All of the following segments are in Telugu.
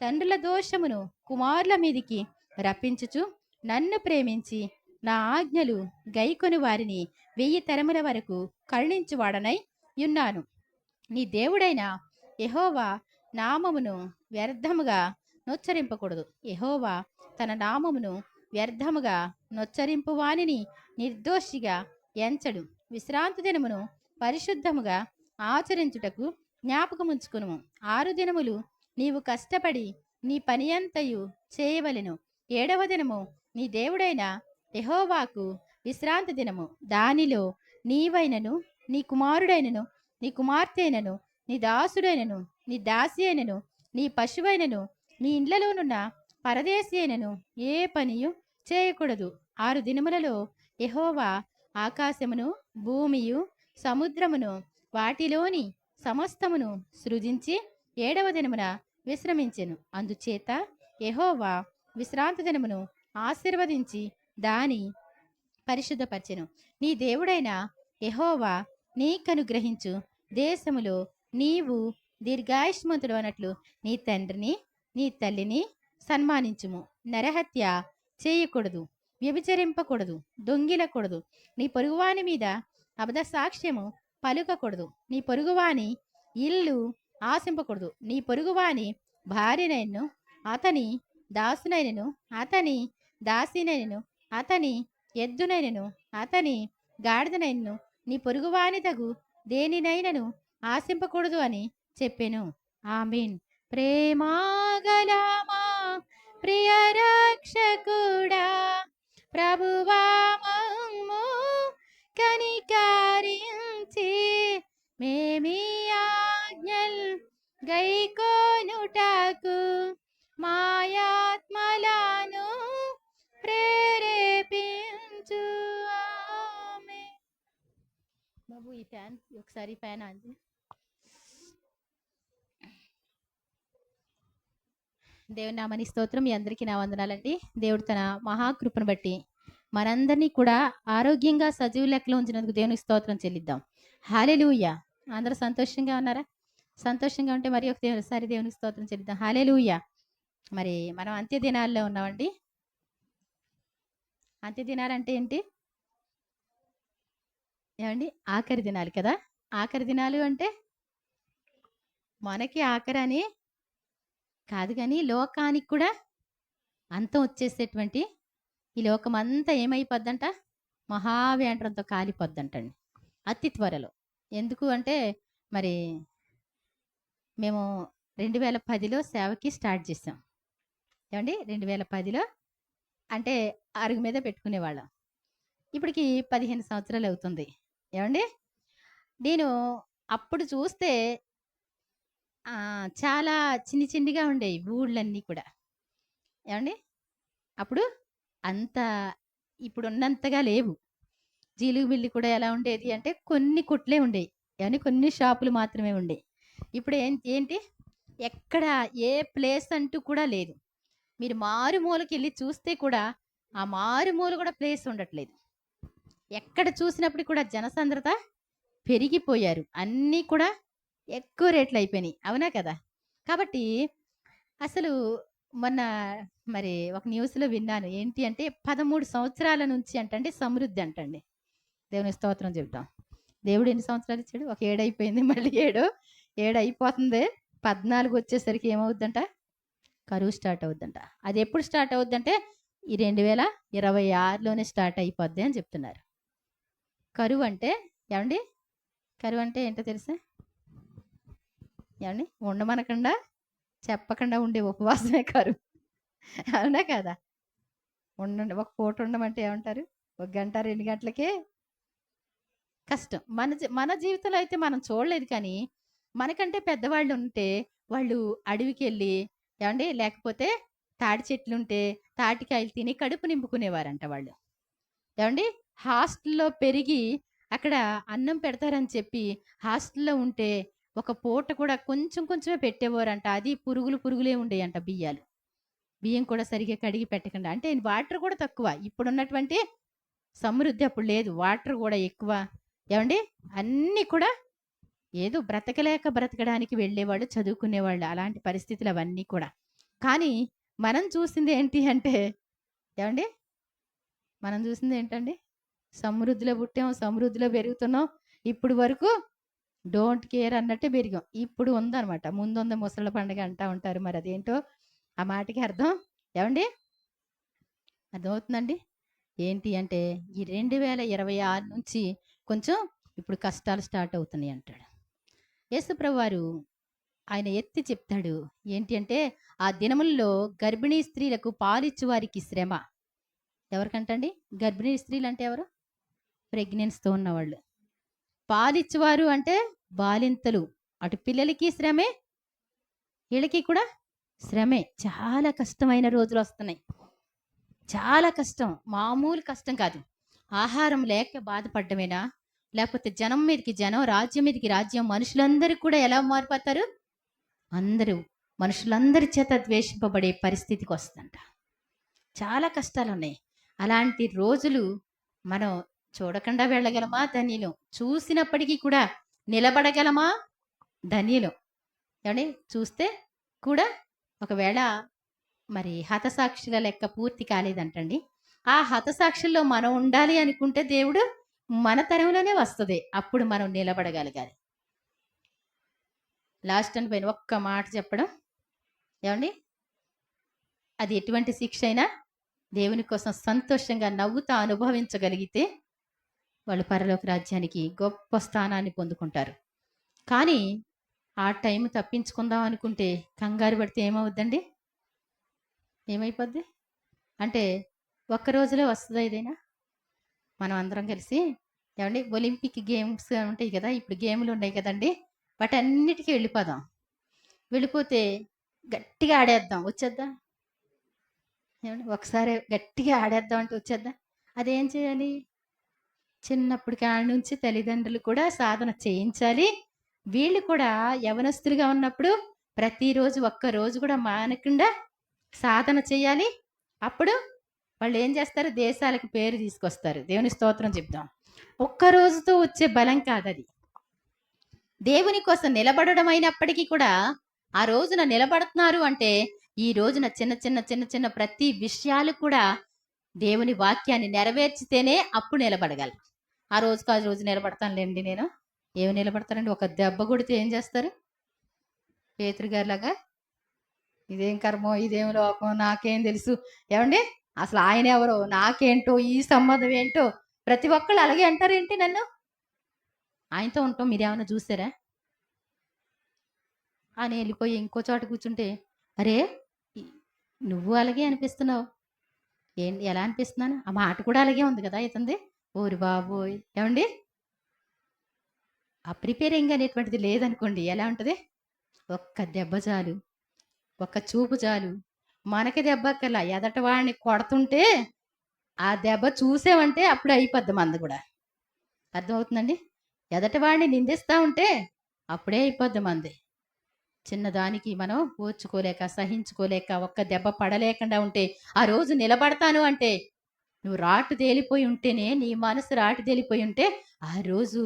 తండ్రుల దోషమును కుమారుల మీదికి రప్పించుచు నన్ను ప్రేమించి నా ఆజ్ఞలు గైకొని వారిని 1000 తరముల వరకు కరుణించువాడనై యున్నాను. నీ దేవుడైన యెహోవా నామమును వ్యర్థముగా నొచ్చరింపకూడదు. యెహోవా తన నామమును వ్యర్థముగా నొచ్చరింపు వానిని నిర్దోషిగా ఎంచడు. విశ్రాంతి దినమును పరిశుద్ధముగా ఆచరించుటకు జ్ఞాపకముంచుకును. 6 దినములు నీవు కష్టపడి నీ పని అంతయు చేయవలెను. 7వ దినము నీ దేవుడైన యెహోవాకు విశ్రాంతి దినము. దానిలో నీవైనను నీ కుమారుడైనను నీ కుమార్తెనను నీ దాసుడైనను నీ దాసి అయినను నీ పశువైనను నీ ఇండ్లలోనున్న పరదేశి అయినను ఏ పనియు చేయకూడదు. 6 దినములలో యెహోవా ఆకాశమును భూమియు సముద్రమును వాటిలోని సమస్తమును సృజించి 7వ దినమున విశ్రమించెను. అందుచేత యెహోవా విశ్రాంతి దినమును ఆశీర్వదించి దాని పరిశుద్ధపరచెను. నీ దేవుడైన యెహోవా నీకనుగ్రహించు దేశములో నీవు దీర్ఘాయుష్మంతుడు అన్నట్లు నీ తండ్రిని నీ తల్లిని సన్మానించుము. నరహత్య చేయకూడదు, వ్యభిచరింపకూడదు, దొంగిలకూడదు, నీ పొరుగువాని మీద అబద్ధ సాక్ష్యము పలుకకూడదు, నీ పొరుగువాని ఇల్లు ఆశింపకూడదు, నీ పొరుగువాని భార్యనైనను అతని దాసునైనను అతని దాసినైనను అతని ఎద్దునైనను అతని గాడిదనైనను నీ పొరుగువాని తగు దేనినైనను ఆశింపకూడదు అని చెప్పెను. ఆమేన్. ప్రేమాగలమా ప్రియ రక్షకుడా, ప్రభువా మమ్ము కనికరించి మేమీ ఆజ్ఞల్ గైకొనుటకు మాయాత్మలను ప్రేరేపించు. ఆమేన్. బాబు ఈ ఫ్యాన్ ఒకసారి ఫ్యాన్ ఆన్. దేవుని నామని స్తోత్రం. మీ అందరికీ నా వందనాలండి. దేవుడు తన మహాకృపను బట్టి మనందరినీ కూడా ఆరోగ్యంగా సజీవ లెక్కలో ఉంచినందుకు దేవునికి స్తోత్రం చెల్లిద్దాం. హల్లెలూయా. అందరూ సంతోషంగా ఉన్నారా? సంతోషంగా ఉంటే మరి ఒకసారి దేవునికి స్తోత్రం చెల్లిద్దాం. హల్లెలూయా. మరి మనం అంత్య దినాల్లో ఉన్నామండి. అంత్య దినాలంటే ఏంటి ఏమండి? ఆఖరి దినాలు కదా. ఆఖరి దినాలు అంటే మనకి ఆఖరి అని కాదు, కానీ లోకానికి కూడా అంతం వచ్చేసేటువంటి ఈ లోకం అంతా ఏమైపోద్దంట? మహావేండ్రంతో కాలిపోద్దంటండి అతి త్వరలో. ఎందుకు అంటే మరి మేము 2010లో సేవకి స్టార్ట్ చేసాం ఏమండి. 2010లో అంటే అరుగు మీద పెట్టుకునేవాళ్ళం. ఇప్పటికి 15 సంవత్సరాలు అవుతుంది ఏమండి. నేను అప్పుడు చూస్తే చాలా చిన్ని చిన్నిగా ఉండేవి ఊళ్ళన్నీ కూడా ఏమండి. అప్పుడు అంత ఇప్పుడున్నంతగా లేవు. జీలుగు బిల్లి కూడా ఎలా ఉండేది అంటే కొన్ని కొట్లే ఉండేవి ఏమని, కొన్ని షాపులు మాత్రమే ఉండేవి. ఇప్పుడు ఏంటి ఎక్కడ ఏ ప్లేస్ అంటూ కూడా లేదు. మీరు మారుమూలకి వెళ్ళి చూస్తే కూడా ఆ మారుమూల కూడా ప్లేస్ ఉండట్లేదు. ఎక్కడ చూసినప్పుడు కూడా జనసాంద్రత పెరిగిపోయారు, అన్నీ కూడా ఎక్కువ రేట్లు అయిపోయినాయి. అవునా కదా. కాబట్టి అసలు మొన్న మరి ఒక న్యూస్లో విన్నాను. ఏంటి అంటే 13 సంవత్సరాల నుంచి అంటండి సమృద్ధి అంటండి. దేవుని స్తోత్రం చెబుతాం. దేవుడు ఎన్ని సంవత్సరాలు ఇచ్చాడు? ఒక 7 అయిపోయింది, మళ్ళీ 7 అయిపోతుంది. 14 వచ్చేసరికి ఏమవుద్దంట? కరువు స్టార్ట్ అవుద్దంట. అది ఎప్పుడు స్టార్ట్ అవుద్దంటే ఈ 2026లోనే స్టార్ట్ అయిపోద్ది అని చెప్తున్నారు. కరువు అంటే ఏమండి? కరువు అంటే ఏంటో తెలుసా ఏమండి? ఉండమనకుండా చెప్పకుండా ఉండే ఉపవాసమే కరువు. అవునా కదా. ఉండండి, ఒక పూట ఉండమంటే ఏమంటారు? 1 గంట 2 గంటలకే కష్టం. మన జీవితంలో అయితే మనం చూడలేదు, కానీ మనకంటే పెద్దవాళ్ళు ఉంటే వాళ్ళు అడవికి వెళ్ళి ఏమండి, లేకపోతే తాటి చెట్లుంటే తాటికాయలు తిని కడుపు నింపుకునేవారంట వాళ్ళు ఏమండి. హాస్టల్లో పెరిగి అక్కడ అన్నం పెడతారని చెప్పి హాస్టల్లో ఉంటే ఒక పూట కూడా కొంచెం కొంచెమే పెట్టేవారంట. అది పురుగులే ఉండేయంట. బియ్యం కూడా సరిగ్గా కడిగి పెట్టకుండా. అంటే వాటర్ కూడా తక్కువ. ఇప్పుడున్నటువంటి సమృద్ధి అప్పుడు లేదు. వాటర్ కూడా ఎక్కువ ఏమండి. అన్నీ కూడా ఏదో బ్రతకడానికి వెళ్ళేవాళ్ళు, చదువుకునేవాళ్ళు, అలాంటి పరిస్థితులు అవన్నీ కూడా. కానీ మనం చూసింది ఏంటి అంటే ఏమండి? మనం చూసింది ఏంటండి? సమృద్ధిలో పుట్టాం, సమృద్ధిలో పెరుగుతున్నాం. ఇప్పుడు వరకు డోంట్ కేర్ అన్నట్టే పెరిగాం. ఇప్పుడు ఉందనమాట. ముందుంది ముసళ్ళ పండుగ అంటా ఉంటారు. మరి అదేంటో ఆ మాటకి అర్థం ఏవండి? అర్థమవుతుందండి? ఏంటి అంటే ఈ 2026 నుంచి కొంచెం ఇప్పుడు కష్టాలు స్టార్ట్ అవుతున్నాయి అంటాడు. యేసుప్రభువారు ఆయన ఎత్తి చెప్తాడు. ఏంటి అంటే ఆ దినముల్లో గర్భిణీ స్త్రీలకు పాలిచ్చు వారికి శ్రమ. ఎవరికంటండి? గర్భిణీ స్త్రీలు అంటే ఎవరు? ప్రెగ్నెన్సీతో ఉన్నవాళ్ళు. పాలిచ్చువారు అంటే బాలింతలు. అటు పిల్లలకి శ్రమే, వీళ్ళకి కూడా శ్రమే. చాలా కష్టమైన రోజులు వస్తున్నాయి. చాలా కష్టం, మామూలు కష్టం కాదు. ఆహారం లేక బాధపడ్డమేనా? లేకపోతే జనం మీదకి జనం, రాజ్యం మీదకి రాజ్యం, మనుషులందరూ కూడా ఎలా మారిపోతారు? అందరూ మనుషులందరి చేత ద్వేషింపబడే పరిస్థితికి వస్తుందంట. చాలా కష్టాలు ఉన్నాయి. అలాంటి రోజులు మనం చూడకుండా వెళ్ళగలమా? ధన్యులం. చూసినప్పటికీ కూడా నిలబడగలమా? ధన్యులం. ఏమండి? చూస్తే కూడా ఒకవేళ మరి హతసాక్షుల లెక్క పూర్తి కాలేదంటండి. ఆ హతసాక్షుల్లో మనం ఉండాలి అనుకుంటే దేవుడు మన తరంలోనే వస్తుంది. అప్పుడు మనం నిలబడగలగాలి. లాస్ట్ అని పైన ఒక్క మాట చెప్పడం ఏమండి? అది ఎటువంటి శిక్ష అయినా దేవుని కోసం సంతోషంగా నవ్వుతా అనుభవించగలిగితే వాళ్ళు పరలోక రాజ్యానికి గొప్ప స్థానాన్ని పొందుకుంటారు. కానీ ఆ టైం తప్పించుకుందాం అనుకుంటే కంగారు పడితే ఏమవుద్దండి? ఏమైపోద్ది అంటే ఒక్క రోజులో వస్తుందా ఏదైనా? మనం అందరం కలిసి ఏమండి ఒలింపిక్ గేమ్స్ ఉంటాయి కదా, ఇప్పుడు గేమ్లు ఉన్నాయి కదండి, వాటన్నిటికీ వెళ్ళిపోదాం. వెళ్ళిపోతే గట్టిగా ఆడేద్దాం, వచ్చేద్దా? ఏమండి ఒకసారి గట్టిగా ఆడేద్దాం అంటే వచ్చేద్దా? అదేం చేయాలి? చిన్నప్పటి కాడ నుంచి తల్లిదండ్రులు కూడా సాధన చేయించాలి. వీళ్ళు కూడా యవనస్తులుగా ఉన్నప్పుడు ప్రతిరోజు ఒక్కరోజు కూడా మానకుండా సాధన చేయాలి. అప్పుడు వాళ్ళు ఏం చేస్తారు? దేశాలకు పేరు తీసుకొస్తారు. దేవుని స్తోత్రం చెప్దాం. ఒక్క రోజుతో వచ్చే బలం కాదది. దేవుని కోసం నిలబడడం అయినప్పటికీ కూడా ఆ రోజున నిలబడుతున్నారు అంటే ఈ రోజున చిన్న చిన్న చిన్న చిన్న ప్రతి విషయాలు కూడా దేవుని వాక్యాన్ని నెరవేర్చితేనే అప్పుడు నిలబడగలరు. ఆ రోజు నిలబడతానులేండి నేను. ఏమి నిలబడతారండి? ఒక దెబ్బ కొడితే ఏం చేస్తారు? పేతురు గారిలాగా ఇదేం కర్మో, ఇదేం లోకం, నాకేం తెలుసు. ఏమండి? అసలు ఆయన ఎవరో, నాకేంటో, ఈ సంబంధం ఏంటో, ప్రతి ఒక్కళ్ళు అలాగే అంటారేంటి నన్ను? ఆయనతో ఉంటాం మీరేమన్నా చూసారా? ఆయన వెళ్ళిపోయి ఇంకో చోట కూర్చుంటే, అరే నువ్వు అలాగే అనిపిస్తున్నావు, ఏంటి ఎలా అనిపిస్తున్నాను? ఆ మాట కూడా అలాగే ఉంది కదా ఇతంది. ఓరి బాబోయ్! ఏమండి? ఆ ప్రిపేరింగ్ అనేటువంటిది లేదనుకోండి, ఎలా ఉంటుంది? ఒక్క దెబ్బ చాలు, ఒక్క చూపు చాలు. మనకి దెబ్బక్కల ఎదట వాడిని కొడుతుంటే ఆ దెబ్బ చూసామంటే అప్పుడు అయిపోద్ది మంది కూడా. అర్థమవుతుందండి? ఎదట వాడిని నిందిస్తూ ఉంటే అప్పుడే అయిపోద్ది మంది. చిన్నదానికి మనం ఓర్చుకోలేక, సహించుకోలేక, ఒక్క దెబ్బ పడలేకుండా ఉంటే ఆ రోజు నిలబడతాను అంటే నువ్వు రాటు తేలిపోయి ఉంటేనే, నీ మనసు రాటు తేలిపోయి ఉంటే ఆ రోజు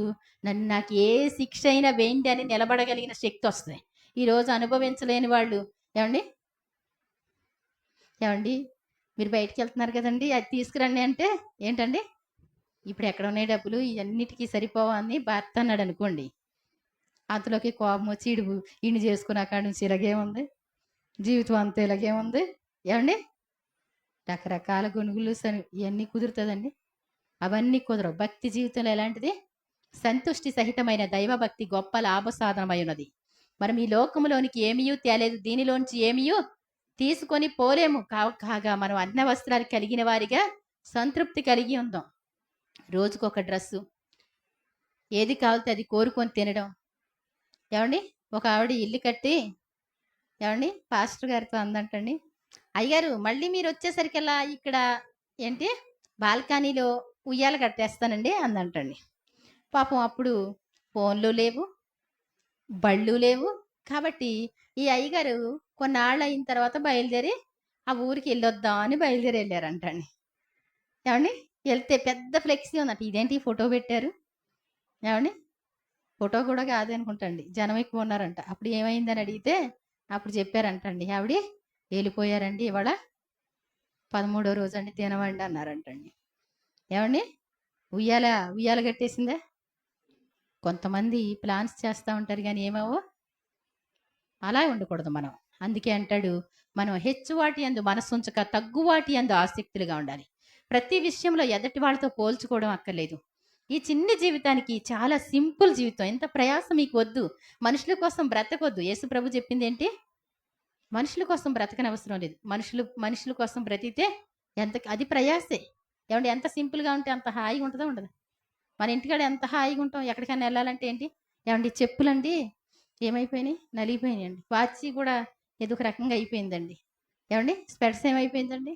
నాకు ఏ శిక్ష అయినా వేయండి అని నిలబడగలిగిన శక్తి వస్తుంది. ఈరోజు అనుభవించలేని వాళ్ళు ఏమండి? ఏమండి? మీరు బయటికి వెళ్తున్నారు కదండి, అది తీసుకురండి అంటే ఏంటండి? ఇప్పుడు ఎక్కడ ఉన్నాయి డబ్బులు, ఇవన్నిటికీ సరిపోవా అని భర్త అన్నాడు అనుకోండి, అంతలోకి కోపం వచ్చి ఈయన చేసుకున్న కాడ నుంచి ఇలాగే ఉంది, జీవితం అంతా ఇలాగే ఉంది. ఏమండి? రకరకాల గొనుగులు ఇవన్నీ కుదురుతుందండి? అవన్నీ కుదరవు. భక్తి జీవితంలో ఎలాంటిది? సంతుష్టి సహితమైన దైవభక్తి గొప్ప లాభ సాధనమై ఉన్నది. మనం ఈ లోకంలోనికి ఏమీయూ తేలేదు, దీనిలోంచి ఏమీయూ తీసుకొని పోలేము. కాగా మనం అన్న వస్త్రాలు కలిగిన వారిగా సంతృప్తి కలిగి ఉందాం. రోజుకొక డ్రెస్సు, ఏది కావాలితే అది కోరుకొని తినడం. ఏమండి? ఒక ఆవిడ ఇల్లు కట్టి ఏమండి పాస్టర్ గారితో అందంటండి, అయ్యగారు మళ్ళీ మీరు వచ్చేసరికల్లా ఇక్కడ ఏంటి బాల్కనీలో ఉయ్యాల కట్టేస్తానండి అందంటండి. పాపం అప్పుడు ఫోన్లు లేవు, బళ్ళు లేవు. కాబట్టి ఈ అయ్యగారు కొన్నాళ్ళు అయిన తర్వాత బయలుదేరి ఆ ఊరికి వెళ్ళొద్దాం అని బయలుదేరి వెళ్ళారంటండి. ఏమండి? వెళ్తే పెద్ద ఫ్లెక్సీ ఉందంట. ఇదేంటి ఫోటో పెట్టారు? ఏమండి? ఫోటో కూడా కాదనుకుంటండి, జనం ఎక్కువ ఉన్నారంట. అప్పుడు ఏమైందని అడిగితే అప్పుడు చెప్పారంటండి ఆవిడ, వెళ్ళిపోయారండి. ఇవాళ 13వ రోజండి, తినవండి అన్నారంటండి. ఏమండి, ఉయ్యాల ఉయ్యాల కట్టేసిందే. కొంతమంది ప్లాన్స్ చేస్తూ ఉంటారు కానీ ఏమేవో అలా ఉండకూడదు మనం. అందుకే అంటాడు, మనం హెచ్చువాటి యందు మనసుంచక తగ్గువాటి యందు ఆసక్తులుగా ఉండాలి. ప్రతి విషయంలో ఎదటి వాళ్ళతో పోల్చుకోవడం అక్కర్లేదు. ఈ చిన్ని జీవితానికి చాలా సింపుల్ జీవితం, ఎంత ప్రయాసం మీకు వద్దు. మనుషుల కోసం బ్రతకొద్దు. యేసు ప్రభు చెప్పింది ఏంటి? మనుషుల కోసం బ్రతకనవసరం లేదు. మనుషుల కోసం బ్రతికితే అది ప్రయాసే. ఏమంటే ఎంత సింపుల్గా ఉంటే అంత హాయిగా ఉంటుందో ఉండదు. మన ఇంటికాడ ఎంత హాయిగా ఉంటాం. ఎక్కడికైనా వెళ్ళాలంటే ఏంటి, ఏమండి చెప్పులండి ఏమైపోయినాయి, నలిగిపోయినాయండి. వాచి కూడా ఏదో ఒక రకంగా అయిపోయిందండి. ఏమండి స్పెట్స్ ఏమైపోయిందండి,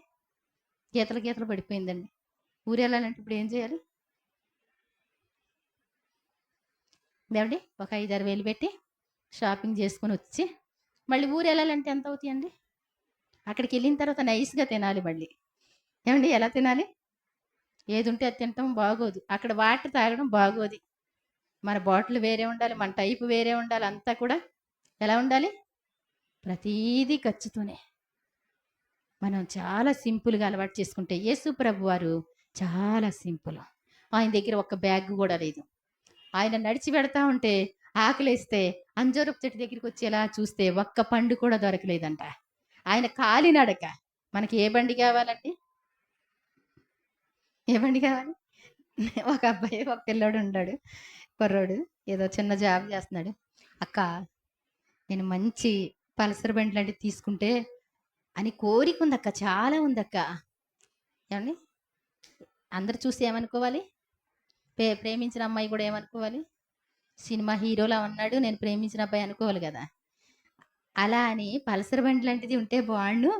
గీతలు గీతలు పడిపోయిందండి. ఊరు వెళ్ళాలంటే ఇప్పుడు ఏం చేయాలి? ఏమండి ఒక 5-6 వేలు పెట్టి షాపింగ్ చేసుకుని వచ్చి మళ్ళీ ఊరు వెళ్ళాలంటే ఎంత అవుతాయండి? అక్కడికి వెళ్ళిన తర్వాత నైస్గా తినాలి మళ్ళీ. ఏమండి ఎలా తినాలి? ఏది ఉంటే అది తినటం బాగోదు. అక్కడ వాటర్ తాగడం బాగోదు. మన బాటిల్ వేరే ఉండాలి, మన టైపు వేరే ఉండాలి. అంతా కూడా ఎలా ఉండాలి? ప్రతీదీ ఖర్చుతోనే. మనం చాలా సింపుల్గా అలవాటు చేసుకుంటే, యేసు ప్రభు వారు చాలా సింపుల్. ఆయన దగ్గర ఒక్క బ్యాగ్ కూడా లేదు. ఆయన నడిచి పెడతా ఉంటే ఆకలేస్తే అంజూరపు చెట్టు దగ్గరికి వచ్చి ఎలా చూస్తే ఒక్క పండు కూడా దొరకలేదంట. ఆయన కాలినడక. మనకి ఏ బండి కావాలండి? ఏ బండి కావాలి? ఒక అబ్బాయి, ఒక పిల్లోడు ఉన్నాడు, కుర్రోడు ఏదో చిన్న జాబ్ చేస్తున్నాడు. అక్క, నేను మంచి పల్సర్ బండి లాంటివి తీసుకుంటే అని కోరిక ఉందక్క, చాలా ఉందక్క. ఏమండి అందరు చూసి ఏమనుకోవాలి? ప్రేమించిన అమ్మాయి కూడా ఏమనుకోవాలి? సినిమా హీరోలా ఉన్నాడు, నేను ప్రేమించిన అబ్బాయి అనుకోవాలి కదా. అలా అని పల్సర్ బండి లాంటిది ఉంటే బాగుండు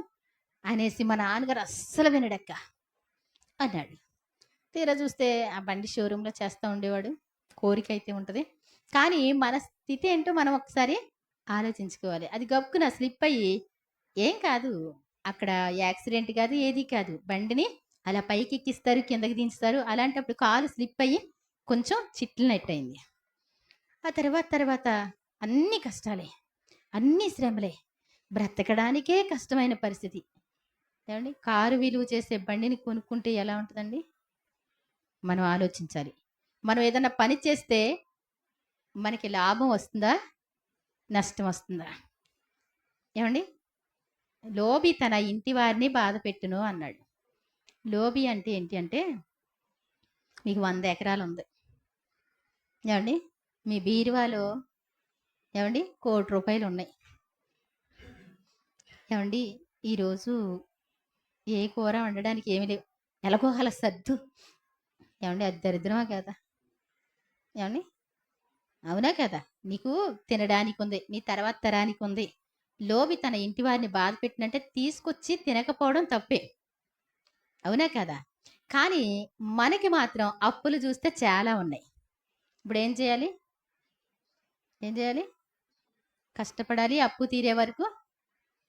అనేసి మా నాన్నగారు అస్సలు వినడక్క అన్నాడు. తీరా చూస్తే ఆ బండి షోరూంలో చేస్తూ ఉండేవాడు. కోరిక అయితే ఉంటుంది, కానీ మన స్థితి ఏంటో మనం ఒకసారి ఆలోచించుకోవాలి. అది గబుక్కున స్లిప్ అయ్యి ఏం కాదు, అక్కడ యాక్సిడెంట్ కాదు, ఏది కాదు. బండిని అలా పైకి ఎక్కిస్తారు, కిందకి దించుతారు. అలాంటప్పుడు కాలు స్లిప్ అయ్యి కొంచెం చిట్లినట్టయింది. ఆ తర్వాత అన్ని కష్టాలే, అన్ని శ్రమలే, బ్రతకడానికే కష్టమైన పరిస్థితి. ఏమండి కారు విలువ చేసే బండిని కొనుక్కుంటే ఎలా ఉంటుందండి? మనం ఆలోచించాలి. మనం ఏదైనా పని చేస్తే మనకి లాభం వస్తుందా, నష్టం వస్తుందా? ఏమండి లోబి తన ఇంటి వారిని బాధ పెట్టును అన్నాడు. లోబి అంటే ఏంటి అంటే, మీకు 100 ఎకరాలు ఉంది. ఏమండి మీ బీరువాలో ఏమండి ₹1,00,00,000 ఉన్నాయి. ఏమండి ఈరోజు ఏ కూర వండడానికి ఏమి లేవు, ఎలాగో అలా సర్దు. ఏమండి అది దరిద్రమా కదా? ఏమండి అవునా కదా? నీకు తినడానికి ఉంది, నీ తర్వాత తరానికి ఉంది. లోబి తన ఇంటి వారిని బాధ పెట్టినంటే తీసుకొచ్చి తినకపోవడం తప్పే, అవునా కదా? కానీ మనకి మాత్రం అప్పులు చూస్తే చాలా ఉన్నాయి. ఇప్పుడు ఏం చేయాలి? కష్టపడాలి, అప్పు తీరే వరకు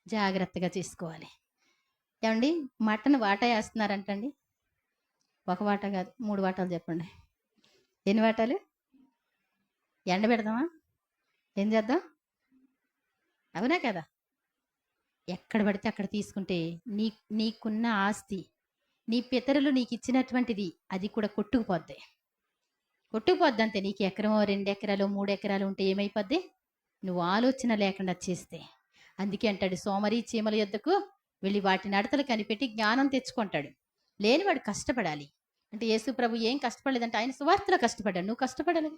జాగ్రత్తగా చేసుకోవాలి. ఏమండి మటన్ వాటా వేస్తున్నారంటండి. ఒక వాటా కాదు, 3 వాటాలు చెప్పండి. ఎన్ని వాటాలు? ఎండబెడదామా? ఏం చేద్దాం? అవునా కదా? ఎక్కడ పడితే అక్కడ తీసుకుంటే నీకున్న ఆస్తి, నీ పితరులు నీకు ఇచ్చినటువంటిది, అది కూడా కొట్టుకుపోద్ది అంతే. నీకు ఎకరమో 2 ఎకరాలు 3 ఎకరాలు ఉంటే ఏమైపోద్ది? నువ్వు ఆలోచన లేకుండా చేస్తే. అందుకే అంటాడు, సోమరి చీమల యొద్దకు వెళ్ళి వాటి నడతలు కనిపెట్టి జ్ఞానం తెచ్చుకుంటాడు. లేనివాడు కష్టపడాలి. అంటే యేసు ప్రభు ఏం కష్టపడలేదంటే ఆయన సువార్తలో కష్టపడ్డాడు. నువ్వు కష్టపడాలి,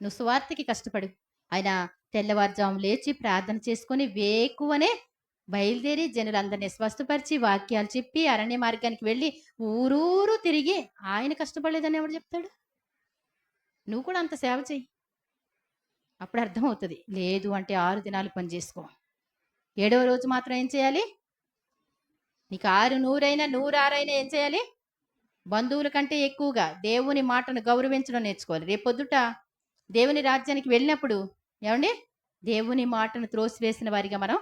నువ్వు సువార్తకి కష్టపడు. ఆయన తెల్లవారుజాము లేచి ప్రార్థన చేసుకొని వేకువనే బయలుదేరి జనులందరినీ స్వస్థపరిచి వాక్యాలు చెప్పి అరణ్య మార్గానికి వెళ్ళి ఊరూరు తిరిగి ఆయన కష్టపడలేదని ఎవడు చెప్తాడు? నువ్వు కూడా అంత సేవ చెయ్యి, అప్పుడు అర్థమవుతుంది. లేదు అంటే 6 దినాలు పని చేసుకో, 7వ రోజు మాత్రం ఏం చేయాలి? నీకు 6 100 106 ఏం చేయాలి? బంధువుల కంటే ఎక్కువగా దేవుని మాటను గౌరవించడం నేర్చుకోవాలి. రేపొద్దుట దేవుని రాజ్యానికి వెళ్ళినప్పుడు ఏమండి దేవుని మాటను త్రోసివేసిన వారిగా మనం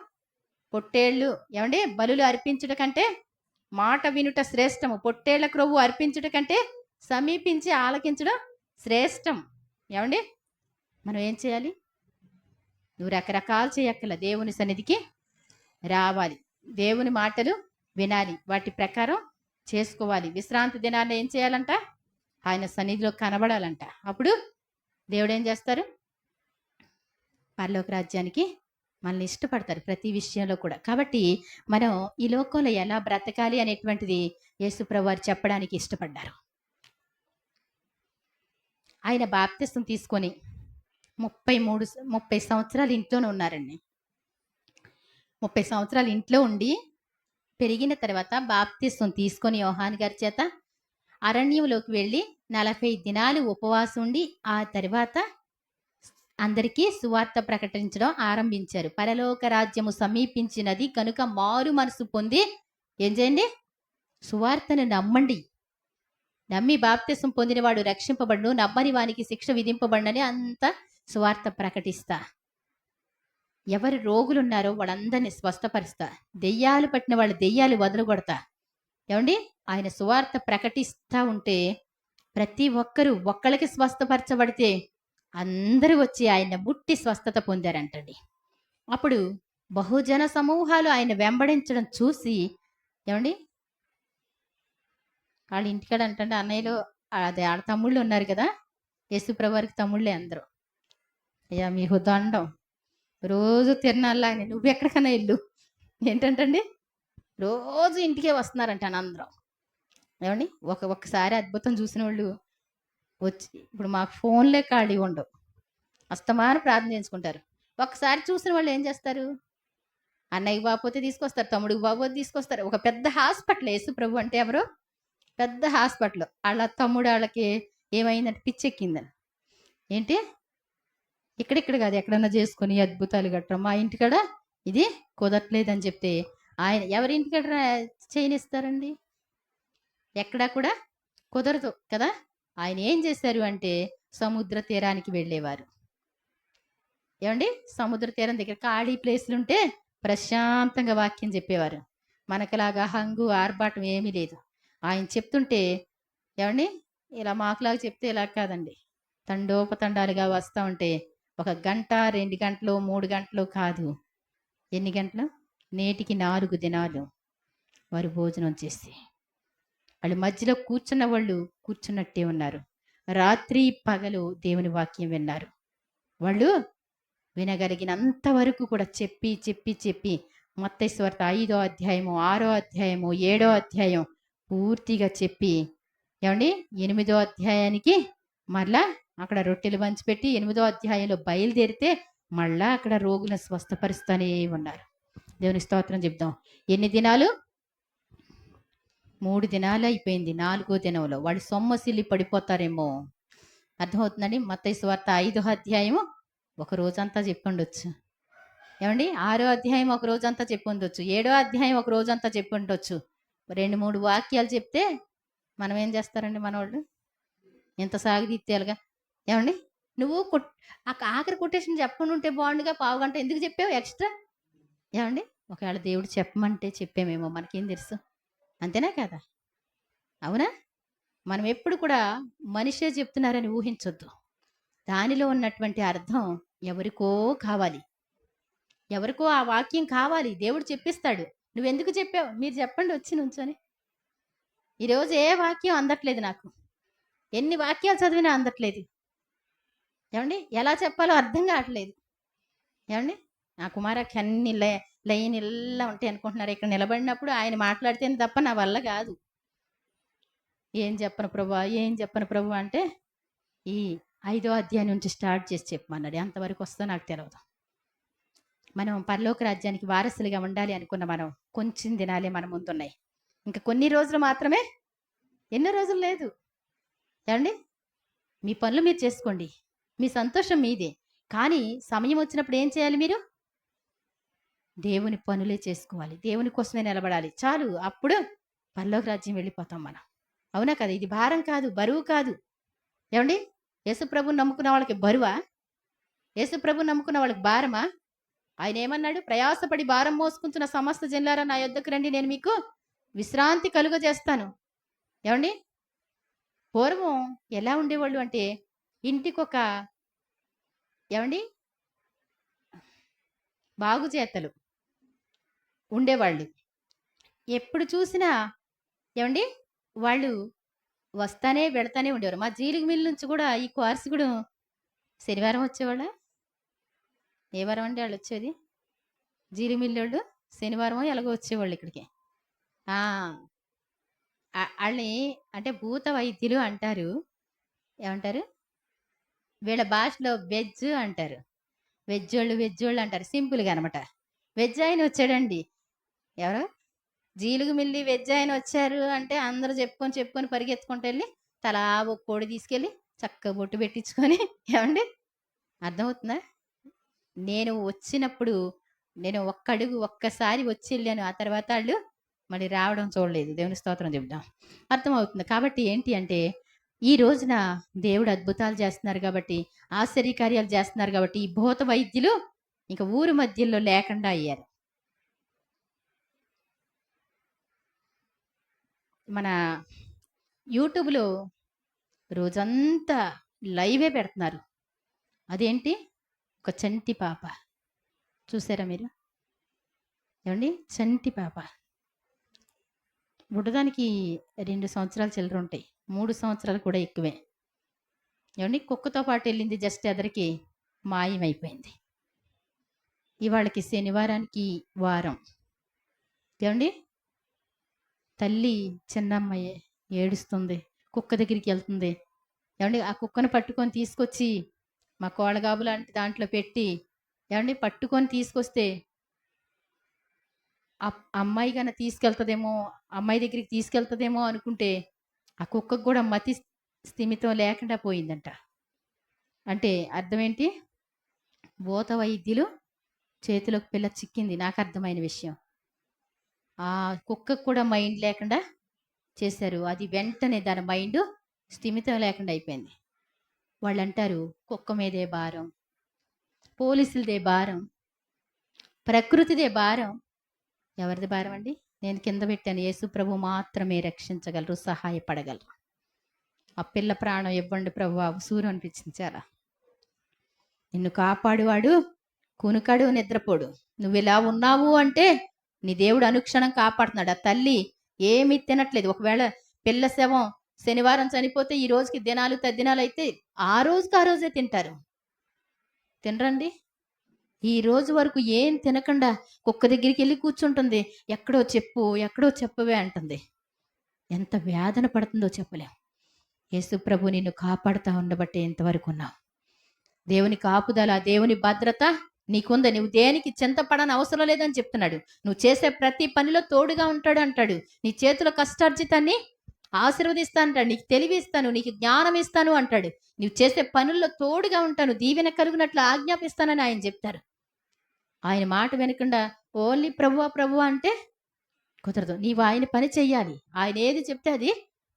పొట్టేళ్ళు ఏమండి బలులు అర్పించుట కంటే మాట వినుట శ్రేష్టము, పొట్టేళ్ల క్రొవ్వు అర్పించుట కంటే సమీపించి ఆలకించడం శ్రేష్టం. ఏమండి మనం ఏం చేయాలి? నువ్వు రకరకాలు చేయక్కల దేవుని సన్నిధికి రావాలి. దేవుని మాటలు వినాలి, వాటి ప్రకారం చేసుకోవాలి. విశ్రాంతి దినాన్ని ఏం చేయాలంట? ఆయన సన్నిధిలో కనబడాలంట. అప్పుడు దేవుడు ఏం చేస్తారు? పరలోక రాజ్యానికి మనల్ని ఇష్టపడతారు ప్రతి విషయంలో కూడా. కాబట్టి మనం ఈ లోకంలో ఎలా బ్రతకాలి అనేటువంటిది యేసుప్రభు వారు చెప్పడానికి ఇష్టపడ్డారు. ఆయన బాప్తిసం తీసుకొని 30 సంవత్సరాలు ఇంట్లోనే ఉన్నారండి. 30 సంవత్సరాలు ఇంట్లో ఉండి పెరిగిన తర్వాత బాప్తిసం తీసుకొని యోహాను గారి చేత అరణ్యంలోకి వెళ్ళి 40 దినాలు ఉపవాసం ఉండి ఆ తర్వాత అందరికీ సువార్త ప్రకటించడం ఆరంభించారు. పరలోక రాజ్యము సమీపించినది కనుక మారు మనసు పొంది ఏం చేయండి? సువార్తను నమ్మండి. నమ్మి బాప్తిసం పొందినవాడు రక్షింపబడును, నమ్మని వానికి శిక్ష విధింపబడినని అంత సువార్త ప్రకటిస్తా. ఎవరు రోగులున్నారో వాళ్ళందరినీ స్వస్థపరుస్తా. దెయ్యాలు పట్టిన వాళ్ళు దెయ్యాలు వదలగొడతా. ఏమండి? ఆయన సువార్త ప్రకటిస్తూ ఉంటే ప్రతి ఒక్కరూ ఒక్కళ్ళకి స్వస్థపరచబడితే అందరూ వచ్చి ఆయన ముట్టి స్వస్థత పొందారంటండి. అప్పుడు బహుజన సమూహాలు ఆయన వెంబడించడం చూసి ఏమండి వాళ్ళ ఇంటికాడ అంటే అన్నయ్యలు అదే ఆడ తమ్ముళ్ళు ఉన్నారు కదా, యేసుప్రభు వారికి తమ్ముళ్ళే అందరూ. అయ్యా మీకు దండం, రోజు తిరణాల్లో ఆయన నువ్వు ఎక్కడికన్నా ఇల్లు ఏంటంటండి రోజు ఇంటికే వస్తున్నారంట అందరం. ఏమండి ఒక్కసారి అద్భుతం చూసిన వాళ్ళు వచ్చి ఇప్పుడు మాకు ఫోన్లే ఖాళీ ఉండవు, అస్తమానం ప్రార్థన చేసుకుంటారు. ఒక్కసారి చూసిన వాళ్ళు ఏం చేస్తారు? అన్నయ్యకి బాగోపోతే తీసుకొస్తారు, తమ్ముడికి బాగోతే తీసుకొస్తారు. ఒక పెద్ద హాస్పిటల్ యేసు ప్రభు అంటే ఎవరు? పెద్ద హాస్పిటల్. వాళ్ళ తమ్ముడు వాళ్ళకి ఏమైందంటే పిచ్చెక్కిందని. ఏంటి ఇక్కడిక్కడ కాదు ఎక్కడన్నా చేసుకొని అద్భుతాలు గట్రా మా ఇంటికాడ ఇది కుదరట్లేదని చెప్తే ఆయన ఎవరింటికాడ చేయనిస్తారండి? ఎక్కడా కూడా కుదరదు కదా. ఆయన ఏం చేశారు అంటే సముద్ర తీరానికి వెళ్ళేవారు. ఏమండి? సముద్ర తీరం దగ్గర ఖాళీ ప్లేస్లు ఉంటే ప్రశాంతంగా వాక్యం చెప్పేవారు. మనకులాగా హంగు ఆర్భాటం ఏమీ లేదు. ఆయన చెప్తుంటే ఏమండి ఇలా మాకులాగా చెప్తే ఇలా కాదండి, తండోపతండాలుగా వస్తూ ఉంటే 1 గంట 2 గంటలు 3 గంటలు కాదు, ఎన్ని గంటలు? నేటికి 4 దినాలు వారు భోజనం చేసి వాళ్ళు మధ్యలో కూర్చున్న వాళ్ళు కూర్చున్నట్టే ఉన్నారు. రాత్రి పగలు దేవుని వాక్యం విన్నారు. వాళ్ళు వినగలిగినంత వరకు కూడా చెప్పి చెప్పి చెప్పి మత్తయి సువార్త 5వ అధ్యాయము 6వ అధ్యాయము 7వ అధ్యాయం పూర్తిగా చెప్పి ఏమండి 8వ అధ్యాయానికి మళ్ళా అక్కడ రొట్టెలు పంచిపెట్టి 8వ అధ్యాయంలో బయలుదేరితే మళ్ళా అక్కడ రోగులను స్వస్థపరుస్తూనే ఉన్నారు. దేవుని స్తోత్రం చెప్దాం. ఎన్ని దినాలు? 3 దినాలు అయిపోయింది. 4వ దినంలో వాళ్ళు సొమ్మసిల్లి పడిపోతారేమో. అర్థమవుతుందండి? మత్తయి సువార్త 5వ అధ్యాయము ఒక రోజంతా చెప్పుండొచ్చు. ఏమండి? 6వ అధ్యాయం ఒక రోజంతా చెప్పుండొచ్చు. 7వ అధ్యాయం ఒక రోజంతా చెప్పుండొచ్చు. 2-3 వాక్యాలు చెప్తే మనం ఏం చేస్తారండి మనోళ్ళు? ఎంత సాగదీత్యాలుగా. ఏమండి? నువ్వు ఆఖరి కొటేషన్ చెప్పకుండా ఉంటే బాగుండుగా, పావు గంట ఎందుకు చెప్పావు ఎక్స్ట్రా? ఏమండి? ఒకవేళ దేవుడు చెప్పమంటే చెప్పామేమో, మనకేం తెలుసు? అంతేనా కదా? అవునా? మనం ఎప్పుడు కూడా మనిషే చెప్తున్నారని ఊహించొద్దు. దానిలో ఉన్నటువంటి అర్థం ఎవరికో కావాలి, ఎవరికో ఆ వాక్యం కావాలి. దేవుడు చెప్పిస్తాడు. నువ్వెందుకు చెప్పావు? మీరు చెప్పండి వచ్చి నుంచొని. ఈరోజు ఏ వాక్యం అందట్లేదు నాకు, ఎన్ని వాక్యాలు చదివినా అందట్లేదు. ఏమండి? ఎలా చెప్పాలో అర్థం కావట్లేదు. ఏమండి? నా కుమారకి అన్ని లైన్ ఇలా ఉంటాయి అనుకుంటున్నారు. ఇక్కడ నిలబడినప్పుడు ఆయన మాట్లాడితేనే తప్ప నా వల్ల కాదు. ఏం చెప్పను ప్రభు, ఏం చెప్పను ప్రభు అంటే ఈ 5వ అధ్యాయం నుంచి స్టార్ట్ చేసి చెప్పమన్నాడు. ఎంతవరకు వస్తుందో నాకు తెలియదు. మనం పరలోక రాజ్యానికి వారసులుగా ఉండాలి అనుకున్న మనం కొంచెం దినాలే మన ముందున్నాయి. ఇంకా కొన్ని రోజులు మాత్రమే. ఎన్నో రోజులు లేదు. ఏమండి? మీ పనులు మీరు చేసుకోండి, మీ సంతోషం మీదే. కానీ సమయం వచ్చినప్పుడు ఏం చేయాలి? మీరు దేవుని పనులే చేసుకోవాలి, దేవుని కోసమే నిలబడాలి. చాలు, అప్పుడు పరలోక రాజ్యం వెళ్ళిపోతాం మనం. అవునా కదా? ఇది భారం కాదు, బరువు కాదు. ఏమండి? యేసుప్రభుని నమ్ముకున్న వాళ్ళకి బరువా? యేసుప్రభుని నమ్ముకున్న వాళ్ళకి భారమా? ఆయన ఏమన్నాడు? ప్రయాసపడి భారం మోసుకుంటున్న సమస్త జనులారా నా యొద్దకు రండి, నేను మీకు విశ్రాంతి కలుగజేస్తాను. ఏమండి? పూర్వం ఎలా ఉండేవాళ్ళు అంటే ఇంటికొక ఏమండి బాగుచేతలు ఉండేవాళ్ళు. ఎప్పుడు చూసినా ఏవండి వాళ్ళు వస్తానే వెళ్తానే ఉండేవారు. మా జీలిగి మిల్ నుంచి కూడా ఈ వారసుగూడెం శనివారం వచ్చేవాళ్ళా? ఏ వారం అండి ఆళ్ళొచ్చేది? జీలిగి మిల్లోళ్ళు శనివారమో ఎలాగో వచ్చేవాళ్ళు ఇక్కడికి. ఆ! ఆళ్ళని అంటే భూత వైద్యులు అంటారు. ఏమంటారు? వీళ్ళ భాషలో వెజ్ అంటారు. వెజ్జోళ్ళు అంటారు. సింపుల్‌గా అనమాట. వెజ్ ఆయన వచ్చాడండి. ఎవరు? జీలుగు మిల్లి వెజ్ ఆయన వచ్చారు అంటే అందరూ చెప్పుకొని పరిగెత్తుకుంటూ ఎళ్లి తలా ఒక కోడి తీసుకెళ్ళి చక్కగా బొట్టు పెట్టించుకొని ఏవండీ అర్థమవుతుందా? నేను వచ్చినప్పుడు నేను ఒక్కసారి వచ్చెళ్ళాను. ఆ తర్వాత ఆళ్ళు మళ్ళీ రావడం చూడలేదు. దేవుని స్తోత్రం చెప్దాం. అర్థమవుతుంది. కాబట్టి ఏంటి అంటే ఈ రోజున దేవుడు అద్భుతాలు చేస్తున్నారు కాబట్టి, ఆశ్చర్యకార్యాలు చేస్తున్నారు కాబట్టి, ఈ భూత వైద్యులు ఇంక ఊరు మధ్యలో లేకుండా అయ్యారు. మన యూట్యూబ్‌లో రోజంతా లైవే పెడుతున్నారు. అదేంటి? ఒక చంటి పాప. చూసారా మీరు? ఏవండీ? చంటి పాప. పుట్టడానికి 2 సంవత్సరాల చిల్లరుంటాయి. 3 సంవత్సరాలు కూడా ఎక్కువే. ఏవండీ? కుక్కతో పాటు ఎళ్ళింది జస్ట్ ఎదరికి మాయమైపోయింది. ఇవాళకి శనివారానికి వారం. ఏవండీ? తల్లి చిన్నమ్మాయే ఏడుస్తుంది. కుక్క దగ్గరికి ఎళ్తుంది. ఏవండీ? ఆ కుక్కను పట్టుకొని తీసుకొచ్చి మా కోళ్ళగాబు లాంటి దాంట్లో పెట్టి ఏవండీ? పట్టుకొని తీసుకొస్తే అమ్మాయి గన తీసుకెళ్తదేమో, అమ్మాయి దగ్గరికి తీసుకెళ్తదేమో అనుకుంటే, ఆ కుక్కకు గూడా మతి స్థిమితం లేకుండా పోయిందంట. అంటే అర్థమేంటి? భూత వైద్యులు చేతిలోకి పిల్ల చిక్కింది నాకర్థమైన విషయం. ఆ కుక్కకు కూడా మైండ్ లేకుండా చేశారు. అది వెంటనే దాని మైండు స్థిమితం లేకుండా అయిపోయింది. వాళ్ళంటారు కుక్క మీదే భారం, పోలీసులదే భారం, ప్రకృతిదే భారం. ఎవరిది భారం అండి? నేను కింద పెట్టాను. యేసు ప్రభు మాత్రమే రక్షించగలరు, సహాయపడగలరు. ఆ పిల్ల ప్రాణం ఇవ్వండి ప్రభువా ఉసూరు అనిపించింది చాలా. నిన్ను కాపాడువాడు కునుకడు నిద్రపోడు. నువ్వు ఇలా ఉన్నావు అంటే నీ దేవుడు అనుక్షణం కాపాడుతున్నాడు. ఆ తల్లి ఏమీ తినట్లేదు. ఒకవేళ పిల్ల శవం శనివారం చనిపోతే ఈ రోజుకి దినాలు తద్దినాలు అయితే ఆ రోజుకి ఆ రోజే తింటారు. తినరండి? ఈ రోజు వరకు ఏం తినకుండా కుక్క దగ్గరికి వెళ్ళి కూర్చుంటుంది. ఎక్కడో చెప్పవే అంటుంది. ఎంత వేదన పడుతుందో చెప్పలేం. యేసు ప్రభు నిన్ను కాపాడుతా ఉండబట్టే ఇంతవరకు ఉన్నావు. దేవుని కాపుదల, దేవుని భద్రత నీకుంది. నువ్వు దేనికి చింతపడని అవసరం లేదని చెప్తున్నాడు. నువ్వు చేసే ప్రతి పనిలో తోడుగా ఉంటాడు అంటాడు. నీ చేతుల కష్టార్జితాన్ని ఆశీర్వదిస్తా అంటాడు. నీకు తెలివి ఇస్తాను, నీకు జ్ఞానం ఇస్తాను అంటాడు. నువ్వు చేసే పనుల్లో తోడుగా ఉంటాను, దీవెన కలుగునట్లు ఆజ్ఞాపిస్తానని ఆయన చెప్తారు. ఆయన మాట వినకుండా ఓన్లీ ప్రభువా అంటే కుదరదు. నీవు ఆయన పని చెయ్యాలి. ఆయన ఏది చెప్తే అది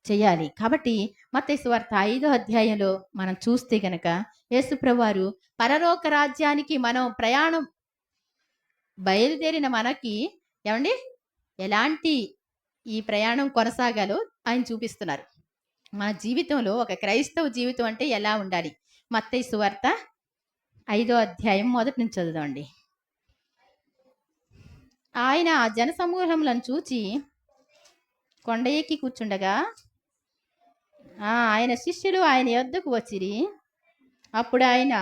చెయ్యాలి. కాబట్టి మత్తయి సువార్త 5వ అధ్యాయంలో మనం చూస్తే గనక యేసు ప్రభువారు పరలోక రాజ్యానికి మనం ప్రయాణం బయలుదేరిన మనకి ఏమండి ఎలాంటి ఈ ప్రయాణం కొనసాగాలో ఆయన చూపిస్తున్నారు. మన జీవితంలో ఒక క్రైస్తవ జీవితం అంటే ఎలా ఉండాలి? మత్తయి సువార్త 5వ అధ్యాయం మొదటి నుంచి చదువుదామండి. ఆయన ఆ జనసమూహములను చూచి కొండ ఎక్కి కూర్చుండగా ఆయన శిష్యులు ఆయన యొద్దకు వచ్చిరి. అప్పుడు ఆయన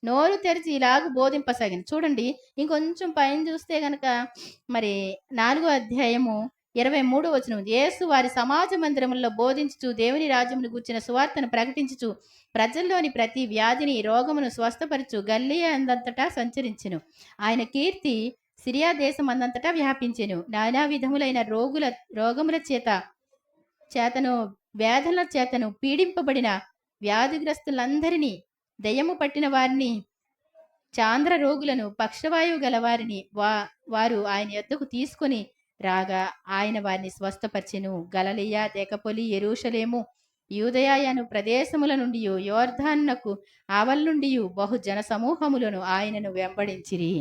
నోరు తెరిచి ఇలాగ బోధింపసాగింది. చూడండి, ఇంకొంచెం పైన చూస్తే గనక మరి 4వ అధ్యాయము 23వ వచనం. యేసు వారి సమాజ మందిరములలో బోధించుచు దేవుని రాజ్యమును గూర్చిన సువార్తను ప్రకటించుచు ప్రజల్లోని ప్రతి వ్యాధిని రోగమును స్వస్థపరచు గల్లియా అందంతటా సంచరించెను. ఆయన కీర్తి సిరియా దేశం అందంతటా వ్యాపించెను. నానా విధములైన రోగముల చేతను వ్యాధుల చేతను పీడింపబడిన వ్యాధిగ్రస్తులందరినీ, దయ్యము పట్టిన వారిని, చాంద్ర రోగులను, పక్షవాయువు గల వారిని వారు ఆయన యొద్దకు తీసుకొని రాగా ఆయన వారిని స్వస్థపరిచెను. గలిలయ, దెకపొలి, యెరూషలేము, యూదయను ప్రదేశముల నుండి యోర్దానునకు ఆవల నుండి బహు జన సమూహములను ఆయనను వెంబడించిరి.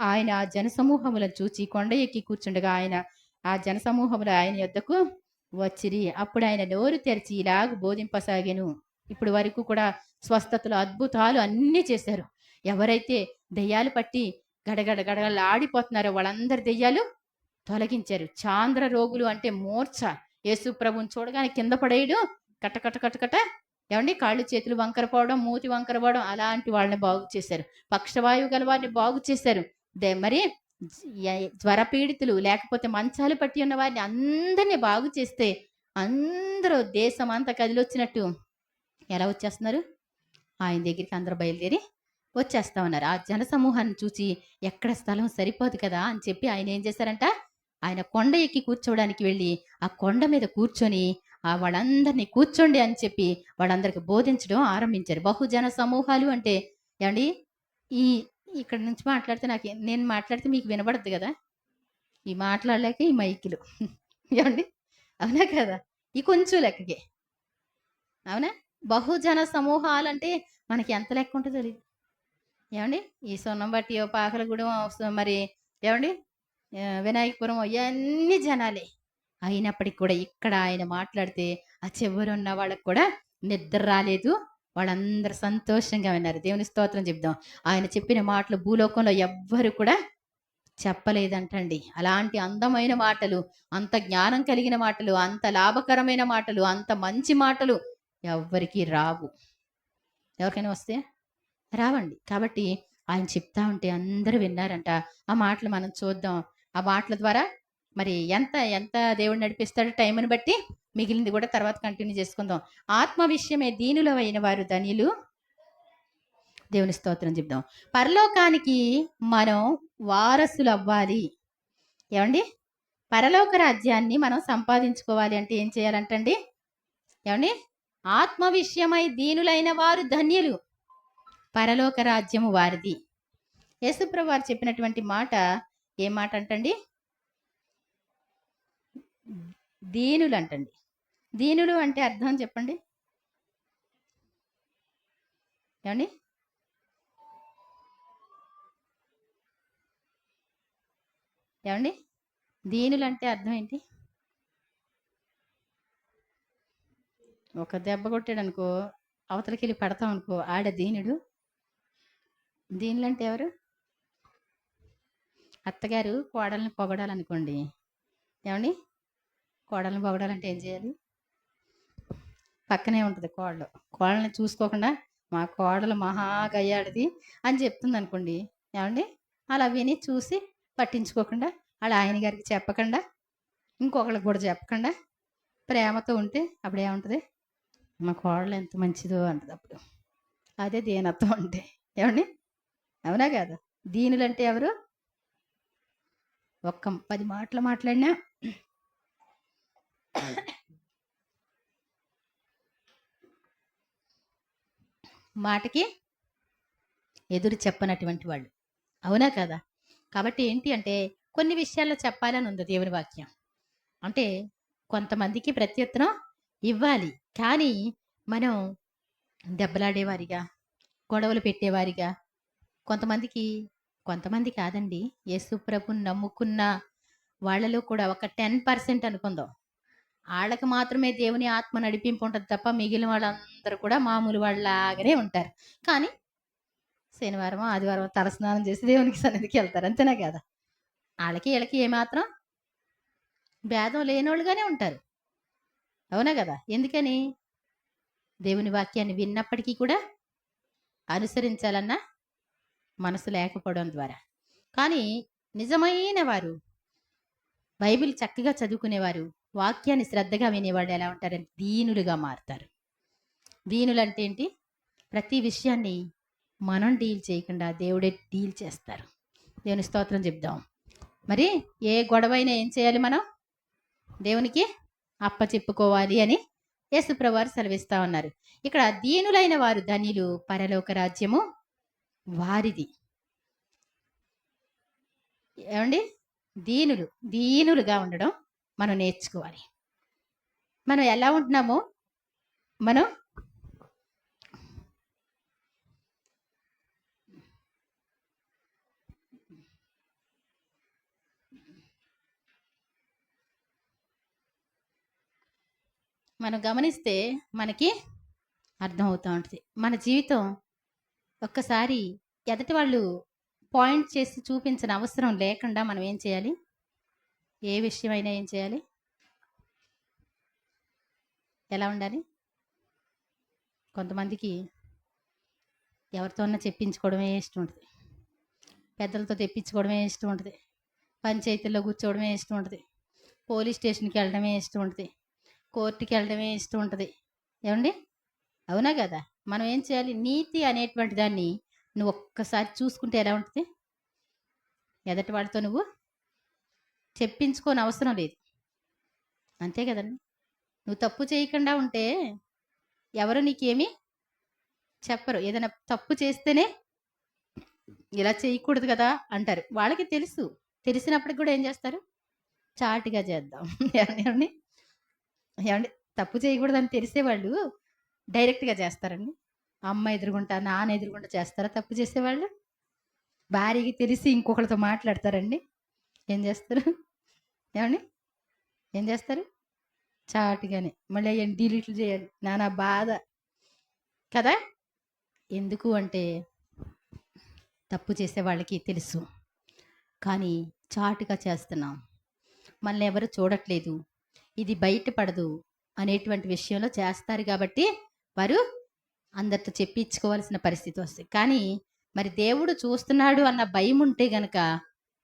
ఆయన ఆ జనసమూహములను చూచి కొండ ఎక్కి కూర్చుండగా ఆ జనసమూహములు ఆయన యొద్దకు వచ్చిరి. అప్పుడు ఆయన నోరు తెరిచి ఇలాగ బోధింపసాగెను. ఇప్పుడు వరకు కూడా స్వస్థతలు, అద్భుతాలు అన్నీ చేశారు. ఎవరైతే దయ్యాలు పట్టి గడగడ గడగడలు ఆడిపోతున్నారు. వాళ్ళందరి దెయ్యాలు తొలగించారు. చాంద్ర రోగులు అంటే మూర్ఛ, యేసు ప్రభుని చూడగానే కింద పడేయడం, కట్ట కట్ట కట్ట కట్ట ఏమండి కాళ్ళు చేతులు వంకర పోవడం, మూతి వంకర పోవడం, అలాంటి వాళ్ళని బాగు చేశారు. పక్షవాయువు గల వారిని బాగు చేశారు. మరి జ్వర పీడితులు లేకపోతే మంచాలు పట్టి ఉన్న వారిని అందరినీ బాగు చేస్తే అందరూ దేశం అంతా కదిలొచ్చినట్టు ఎలా వచ్చేస్తున్నారు? ఆయన దగ్గరికి అందరూ బయలుదేరి వచ్చేస్తా ఉన్నారు. ఆ జన సమూహాన్ని చూసి ఎక్కడ స్థలం సరిపోదు కదా అని చెప్పి ఆయన ఏం చేశారంట, ఆయన కొండ ఎక్కి కూర్చోవడానికి వెళ్ళి ఆ కొండ మీద కూర్చొని వాళ్ళందరినీ కూర్చోండి అని చెప్పి వాళ్ళందరికి బోధించడం ఆరంభించారు. బహుజన సమూహాలు అంటే ఏమండి, ఈ ఇక్కడ నుంచి మాట్లాడితే నేను మాట్లాడితే మీకు వినబడద్దు కదా, ఈ మాట్లాడలేక ఈ మైకులు ఏమండి, అవునా కదా, ఈ కొంచెం లెక్కకే, అవునా? బహుజన సమూహాలు అంటే మనకి ఎంత లెక్క ఉంటుందో తెలియదు ఏమండి. ఈ సొన్నంబట్టి పాకలగూడెం మరి ఏమండి వినాయకపురం ఇవన్నీ జనాలే అయినప్పటికి కూడా ఇక్కడ ఆయన మాట్లాడితే ఆ చివరున్న వాళ్ళకి కూడా నిద్ర రాలేదు. వాళ్ళందరూ సంతోషంగా విన్నారు. దేవుని స్తోత్రం చెప్దాం. ఆయన చెప్పిన మాటలు భూలోకంలో ఎవ్వరు కూడా చెప్పలేదంటండి. అలాంటి అందమైన మాటలు, అంత జ్ఞానం కలిగిన మాటలు, అంత లాభకరమైన మాటలు, అంత మంచి మాటలు ఎవ్వరికీ రావు. ఎవరికైనా వస్తే రావండి. కాబట్టి ఆయన చెప్తా ఉంటే అందరూ విన్నారంట. ఆ మాటలు మనం చూద్దాం. ఆ మాటల ద్వారా మరి ఎంత ఎంత దేవుడు నడిపిస్తాడో టైంని బట్టి మిగిలింది కూడా తర్వాత కంటిన్యూ చేసుకుందాం. ఆత్మ విషయమే దీనులు అయిన వారు ధన్యులు. దేవుని స్తోత్రం చెప్దాం. పరలోకానికి మనం వారసులు అవ్వాలి. ఏమండి, పరలోక రాజ్యాన్ని మనం సంపాదించుకోవాలి అంటే ఏం చేయాలంటండి? ఏమండి, ఆత్మ విషయమై దీనులైన వారు ధన్యులు, పరలోక రాజ్యము వారిది. యేసుప్రభు వారు చెప్పినటువంటి మాట ఏ మాట అంటండి? దీనులు అంటండి. దీనులు అంటే అర్థం చెప్పండి ఏమండి? ఏమండి, దీనులు అంటే అర్థం ఏంటి? ఒక దెబ్బ కొట్టాడు అనుకో, అవతలకి వెళ్ళి పడతాం అనుకో, ఆడ దీనుడు. దీనులు అంటే ఎవరు? అత్తగారు కోడల్ని పొగడాలనుకోండి, ఏమండి, కోడల్ని పొగడాలంటే ఏం చేయాలి? పక్కనే ఉంటుంది కోడలు. కోడల్ని చూసుకోకుండా మా కోడలు మహా గయ్యాడిది అని చెప్తుంది అనుకోండి, ఏమండి, అలా విని చూసి పట్టించుకోకుండా అలా ఆయన గారికి చెప్పకుండా ఇంకొకళ్ళకి కూడా చెప్పకుండా ప్రేమతో ఉంటే అప్పుడు ఏముంటుంది? మా కోడలు ఎంత మంచిదో అంటుంది. అప్పుడు అదే దీనత్వం అంటే. ఏమండి, అవునా కాదా? దీనులంటే ఎవరు? ఒక్క 10 మాటలు మాట్లాడినా మాటకి ఎదురు చెప్పనటువంటి వాళ్ళు, అవునా కదా? కాబట్టి ఏంటి అంటే కొన్ని విషయాల్లో చెప్పాలని ఉంది దేవుని వాక్యం. అంటే కొంతమందికి ప్రత్యుత్తరం ఇవ్వాలి, కానీ మనం దెబ్బలాడేవారిగా, గొడవలు పెట్టేవారిగా, కొంతమంది కాదండి, యేసు ప్రభుని నమ్ముకున్న వాళ్ళలో కూడా ఒక 10% అనుకుందాం, వాళ్ళకి మాత్రమే దేవుని ఆత్మ నడిపింపు ఉంటుంది తప్ప మిగిలిన వాళ్ళందరూ కూడా మామూలు వాళ్ళలాగానే ఉంటారు. కానీ శనివారం ఆదివారం తలస్నానం చేసి దేవునికి సన్నిధికి వెళ్తారు, అంతేనా కదా? వాళ్ళకి వీళ్ళకి ఏమాత్రం భేదం లేనోళ్ళుగానే ఉంటారు, అవునా కదా? ఎందుకని? దేవుని వాక్యాన్ని విన్నప్పటికీ కూడా అనుసరించాలన్న మనసు లేకపోవడం ద్వారా. కానీ నిజమైన వారు, బైబిల్ చక్కగా చదువుకునేవారు, వాక్యాన్ని శ్రద్ధగా వినేవాడు ఎలా ఉంటారంటే దీనులుగా మారుతారు. దీనులు అంటే ఏంటి? ప్రతి విషయాన్ని మనం డీల్ చేయకుండా దేవుడే డీల్ చేస్తారు. దేవుని స్తోత్రం చెప్దాం. మరి ఏ గొడవైనా ఏం చేయాలి? మనం దేవునికి అప్పచెప్పుకోవాలి అని యేసుప్రభువు వారు సెలవిస్తా ఉన్నారు. ఇక్కడ దీనులైన వారు ధన్యులు, పరలోక రాజ్యము వారిది. ఏమండి, దీనులుగా ఉండడం మనం నేర్చుకోవాలి. మనం ఎలా ఉంటున్నామో మనం గమనిస్తే మనకి అర్థమవుతూ ఉంటుంది. మన జీవితం ఒక్కసారి ఎదటి వాళ్ళు పాయింట్ చేసి చూపించిన అవసరం లేకుండా మనం ఏం చేయాలి? ఏ విషయమైనా ఏం చేయాలి? ఎలా ఉండాలి? కొంతమందికి ఎవరితోన్నా చెప్పించుకోవడమే ఇష్టం ఉంటుంది, పెద్దలతో తెప్పించుకోవడమే ఇష్టం ఉంటుంది, పంచాయతీల్లో కూర్చోవడమే ఇష్టం ఉంటుంది, పోలీస్ స్టేషన్కి వెళ్ళడమే ఇష్టం ఉంటుంది, కోర్టుకి వెళ్ళడమే ఇష్టం ఉంటుంది. ఏమండి? అవునా కదా? మనం ఏం చేయాలి? నీతి అనేటువంటి దాన్ని నువ్వు ఒక్కసారి చూసుకుంటే ఎలా ఉంటుంది? ఎదటి వాళ్ళతో నువ్వు చెప్పించుకోని అవసరం లేదు, అంతే కదండి? నువ్వు తప్పు చేయకుండా ఉంటే ఎవరు నీకేమీ చెప్పరు. ఏదైనా తప్పు చేస్తేనే ఇలా చేయకూడదు కదా అంటారు. వాళ్ళకి తెలుసు, తెలిసినప్పటికి కూడా ఏం చేస్తారు? చాటుగా చేద్దాం. ఏమండి? ఏమండి? తప్పు చేయకూడదని తెలిసేవాళ్ళు డైరెక్ట్గా చేస్తారండి. అమ్మ ఎదురుగుంటా, నాన్న ఎదురుగుంటా చేస్తారా తప్పు చేసేవాళ్ళు? భార్యకి తెలిసి ఇంకొకరితో మాట్లాడతారండి. ఏం చేస్తారు? ఏమండి? ఏం చేస్తారు? చాటుగానే మళ్ళీ అయ్యండి డిలీట్లు చేయాలి, నానా బాధ కదా. ఎందుకు అంటే తప్పు చేసే వాళ్ళకి తెలుసు, కానీ చాటుగా చేస్తున్నాం, మనల్ని ఎవరు చూడట్లేదు, ఇది బయటపడదు అనేటువంటి విషయంలో చేస్తారు కాబట్టి వారు అందరితో చెప్పించుకోవాల్సిన పరిస్థితి వస్తుంది. కానీ మరి దేవుడు చూస్తున్నాడు అన్న భయం ఉంటే గనక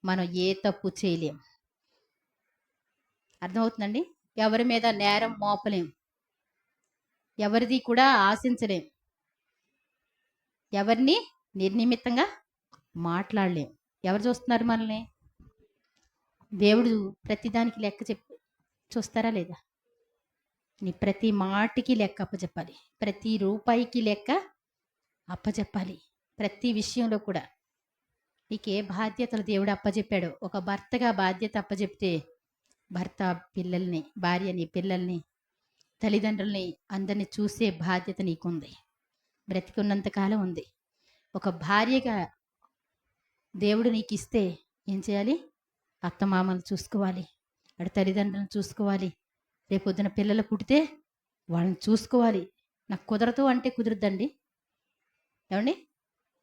మనం ఏ తప్పు చేయలేం. అర్థమవుతుందండి? ఎవరి మీద నేరం మోపలేం, ఎవరిది కూడా ఆశించలేం, ఎవరిని నిర్నిమిత్తంగా మాట్లాడలేం. ఎవరు చూస్తున్నారు మనల్ని? దేవుడు ప్రతిదానికి లెక్క చూస్తారా లేదా? నీ ప్రతి మాటికి లెక్క అప్పచెప్పాలి, ప్రతి రూపాయికి లెక్క అప్పచెప్పాలి, ప్రతి విషయంలో కూడా. నీకు ఏ బాధ్యతలు దేవుడు అప్పచెప్పాడో, ఒక భర్తగా బాధ్యత అప్పచెప్తే భర్త పిల్లల్ని, భార్యని, పిల్లల్ని, తల్లిదండ్రుల్ని అందరినీ చూసే బాధ్యత నీకుంది, బ్రతికున్నంతకాలం ఉంది. ఒక భార్యగా దేవుడు నీకు ఇస్తే ఏం చేయాలి? అత్తమామలు చూసుకోవాలి, అటు తల్లిదండ్రులను చూసుకోవాలి, రేపొద్దున పిల్లలు పుడితే వాళ్ళని చూసుకోవాలి. నాకు కుదరదు అంటే కుదురుద్దండి. ఏమండి?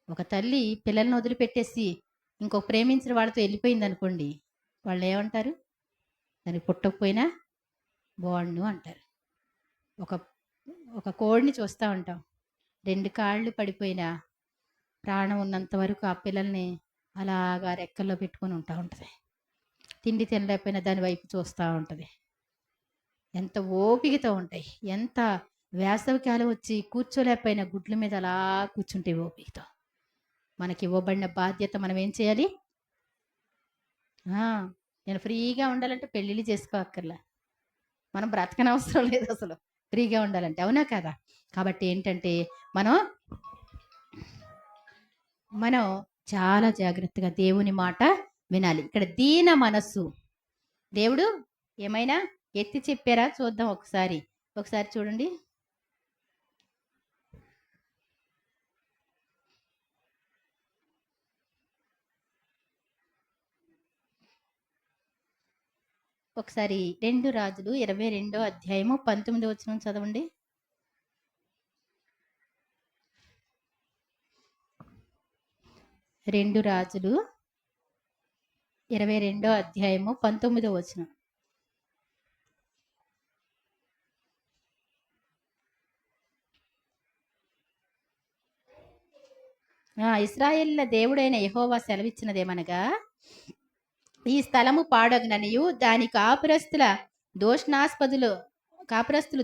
ఒక తల్లి పిల్లల్ని వదిలిపెట్టేసి ఇంకొక ప్రేమించిన వాళ్ళతో వెళ్ళిపోయింది అనుకోండి, వాళ్ళు ఏమంటారు? దానికి పుట్టకపోయినా బాగుండు అంటారు. ఒక ఒక కోడిని చూస్తూ ఉంటాం, 2 కాళ్ళు పడిపోయినా ప్రాణం ఉన్నంత వరకు ఆ పిల్లల్ని అలాగా రెక్కల్లో పెట్టుకొని ఉంటుంది. తిండి తినలేకపోయినా దాని వైపు చూస్తూ ఉంటుంది. ఎంత ఓపికతో ఉంటాయి, ఎంత వేసవికాలం వచ్చి కూర్చోలేకపోయినా గుడ్ల మీద అలా కూర్చుంటే ఓపికతో. మనకి ఇవ్వబడిన బాధ్యత మనం ఏం చేయాలి? నేను ఫ్రీగా ఉండాలంటే పెళ్ళిళ్ళు చేసుకోక్కర్లా, మనం బ్రతకనవసరం లేదు అసలు ఫ్రీగా ఉండాలంటే, అవునా కదా? కాబట్టి ఏంటంటే మనం చాలా జాగ్రత్తగా దేవుని మాట వినాలి. ఇక్కడ దీన మనస్సు దేవుడు ఏమైనా ఎత్తి చెప్పారా? చూద్దాం ఒకసారి చూడండి. ఒకసారి 2 రాజులు 22వ అధ్యాయము 19వ వచనం చదవండి. 2 రాజులు 22వ అధ్యాయము 19వ వచనం. ఇశ్రాయేలుల దేవుడైన యెహోవా సెలవిచ్చినదేమనగా, ఈ స్థలము పాడగననియు దాని కాపురస్తులు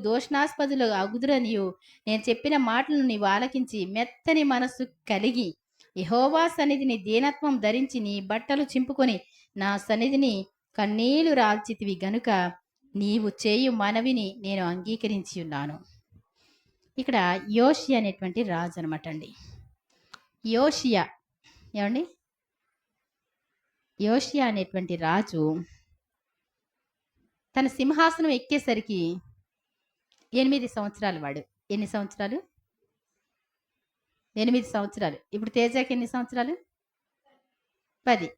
దోషణాస్పదులు అగుదురనియు నేను చెప్పిన మాటలను నీవు ఆలకించి మెత్తని మనస్సు కలిగి యెహోవా సన్నిధిని దీనత్వం ధరించి నీ బట్టలు చింపుకొని నా సన్నిధిని కన్నీళ్లు రాల్చితివి గనుక నీవు చేయు మనవిని నేను అంగీకరించి ఉన్నాను. ఇక్కడ యోషియా అనేటువంటి రాజు అనమాట అండి. యోషియా ఏమండి? యోషియా అనేటువంటి రాజు తన సింహాసనం ఎక్కేసరికి 8 సంవత్సరాలు వాడు. ఎన్ని సంవత్సరాలు? 8 సంవత్సరాలు. ఇప్పుడు తేజకి ఎన్ని సంవత్సరాలు? 10.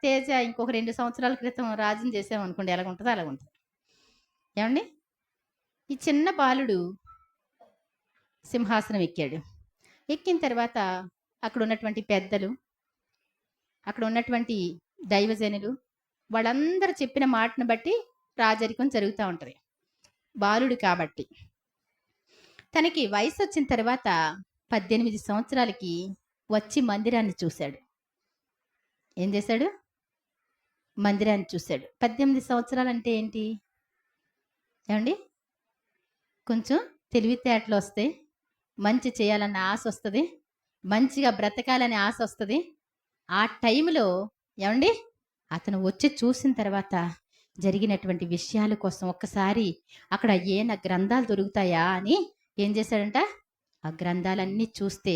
తేజ ఇంకొక 2 సంవత్సరాల క్రితం రాజుని చేసామనుకోండి, ఎలాగుంటుందో అలాగుంటుంది. ఏమండి? ఈ చిన్న బాలుడు సింహాసనం ఎక్కాడు. ఎక్కిన తర్వాత అక్కడ ఉన్నటువంటి పెద్దలు, అక్కడ ఉన్నటువంటి దైవజనులు వాళ్ళందరూ చెప్పిన మాటను బట్టి రాజరికం జరుగుతూ ఉంటుంది. బాలుడు కాబట్టి తనకి వయసు వచ్చిన తర్వాత 18 సంవత్సరాలకి వచ్చి మందిరాన్ని చూశాడు. ఏం చేశాడు? మందిరాన్ని చూశాడు. 18 సంవత్సరాలు అంటే ఏంటి ఏమండి? కొంచెం తెలివితేటలు వస్తాయి, మంచి చేయాలన్న ఆశ వస్తుంది, మంచిగా బ్రతకాలనే ఆశ వస్తుంది. ఆ టైంలో ఏమండి అతను వచ్చి చూసిన తర్వాత జరిగినటువంటి విషయాల కోసం ఒక్కసారి అక్కడ ఏనా గ్రంథాలు దొరుకుతాయా అని ఏం చేశాడంట, ఆ గ్రంథాలన్నీ చూస్తే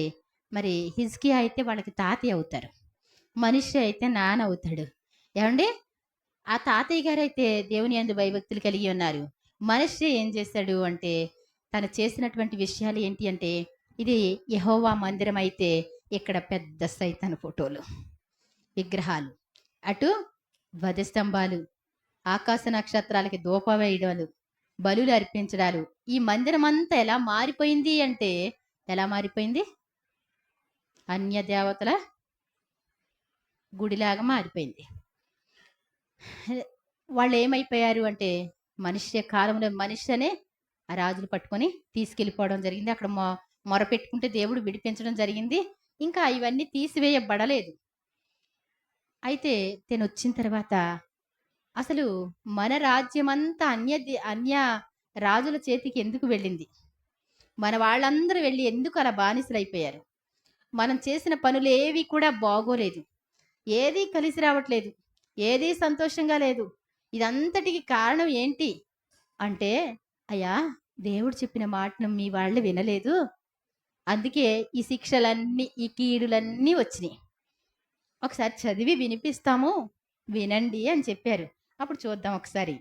మరి హిజ్కియా అయితే వాళ్ళకి తాతయ్య అవుతారు, మనిషి అయితే నాన్న అవుతాడు. ఏమండి ఆ తాతయ్య గారు అయితే దేవుని యందు భయభక్తులు కలిగి ఉన్నారు. మనిషి ఏం చేశాడు అంటే తను చేసినటువంటి విషయాలు ఏంటి అంటే, ఇది యెహోవా మందిరం అయితే ఇక్కడ పెద్ద సైతాను ఫోటోలు, విగ్రహాలు, అటు ధ్వజస్తంభాలు, ఆకాశ నక్షత్రాలకి ధూప వేయడాలు, బలులు అర్పించడాలు. ఈ మందిరం అంతా ఎలా మారిపోయింది అంటే, ఎలా మారిపోయింది? అన్య దేవతల గుడిలాగా మారిపోయింది. వాళ్ళు ఏమైపోయారు అంటే, మనిషి కాలంలో మనిషినే ఆ రాజులు పట్టుకొని తీసుకెళ్ళిపోవడం జరిగింది. అక్కడ మొరపెట్టుకుంటే దేవుడు విడిపించడం జరిగింది. ఇంకా ఇవన్నీ తీసివేయబడలేదు. అయితే తను వచ్చిన తర్వాత అసలు మన రాజ్యమంతా అన్య రాజుల చేతికి ఎందుకు వెళ్ళింది? మన వాళ్ళందరూ వెళ్ళి ఎందుకు అలా బానిసలైపోయారు? మనం చేసిన పనులు ఏవి కూడా బాగోలేదు, ఏదీ కలిసి రావట్లేదు, ఏదీ సంతోషంగా లేదు. ఇదంతటికి కారణం ఏంటి అంటే, అయ్యా దేవుడు చెప్పిన మాటను మీ వాళ్ళు వినలేదు, అందుకే ఈ శిక్షలన్నీ, ఈ కీడులన్నీ వచ్చినాయి. ఒకసారి చదివి వినిపిస్తాము, వినండి అని చెప్పారు. అప్పుడు చూద్దాం, ఒకసారి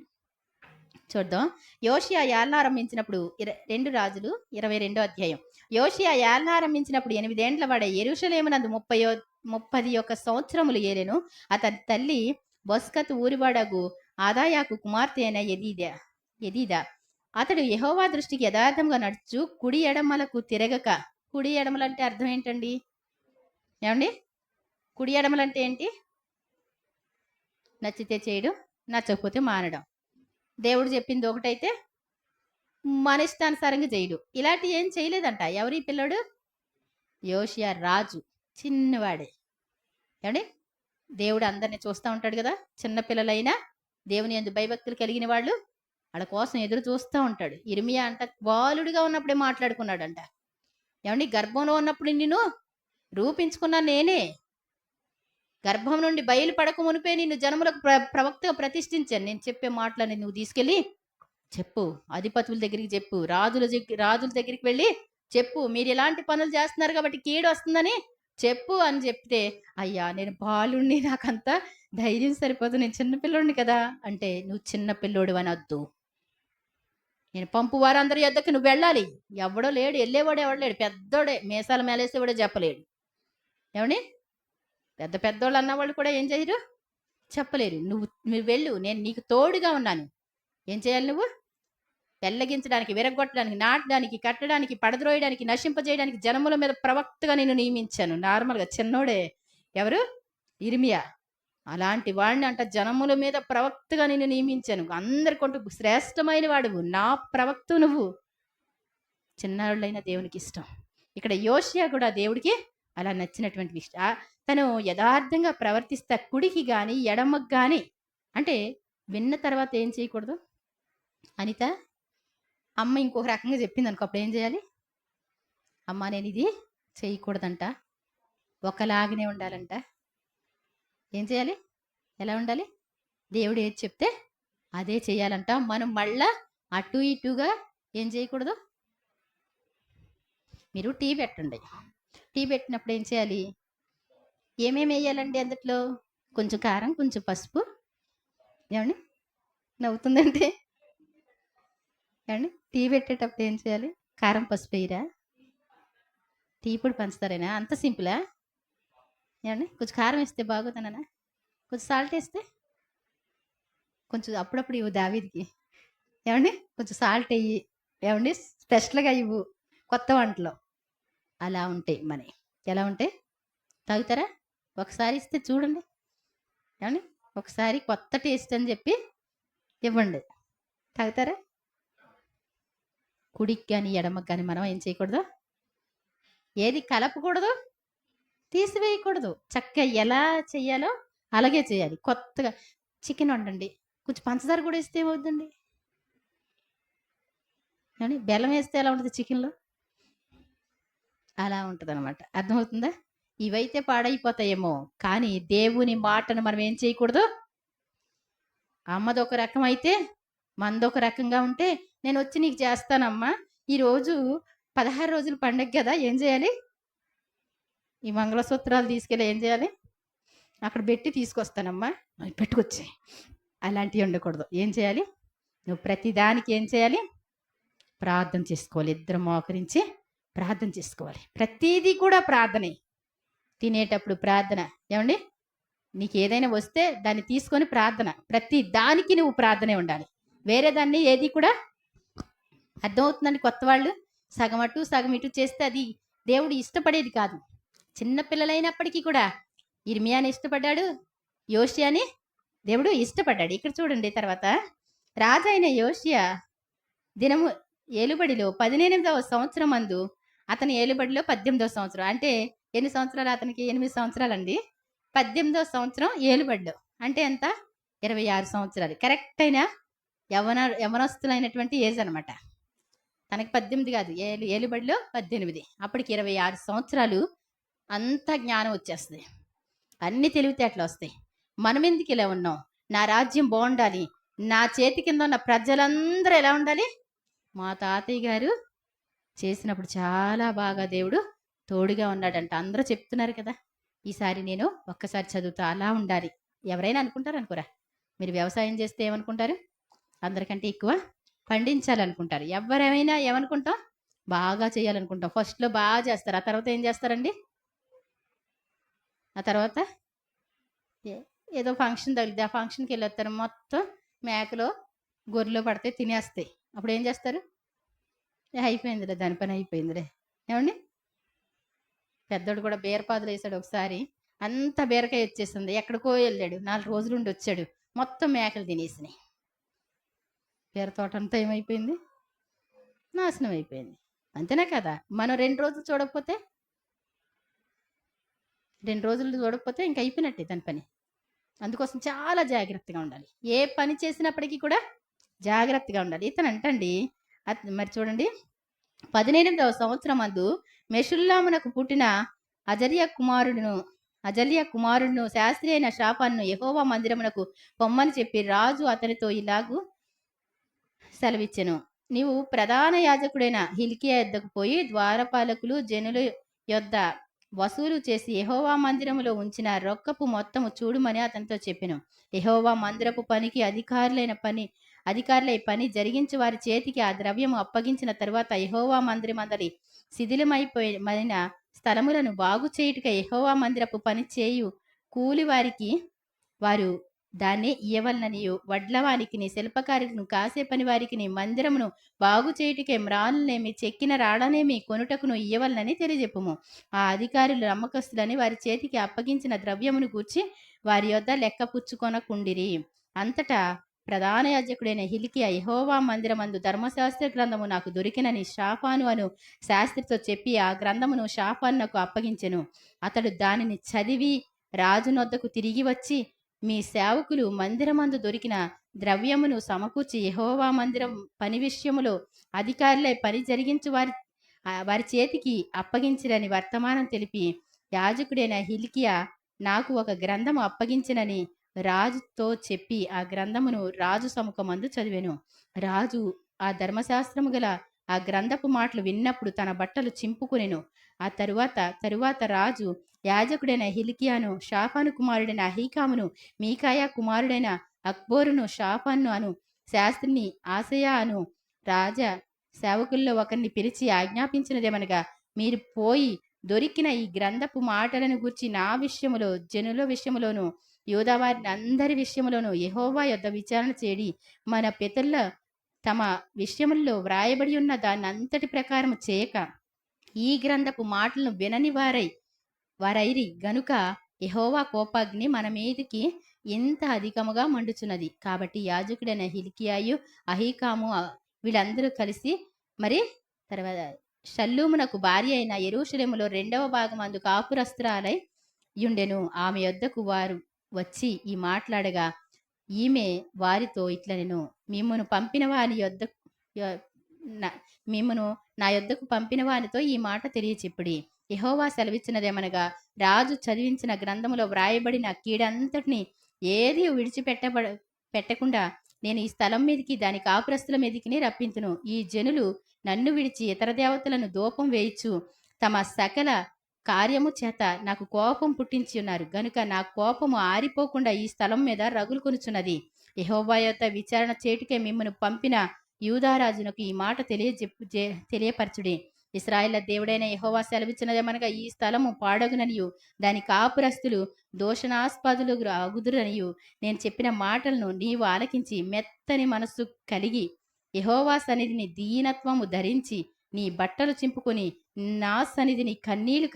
చూద్దాం. యోషియా ఏలనారంభించినప్పుడు 2 రాజులు 22వ అధ్యాయం. యోషియా ఏలనారంభించినప్పుడు 8 ఏండ్ల వాడే యెరూషలేమునందు 31 సంవత్సరములు ఏలెను. అతని తల్లి బొస్కతు ఊరివాడగు ఆదాయాకు కుమార్తె అయిన ఎదీదా. అతడు యెహోవా దృష్టికి యథార్థంగా నడుచు కుడి ఎడమలకు తిరగక. కుడి ఎడమలంటే అర్థం ఏంటండి? ఏమండి కుడి ఎడమలంటే ఏంటి? నచ్చితే చేయడం, నచ్చకపోతే మానడం. దేవుడు చెప్పింది ఒకటైతే మన ఇష్టానుసారంగా చేయడు. ఇలాంటి ఏం చేయలేదంట. ఎవరి పిల్లడు? యోషియా రాజు, చిన్నవాడే. ఏమండి దేవుడు అందరిని చూస్తూ ఉంటాడు కదా. చిన్నపిల్లలైనా దేవుని యందు భయభక్తులు కలిగిన వాళ్ళు వాళ్ళ కోసం ఎదురు చూస్తూ ఉంటాడు. ఇర్మియా అంట బాలుడిగా ఉన్నప్పుడే మాట్లాడుకున్నాడంట. ఏమండి గర్భంలో ఉన్నప్పుడు నిన్ను రూపించుకున్నా నేనే, గర్భం నుండి బయలుపడక మునిపే నిన్ను జనములకు ప్రవక్తగా ప్రతిష్ఠించాను. నేను చెప్పే మాటలని నువ్వు తీసుకెళ్ళి చెప్పు, అధిపతుల దగ్గరికి చెప్పు, రాజుల దగ్గరికి వెళ్ళి చెప్పు, మీరు ఇలాంటి పనులు చేస్తున్నారు కాబట్టి కీడు వస్తుందని చెప్పు అని చెప్తే, అయ్యా నేను బాలుణ్ణి, నాకంతా ధైర్యం సరిపోదు, నేను చిన్నపిల్లోడిని కదా అంటే, నువ్వు చిన్నపిల్లోడు అని వద్దు, నేను పంపు వారందరి యొద్దకు నువ్వు వెళ్ళాలి. ఎవడో లేడు, వెళ్ళేవాడు ఎవడు లేడు, పెద్దోడే మీసాలు మేలేసేవాడే చెప్పలేడు. ఏమండి పెద్దోళ్ళు అన్నవాళ్ళు కూడా ఏం చేయరు, చెప్పలేరు. నువ్వు వెళ్ళు, నేను నీకు తోడుగా ఉన్నాను. ఏం చేయాలి నువ్వు? పెళ్ళగించడానికి, విరగొట్టడానికి, నాటడానికి, కట్టడానికి, పడద్రోయడానికి, నశింపజేయడానికి జనముల మీద ప్రవక్తగా నేను నియమించాను. నార్మల్గా చిన్నోడే ఎవరు? ఇర్మియా. అలాంటి వాడిని అంట జనముల మీద ప్రవక్తగా నేను నియమించాను. అందరికంటూ శ్రేష్టమైన వాడువు, నా ప్రవక్త నువ్వు. చిన్నవాళ్ళైనా దేవునికి ఇష్టం. ఇక్కడ యోషియా కూడా దేవుడికి అలా నచ్చినటువంటి విషయం. తను యథార్థంగా ప్రవర్తిస్తా, కుడికి కానీ ఎడమకు కానీ, అంటే విన్న తర్వాత ఏం చేయకూడదు. అనిత అమ్మ ఇంకొక రకంగా చెప్పింది అనుకో, అప్పుడు ఏం చేయాలి? అమ్మ నేను ఇది చేయకూడదంట, ఒకలాగనే ఉండాలంట. ఏం చేయాలి? ఎలా ఉండాలి? దేవుడు ఏది చెప్తే అదే చేయాలంట. మనం మళ్ళా అటు ఇటుగా ఏం చేయకూడదు. మీరు టీ పెట్టండి, టీ పెట్టినప్పుడు ఏం చేయాలి? ఏమేమి వేయాలండి అందులో? కొంచెం కారం, కొంచెం పసుపు. ఏమండి నవ్వుతుందంటే? ఏమండి టీ పెట్టేటప్పుడు ఏం చేయాలి? కారం పసుపు వేయరా? టీ పొడి పంచుతారేనా? అంత సింపులా? ఏమండి కొంచెం కారం వేస్తే బాగోదనా? కొంచెం సాల్ట్ వేస్తే కొంచెం అప్పుడప్పుడు ఇవ్వు దావీదికి. ఏమండి కొంచెం సాల్ట్ వేయి, ఏమండి స్పెషల్గా ఇవ్వు కొత్త వంటలో. అలా ఉంటాయి మనవి. ఎలా ఉంటాయి? తాగుతారా? ఒకసారి ఇస్తే చూడండి, ఏమండి, ఒకసారి కొత్త టేస్ట్ అని చెప్పి ఇవ్వండి, తాగుతారా? కుడికి కానీ ఎడమకి కానీ మనం ఏం చేయకూడదు, ఏది కలపకూడదు, తీసివేయకూడదు. చక్కగా ఎలా చెయ్యాలో అలాగే చేయాలి. కొత్తగా చికెన్ వండండి, కొంచెం పంచదార కూడా వేస్తే ఏమవుతుందండి? కానీ బెల్లం వేస్తే ఎలా ఉంటుంది చికెన్లో? అలా ఉంటుంది అనమాట. అర్థమవుతుందా? ఇవైతే పాడైపోతాయేమో, కానీ దేవుని మాటను మనం ఏం చేయకూడదు. అమ్మదొక రకం అయితే మనదొక రకంగా ఉంటే, నేను వచ్చి నీకు చేస్తానమ్మా, ఈరోజు 16 రోజుల పండగ కదా, ఏం చేయాలి? ఈ మంగళసూత్రాలు తీసుకెళ్ళి ఏం చేయాలి? అక్కడ పెట్టి తీసుకొస్తానమ్మా, అవి పెట్టుకొచ్చే. అలాంటివి ఉండకూడదు. ఏం చేయాలి? నువ్వు ప్రతిదానికి ఏం చేయాలి? ప్రార్థన చేసుకోవాలి. ఇద్దరు మోకరించి ప్రార్థన చేసుకోవాలి. ప్రతిదీ కూడా ప్రార్థనే. తినేటప్పుడు ప్రార్థన, ఏమండి, నీకు ఏదైనా వస్తే దాన్ని తీసుకొని ప్రార్థన. ప్రతి దానికి నువ్వు ప్రార్థనే ఉండాలి. వేరే దాన్ని ఏది కూడా, అర్థమవుతుందండి? కొత్త వాళ్ళు సగం అటు సగం ఇటు చేస్తే అది దేవుడు ఇష్టపడేది కాదు. చిన్నపిల్లలైనప్పటికీ కూడా ఇర్మియాని ఇష్టపడ్డాడు, యోషియాని దేవుడు ఇష్టపడ్డాడు. ఇక్కడ చూడండి, తర్వాత రాజు అయిన యోషియా దినము ఏలుబడిలో 18వ సంవత్సరం అందు, అతని ఏలుబడిలో 18వ సంవత్సరం, అంటే ఎన్ని సంవత్సరాలు అతనికి? 8 సంవత్సరాలండి. 18వ సంవత్సరం ఏలుబడిలో అంటే ఎంత? 26 సంవత్సరాలు. కరెక్ట్ అయిన యవనస్తులైనటువంటి ఏజ్ అనమాట. తనకి 18 కాదు, ఏలుబడిలో 18, అప్పటికి 26 సంవత్సరాలు. అంత జ్ఞానం వచ్చేస్తుంది, అన్ని తెలివితేటలు వస్తాయి. మనం ఎందుకు ఇలా ఉన్నాం? నా రాజ్యం బాగుండాలి, నా చేతి కింద ఉన్న ప్రజలందరూ ఎలా ఉండాలి? మా తాతయ్య గారు చేసినప్పుడు చాలా బాగా దేవుడు తోడుగా ఉన్నాడంట, అందరూ చెప్తున్నారు కదా. ఈసారి నేను ఒక్కసారి చదువుతా, అలా ఉండాలి. ఎవరైనా అనుకుంటారు అనుకోరా? మీరు వ్యవసాయం చేస్తే ఏమనుకుంటారు? అందరికంటే ఎక్కువ పండించాలనుకుంటారు. ఎవరైనా ఏమనుకుంటాం? బాగా చేయాలనుకుంటాం. ఫస్ట్లో బాగా చేస్తారు, ఆ తర్వాత ఏం చేస్తారండి? ఆ తర్వాత ఏదో ఫంక్షన్ తగిలితే ఆ ఫంక్షన్కి వెళ్ళొస్తారు, మొత్తం మేకలో గొర్రెలో పడితే తినేస్తాయి. అప్పుడు ఏం చేస్తారు? అయిపోయిందిలే, దాని పని అయిపోయిందిలే. ఏమండి, పెద్దోడు కూడా బీరపాదులు వేసాడు ఒకసారి, అంత బీరకాయ వచ్చేసింది. ఎక్కడికో వెళ్ళాడు, 4 రోజులు ఉండి వచ్చాడు, మొత్తం మేకలు తినేసినాయి. బీర తోట అంతా ఏమైపోయింది? నాశనం అయిపోయింది. అంతేనా కదా? మనం 2 రోజులు చూడకపోతే, 2 రోజులు చూడకపోతే ఇంక అయిపోయినట్టే దాని పని. అందుకోసం చాలా జాగ్రత్తగా ఉండాలి. ఏ పని చేసినప్పటికీ కూడా జాగ్రత్తగా ఉండాలి. ఇతను అంటండి, మరి చూడండి, 18వ సంవత్సరం అందు మెషుల్లామునకు పుట్టిన అజల్య కుమారుడును శాస్త్రి అయిన షాపాను యెహోవా మందిరమునకు పొమ్మని చెప్పి రాజు అతనితో ఇలాగు సెలవిచ్చెను. నీవు ప్రధాన యాజకుడైన హిల్కియా యొద్దకు పోయి ద్వారపాలకులు జనుల యొద్ద వసూలు చేసి యెహోవా మందిరములో ఉంచిన రొక్కపు మొత్తము చూడుమని అతనితో చెప్పెను. యెహోవా మందిరపు పనికి అధికారులై పని జరిగించి వారి చేతికి ఆ ద్రవ్యము అప్పగించిన తరువాత యెహోవా మందిరమందలి శిథిలమైపోయిన స్థలములను బాగు చేయుటకై యెహోవా మందిరపు పని చేయు కూలి వారికి వారు దాన్ని ఇయ్యవలననియు, వడ్లవానికిని శిల్పకారులను కాసే పని వారికిని మందిరమును బాగు చేయుటకే మ్రానునేమి చెక్కిన రాడనేమి కొనుటకును ఇయ్యవలనని తెలియజెప్పుము. ఆ అధికారులు నమ్మకస్తులని వారి చేతికి అప్పగించిన ద్రవ్యమును గూర్చి వారి యొద్ద లెక్క పుచ్చుకొనకుండిరి. అంతటా ప్రధాన యాజకుడైన హిల్కియా యెహోవా మందిరమందు ధర్మశాస్త్ర గ్రంథము నాకు దొరికినని షాఫాను అను శాస్త్రితో చెప్పి ఆ గ్రంథమును షాఫానునకు అప్పగించెను. అతడు దానిని చదివి రాజునొద్దకు తిరిగి వచ్చి, మీ సేవకులు మందిరమందు దొరికిన ద్రవ్యమును సమకూర్చి యెహోవా మందిరం పని విషయములో అధికారులై పని జరిగించు వారి చేతికి అప్పగించిరని వర్తమానం తెలిపి, యాజకుడైన హిల్కియా నాకు ఒక గ్రంథము అప్పగించినని రాజుతో చెప్పి ఆ గ్రంథమును రాజు సముఖమందు చదివెను. రాజు ఆ ధర్మశాస్త్రము గల ఆ గ్రంథపు మాటలు విన్నప్పుడు తన బట్టలు చింపుకునెను. ఆ తరువాత రాజు యాజకుడైన హిల్కియాను, షాఫాను కుమారుడైన అహీకామును, మీకాయా కుమారుడైన అక్బోరును, షాఫాను అను శాస్త్రిని, ఆసయా అను రాజా సేవకుల్లో ఒకరిని పిలిచి ఆజ్ఞాపించినదేమనగా, మీరు పోయి దొరికిన ఈ గ్రంథపు మాటలను గూర్చి నా విషయములో జనుల విషయములోను యూదావారిని అందరి విషయములోను యెహోవా యొద్ద విచారణ చేడి, మన పితరుల తమ విషయముల్లో వ్రాయబడి ఉన్న దాన్ని అంతటి ప్రకారం చేయక ఈ గ్రంథపు మాటలను వినని వారైరి గనుక యెహోవా కోపాగ్ని మన మీదికి ఇంత అధికముగా మండుచున్నది. కాబట్టి యాజకుడైన హిల్కీయాయు, అహీకాము వీళ్ళందరూ కలిసి మరి తర్వాత షల్లూమునకు భార్య అయిన యెరూషలేములో 2వ భాగమందు కాపురస్తురాలై యుండెను. ఆమె యొద్దకు వారు వచ్చి ఈ మాట్లాడగా ఈమె వారితో ఇట్లనెను, మిమ్మును పంపిన వాని యొద్ద యొ- నా- మిమ్మును నా యొద్దకు పంపిన వానితో ఈ మాట తెలియచెప్పుడి. యెహోవా సెలవిచ్చినదేమనగా, రాజు చదివించిన గ్రంథములో వ్రాయబడిన కీడంతటిని ఏది పెట్టకుండా నేను ఈ స్థలం మీదికి దాని కాపురస్తుల మీదికి రప్పింతును. ఈ జనులు నన్ను విడిచి ఇతర దేవతలను ధూపం వేయిచు తమ సకల కార్యము చేత నాకు కోపం పుట్టించి ఉన్నారు గనుక నా కోపము ఆరిపోకుండా ఈ స్థలం మీద రగులు కొనుచున్నది. యెహోవా యొద్ద విచారణ చేటుకే మిమ్మను పంపిన యూదారాజునకు ఈ మాట తెలియపరచుడి. ఇశ్రాయేళ్ల దేవుడైన యెహోవా సెలవిచ్చినదేమనగా, ఈ స్థలము పాడగుననియు దాని కాపురస్తులు దోషణాస్పదులు అగుదురనియు నేను చెప్పిన మాటలను నీవు ఆలకించి మెత్తని మనస్సు కలిగి యెహోవా సన్నిధిని దీనత్వము ధరించి నీ బట్టలు చింపుకొని నా సన్నిధిని కన్నీళ్లు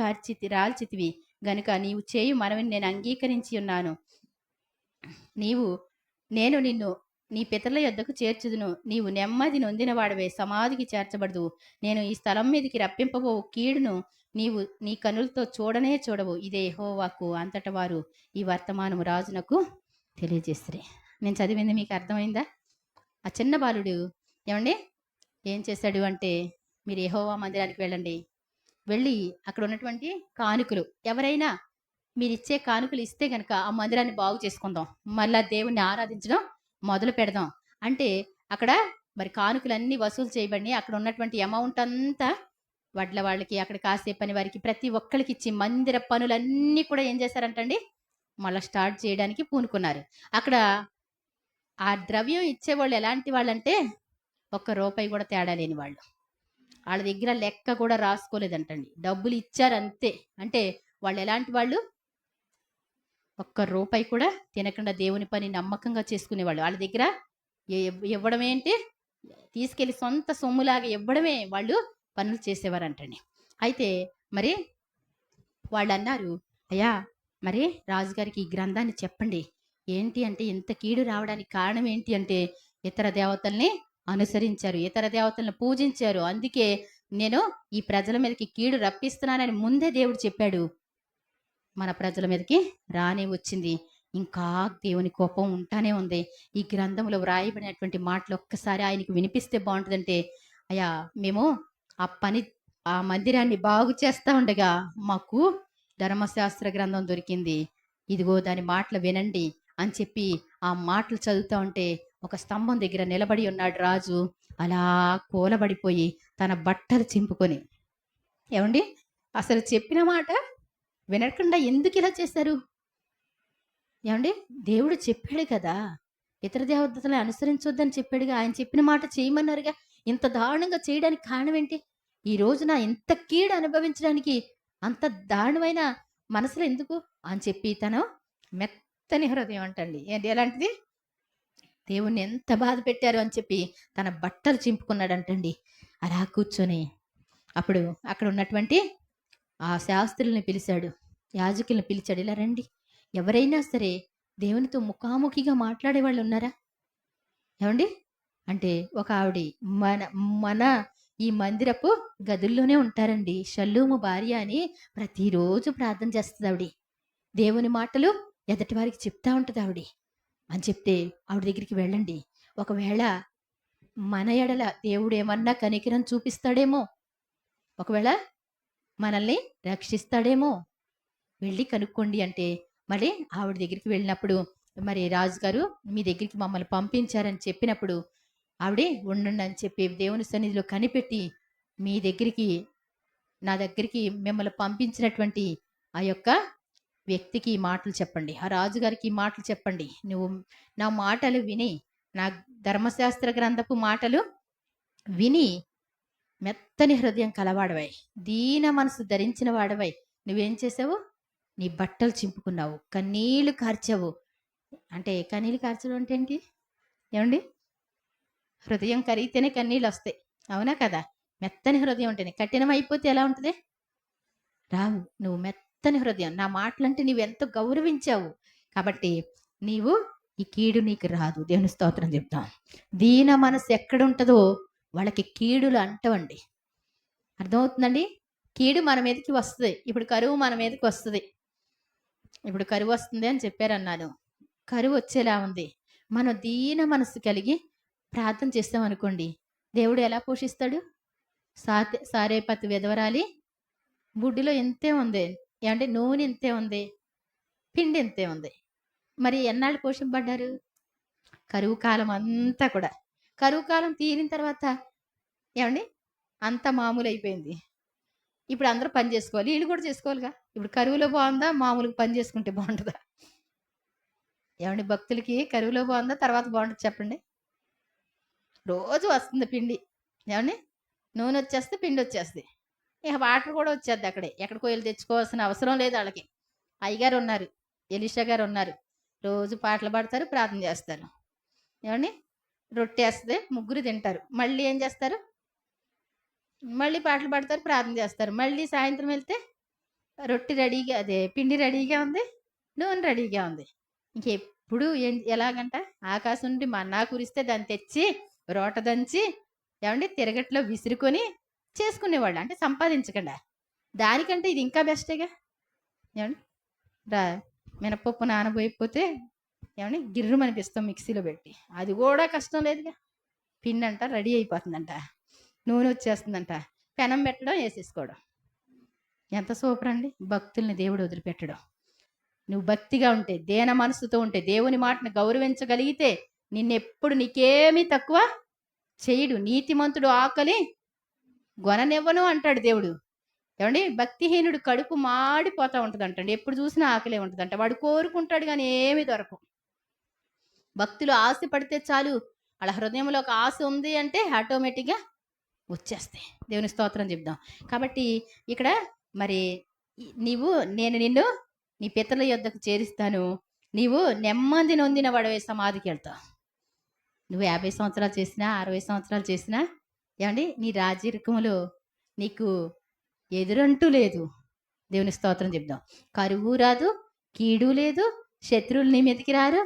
రాల్చితివి గనుక నీవు చేయు మనవిని నేను అంగీకరించి ఉన్నాను. నేను నిన్ను నీ పితరుల యొద్దకు చేర్చుదును. నీవు నెమ్మది నొందిన వాడవే, సమాధికి చేర్చబడదు. నేను ఈ స్థలం మీదకి రప్పింపబో కీడును నీవు నీ కనులతో చూడనే చూడవు. ఇదే యెహోవాకు. అంతట వారు ఈ వర్తమానము రాజునకు తెలియజేస్తారు. నేను చదివింది మీకు అర్థమైందా? ఆ చిన్న బాలుడు ఏమండి ఏం చేశాడు అంటే, మీరు యెహోవా మందిరానికి వెళ్ళండి, వెళ్ళి అక్కడ ఉన్నటువంటి కానుకలు ఎవరైనా మీరు ఇచ్చే కానుకలు ఇస్తే గనక ఆ మందిరాన్ని బాగు చేసుకుందాం, మళ్ళా దేవుణ్ణి ఆరాధించడం మొదలు పెడదాం అంటే అక్కడ మరి కానుకలన్నీ వసూలు చేయబడి అక్కడ ఉన్నటువంటి అమౌంట్ అంతా వడ్ల వాళ్ళకి, అక్కడ కాసే పని వారికి, ప్రతి ఒక్కరికి ఇచ్చి మందిర పనులన్నీ కూడా ఏం చేశారంటండి మళ్ళీ స్టార్ట్ చేయడానికి పూనుకున్నారు. అక్కడ ఆ ద్రవ్యం ఇచ్చేవాళ్ళు ఎలాంటి వాళ్ళంటే ₹1 కూడా తేడా లేని వాళ్ళు. వాళ్ళ దగ్గర లెక్క కూడా రాసుకోలేదంటండి, డబ్బులు ఇచ్చారు అంతే. అంటే వాళ్ళు ఎలాంటి వాళ్ళు? ₹1 కూడా తినకుండా దేవుని పని నమ్మకంగా చేసుకునేవాళ్ళు. వాళ్ళ దగ్గర ఇవ్వడం ఏంటి, తీసుకెళ్లి సొంత సొమ్ములాగా ఇవ్వడమే వాళ్ళు పనులు చేసేవారంటండి. అయితే మరి వాళ్ళు అన్నారు, అయ్యా మరి రాజుగారికి ఈ గ్రంథాన్ని చెప్పండి. ఏంటి అంటే ఇంత కీడు రావడానికి కారణం ఏంటి అంటే ఇతర దేవతల్ని అనుసరించారు, ఇతర దేవతలను పూజించారు. అందుకే నేను ఈ ప్రజల మీదకి కీడు రప్పిస్తున్నానని ముందే దేవుడు చెప్పాడు. మన ప్రజల మీదకి రానే వచ్చింది. ఇంకా దేవుని కోపం ఉంటానే ఉంది. ఈ గ్రంథంలో వ్రాయబడినటువంటి మాటలు ఒక్కసారి ఆయనకి వినిపిస్తే బాగుంటుందంటే, అయ్యా మేము ఆ మందిరాన్ని బాగు చేస్తా ఉండగా మాకు ధర్మశాస్త్ర గ్రంథం దొరికింది, ఇదిగో దాని మాటలు వినండి అని చెప్పి ఆ మాటలు చదువుతా ఉంటే ఒక స్తంభం దగ్గర నిలబడి ఉన్నాడు రాజు. అలా కూలబడిపోయి తన బట్టలు చింపుకొని, ఏమండి అసలు చెప్పిన మాట వినకుండా ఎందుకు ఇలా చేశారు? ఏమండి దేవుడు చెప్పాడు కదా, ఇతర దేవతలను అనుసరించొద్దని చెప్పాడుగా, ఆయన చెప్పిన మాట చేయమన్నారుగా. ఇంత దారుణంగా చేయడానికి కారణం ఏంటి? ఈ రోజున ఇంత కీడు అనుభవించడానికి అంత దారుణమైన మనసులో ఎందుకు అని చెప్పి తను మెత్తని హృదయం అంటండి. ఏంటి ఎలాంటిది? దేవుణ్ణి ఎంత బాధ పెట్టారు అని చెప్పి తన బట్టలు చింపుకున్నాడంటండి అలా కూర్చొని. అప్పుడు అక్కడ ఉన్నటువంటి ఆ శాస్త్రుల్ని పిలిచాడు, యాజకుల్ని పిలిచాడు, ఇలా రండి, ఎవరైనా సరే దేవునితో ముఖాముఖిగా మాట్లాడే వాళ్ళు ఉన్నారా? ఏమండి అంటే ఒక ఆవిడ మన మన ఈ మందిరపు గదుల్లోనే ఉంటారండి, షల్లూము భార్య అని ప్రతిరోజు ప్రార్థన చేస్తుంది ఆవిడ. దేవుని మాటలు ఎదటి వారికి చెప్తా ఉంటుంది ఆవిడ అని చెప్తే, ఆవిడ దగ్గరికి వెళ్ళండి. ఒకవేళ మన ఎడల దేవుడు ఏమన్నా కనికరం చూపిస్తాడేమో, ఒకవేళ మనల్ని రక్షిస్తాడేమో, వెళ్ళి కనుక్కోండి అంటే, మళ్ళీ ఆవిడ దగ్గరికి వెళ్ళినప్పుడు మరి రాజుగారు మీ దగ్గరికి మమ్మల్ని పంపించారని చెప్పినప్పుడు ఆవిడే ఉండండి అని చెప్పి దేవుని సన్నిధిలో కనిపెట్టి, మీ దగ్గరికి నా దగ్గరికి మిమ్మల్ని పంపించినటువంటి ఆ యొక్క వ్యక్తికి ఈ మాటలు చెప్పండి, ఆ రాజుగారికి ఈ మాటలు చెప్పండి, నువ్వు నా మాటలు విని, నా ధర్మశాస్త్ర గ్రంథపు మాటలు విని మెత్తని హృదయం కలవాడవై, దీన మనసు ధరించిన వాడవై నువ్వేం చేసావు? నీ బట్టలు చింపుకున్నావు, కన్నీళ్లు కార్చావు. అంటే కన్నీళ్ళు కార్చడం అంటే ఏంటి ఏమండి? హృదయం కరిగితేనే కన్నీళ్ళు వస్తాయి, అవునా కదా? మెత్తని హృదయం ఉంటేనే. కఠినం అయిపోతే ఎలా ఉంటుంది? రావు. నువ్వు మెత్తని హృదయం. నా మాటలంటే నీవెంతో గౌరవించావు. కాబట్టి నీవు ఈ కీడు నీకు రాదు. దేవుని స్తోత్రం చెప్తాం. దీన మనసు ఎక్కడుంటదో వాళ్ళకి కీడులు అంటవండి. అర్థమవుతుందండి? కీడు మన మీదకి వస్తుంది. ఇప్పుడు కరువు మన మీదకి వస్తుంది. ఇప్పుడు కరువు వస్తుంది అని చెప్పారన్నాను. కరువు వచ్చేలా ఉంది. మనం దీన మనసు కలిగి ప్రార్థన చేస్తామనుకోండి, దేవుడు ఎలా పోషిస్తాడు? సారేపతి విధవరాలి బుడ్డిలో ఇంతే ఉంది, ఏమంటే నూనె ఇంతే ఉంది, పిండి ఇంతే ఉంది. మరి ఎన్నాళ్ళు పోషింపబడ్డారు? కరువు కాలం అంతా కూడా. కరువు కాలం తీరిన తర్వాత ఏమండి అంతా మామూలు అయిపోయింది. ఇప్పుడు అందరూ పని చేసుకోవాలి, వీళ్ళు కూడా చేసుకోవాలిగా. ఇప్పుడు కరువులో బాగుందా, మామూలుగా పని చేసుకుంటే బాగుంటుందా? ఏమండి భక్తులకి కరువులో బాగుందా, తర్వాత బాగుంటుంది చెప్పండి? రోజు వస్తుంది పిండి, ఏమండి నూనె వచ్చేస్తే పిండి వచ్చేస్తుంది, ఇక వాటర్ కూడా వచ్చేద్ది. అక్కడే ఎక్కడికో వెళ్ళి తెచ్చుకోవాల్సిన అవసరం లేదు వాళ్ళకి. అయ్యగారు ఉన్నారు, ఎలీషా గారు ఉన్నారు, రోజు పాటలు పాడతారు, ప్రార్థన చేస్తారు. ఏమండి రొట్టె వేస్తే ముగ్గురు తింటారు. మళ్ళీ ఏం చేస్తారు? మళ్ళీ పాటలు పాడతారు, ప్రార్థన చేస్తారు. మళ్ళీ సాయంత్రం వెళ్తే రొట్టె రెడీగా, అదే పిండి రెడీగా ఉంది, నూనె రెడీగా ఉంది. ఇంకెప్పుడు ఎలాగంట ఆకాశం నుండి మన్నా కురిస్తే దాన్ని తెచ్చి రోట దంచి ఏమండి తిరగట్లో విసురుకొని చేసుకునేవాళ్ళు. అంటే సంపాదించకుండా. దానికంటే ఇది ఇంకా బెస్టేగా. ఏమండి మినపప్పు నానబోయిపోతే ఏమండి గిర్రుమనిపిస్తాం మిక్సీలో పెట్టి, అది కూడా కష్టం లేదుగా. పిండి అంట రెడీ అయిపోతుందంట, నూనె వచ్చేస్తుందంట, పెనం పెట్టడం, వేసేసుకోవడం. ఎంత సూపర్ అండి! భక్తుల్ని దేవుడు వదిలిపెట్టడం. నువ్వు భక్తిగా ఉంటే, దేన మనసుతో ఉంటే, దేవుని మాటను గౌరవించగలిగితే నిన్నెప్పుడు నీకేమీ తక్కువ చేయడు. నీతిమంతుడు ఆకలి గొననివ్వను అంటాడు దేవుడు. ఏమండి భక్తిహీనుడు కడుపు మాడిపోతా ఉంటుంది అంటండి. ఎప్పుడు చూసినా ఆకలే ఉంటుందంట. వాడు కోరుకుంటాడు కానీ ఏమీ దొరకవు. భక్తులు ఆశ పడితే చాలు, వాళ్ళ హృదయంలో ఒక ఆశ ఉంది అంటే ఆటోమేటిక్గా వచ్చేస్తాయి. దేవుని స్తోత్రం చెప్దాం. కాబట్టి ఇక్కడ మరి నేను నిన్ను నీ పితరుల యొద్దకు చేరుస్తాను, నీవు నెమ్మది నొందిన వాడవే సమాధికి వెళ్తావు. నువ్వు 50 సంవత్సరాలు చేసినా, 60 సంవత్సరాలు చేసినా, ఏమండి నీ రాజరికములో నీకు ఎదురంటూ లేదు. దేవుని స్తోత్రం చెప్దాం. కరువు రాదు, కీడు లేదు, శత్రువులు నీ మీదకి రారు.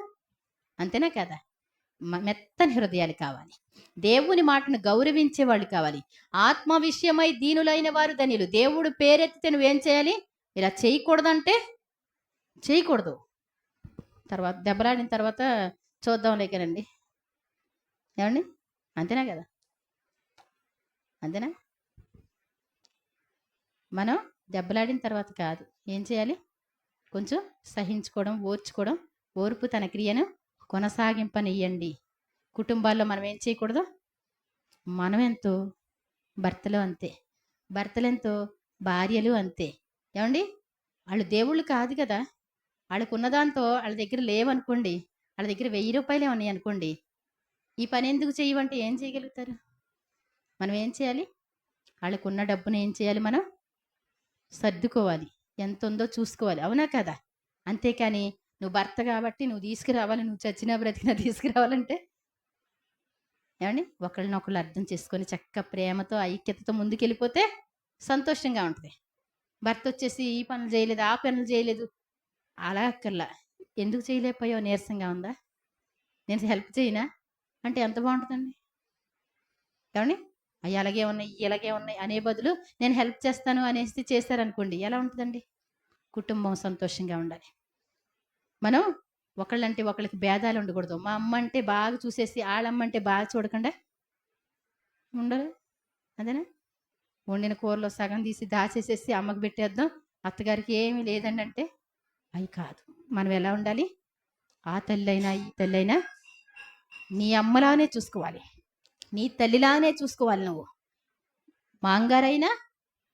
అంతేనా కదా? మెత్తని హృదయాలు కావాలి, దేవుని మాటను గౌరవించే వాళ్ళు కావాలి, ఆత్మ విషయమై దీనులైన వారు ధన్యులు. దేవుడు పేరెత్తితే నువ్వేం చేయాలి? ఇలా చేయకూడదంటే చేయకూడదు. తర్వాత దెబ్బలాడిన తర్వాత చూద్దాం లేకనండి. ఏమండి అంతేనా కదా? అంతేనా? మనం దెబ్బలాడిన తర్వాత కాదు, ఏం చేయాలి? కొంచెం సహించుకోవడం, ఓర్చుకోవడం. ఓర్పు తన క్రియను కొనసాగింపనియ్యండి. కుటుంబాల్లో మనం ఏం చేయకూడదు? మనమెంతో భర్తలు అంతే, భర్తలెంతో భార్యలు అంతే. ఏమండి వాళ్ళు దేవుళ్ళు కాదు కదా. వాళ్ళకు ఉన్నదాంతో వాళ్ళ దగ్గర లేవనుకోండి, వాళ్ళ దగ్గర 1000 రూపాయలే ఉన్నాయి అనుకోండి, ఈ పని ఎందుకు చేయమంటే ఏం చేయగలుగుతారు? మనం ఏం చేయాలి? వాళ్ళకున్న డబ్బును ఏం చేయాలి? మనం సర్దుకోవాలి, ఎంత ఉందో చూసుకోవాలి. అవునా కదా? అంతేకాని నువ్వు భర్త కాబట్టి నువ్వు తీసుకురావాలి, నువ్వు చచ్చినా బ్రతికినా తీసుకురావాలంటే ఏమండి ఒకళ్ళనొకళ్ళు అర్థం చేసుకొని చక్క ప్రేమతో ఐక్యతతో ముందుకెళ్ళిపోతే సంతోషంగా ఉంటుంది. భర్త వచ్చేసి ఈ పనులు చేయలేదు, ఆ పనులు చేయలేదు, అలా అక్కర్లా. ఎందుకు చేయలేకపోయావు? నీరసంగా ఉందా? నేను హెల్ప్ చేయనా అంటే ఎంత బాగుంటుందండి. ఏమండి అవి అలాగే ఉన్నాయి, ఇలాగే ఉన్నాయి అనే బదులు నేను హెల్ప్ చేస్తాను అనేసి చేశారనుకోండి, ఎలా ఉంటుందండి? కుటుంబం సంతోషంగా ఉండాలి. మనం ఒకళ్ళంటే ఒకళ్ళకి భేదాలు ఉండకూడదు. మా అమ్మ అంటే బాగా చూసేసి వాళ్ళమ్మ అంటే బాగా చూడకుండా ఉండరు. అదేనా? వండిన కూరలో సగం తీసి దాచేసేసి అమ్మకి పెట్టేద్దాం, అత్తగారికి ఏమీ లేదండి అంటే అవి కాదు. మనం ఎలా ఉండాలి? ఆ తల్లి అయినా ఈ తల్లి అయినా నీ అమ్మలానే చూసుకోవాలి, నీ తల్లిలానే చూసుకోవాలి. నువ్వు మాంగారైనా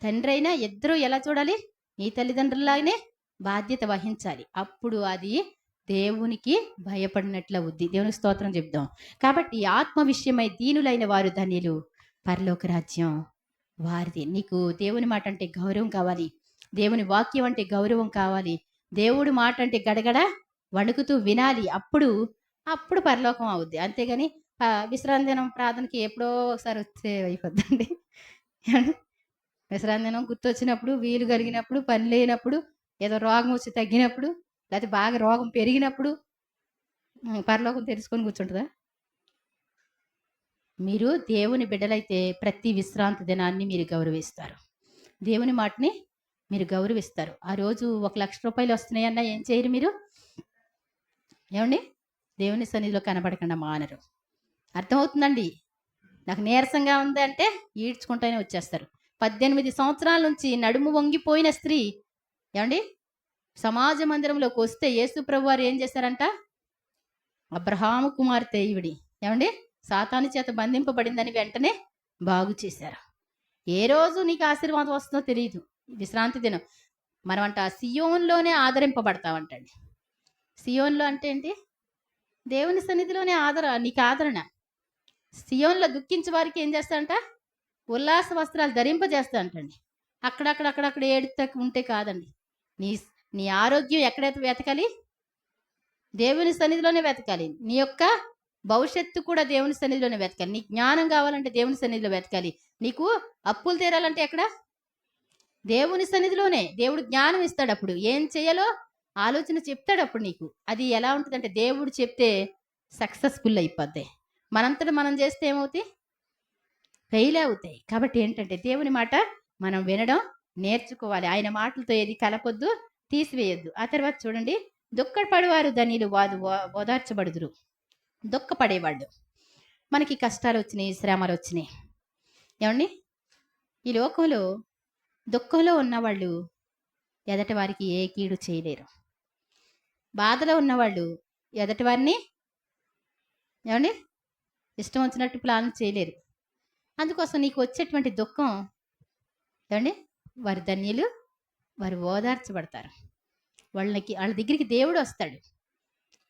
తండ్రి అయినా ఇద్దరూ ఎలా చూడాలి? నీ తల్లిదండ్రులాగానే బాధ్యత వహించాలి. అప్పుడు అది దేవునికి భయపడినట్లు అవుద్ది. దేవునికి స్తోత్రం చెప్దాం. కాబట్టి ఆత్మ విషయమై దీనులైన వారు ధన్యులు, పరలోక రాజ్యం వారిది. నీకు దేవుని మాట అంటే గౌరవం కావాలి, దేవుని వాక్యం అంటే గౌరవం కావాలి, దేవుడి మాట అంటే గడగడ వణుకుతూ వినాలి. అప్పుడు పరలోకం అవుద్ది. అంతేగాని విశ్రాంతి దినం ప్రార్థనకి ఎప్పుడో ఒకసారి వచ్చే అయిపోద్దండి. విశ్రాంతి దినం గుర్తొచ్చినప్పుడు, వీలు కలిగినప్పుడు, పని లేనప్పుడు ఏదో రోగం వచ్చి తగ్గినప్పుడు, లేకపోతే బాగా రోగం పెరిగినప్పుడు పరలోకం తెరుచుకొని కూర్చుంటుందా? మీరు దేవుని బిడ్డలైతే ప్రతి విశ్రాంతి దినాన్ని మీరు గౌరవిస్తారు. దేవుని మాటని మీరు గౌరవిస్తారు. ఆ రోజు ₹1,00,000 వస్తున్నాయన్నా ఏం చేయరు మీరు? ఏమండి? దేవుని సన్నిధిలో కనబడకుండా మానరు. అర్థమవుతుందండి? నాకు నీరసంగా ఉందంటే ఈడ్చుకుంటూనే వచ్చేస్తారు. 18 సంవత్సరాల నుంచి నడుము వంగిపోయిన స్త్రీ ఏమండి సమాజ మందిరంలోకి వస్తే యేసు ప్రభు వారు ఏం చేశారంట? అబ్రహాము కుమార్తె ఈవిడి ఏమండి సాతాను చేత బంధింపబడిందని వెంటనే బాగు చేశారు. ఏ రోజు నీకు ఆశీర్వాదం వస్తుందో తెలియదు. విశ్రాంతి దినం మనమంట సియోన్లోనే ఆదరింపబడతామంటండి. సియోన్లో అంటే ఏంటి? దేవుని సన్నిధిలోనే నీకు ఆదరణ. సియోన్లో దుఃఖించే వారికి ఏం చేస్తాడంట? ఉల్లాస వస్త్రాలు ధరింపజేస్తాడంటండి. అక్కడక్కడ ఏడుతా ఉంటే కాదండి. నీ నీ ఆరోగ్యం ఎక్కడైతే వెతకాలి? దేవుని సన్నిధిలోనే వెతకాలి. నీ యొక్క భవిష్యత్తు కూడా దేవుని సన్నిధిలోనే వెతకాలి. నీకు జ్ఞానం కావాలంటే దేవుని సన్నిధిలో వెతకాలి. నీకు అప్పులు తీరాలంటే ఎక్కడ? దేవుని సన్నిధిలోనే. దేవుడు జ్ఞానం ఇస్తాడు. అప్పుడు ఏం చేయాలో ఆలోచన చెప్తాడు. అప్పుడు నీకు అది ఎలా ఉంటుందంటే దేవుడు చెప్తే సక్సెస్ఫుల్ అయిపోద్ది. మనంతటా మనం చేస్తే ఏమవుతాయి? ఫెయిల్ అవుతాయి. కాబట్టి ఏంటంటే దేవుని మాట మనం వినడం నేర్చుకోవాలి. ఆయన మాటలతో ఏది కలపొద్దు, తీసివేయొద్దు. ఆ తర్వాత చూడండి, దుఃఖపడేవారు ధనియులు వారు ఓదార్చబడుదురు. దుఃఖపడేవాళ్ళు, మనకి కష్టాలు వచ్చినాయి, శ్రమలు వచ్చినాయి ఏమండి, ఈ లోకంలో దుఃఖంలో ఉన్నవాళ్ళు ఎదటి వారికి ఏ కీడు చేయలేరు. బాధలో ఉన్నవాళ్ళు ఎదటి వారిని ఏమండి ఇష్టం వచ్చినట్టు ప్లాన్ చేయలేరు. అందుకోసం నీకు వచ్చేటువంటి దుఃఖం ఏమండి వారి ధన్యులు, వారు ఓదార్చబడతారు. వాళ్ళ దగ్గరికి దేవుడు వస్తాడు.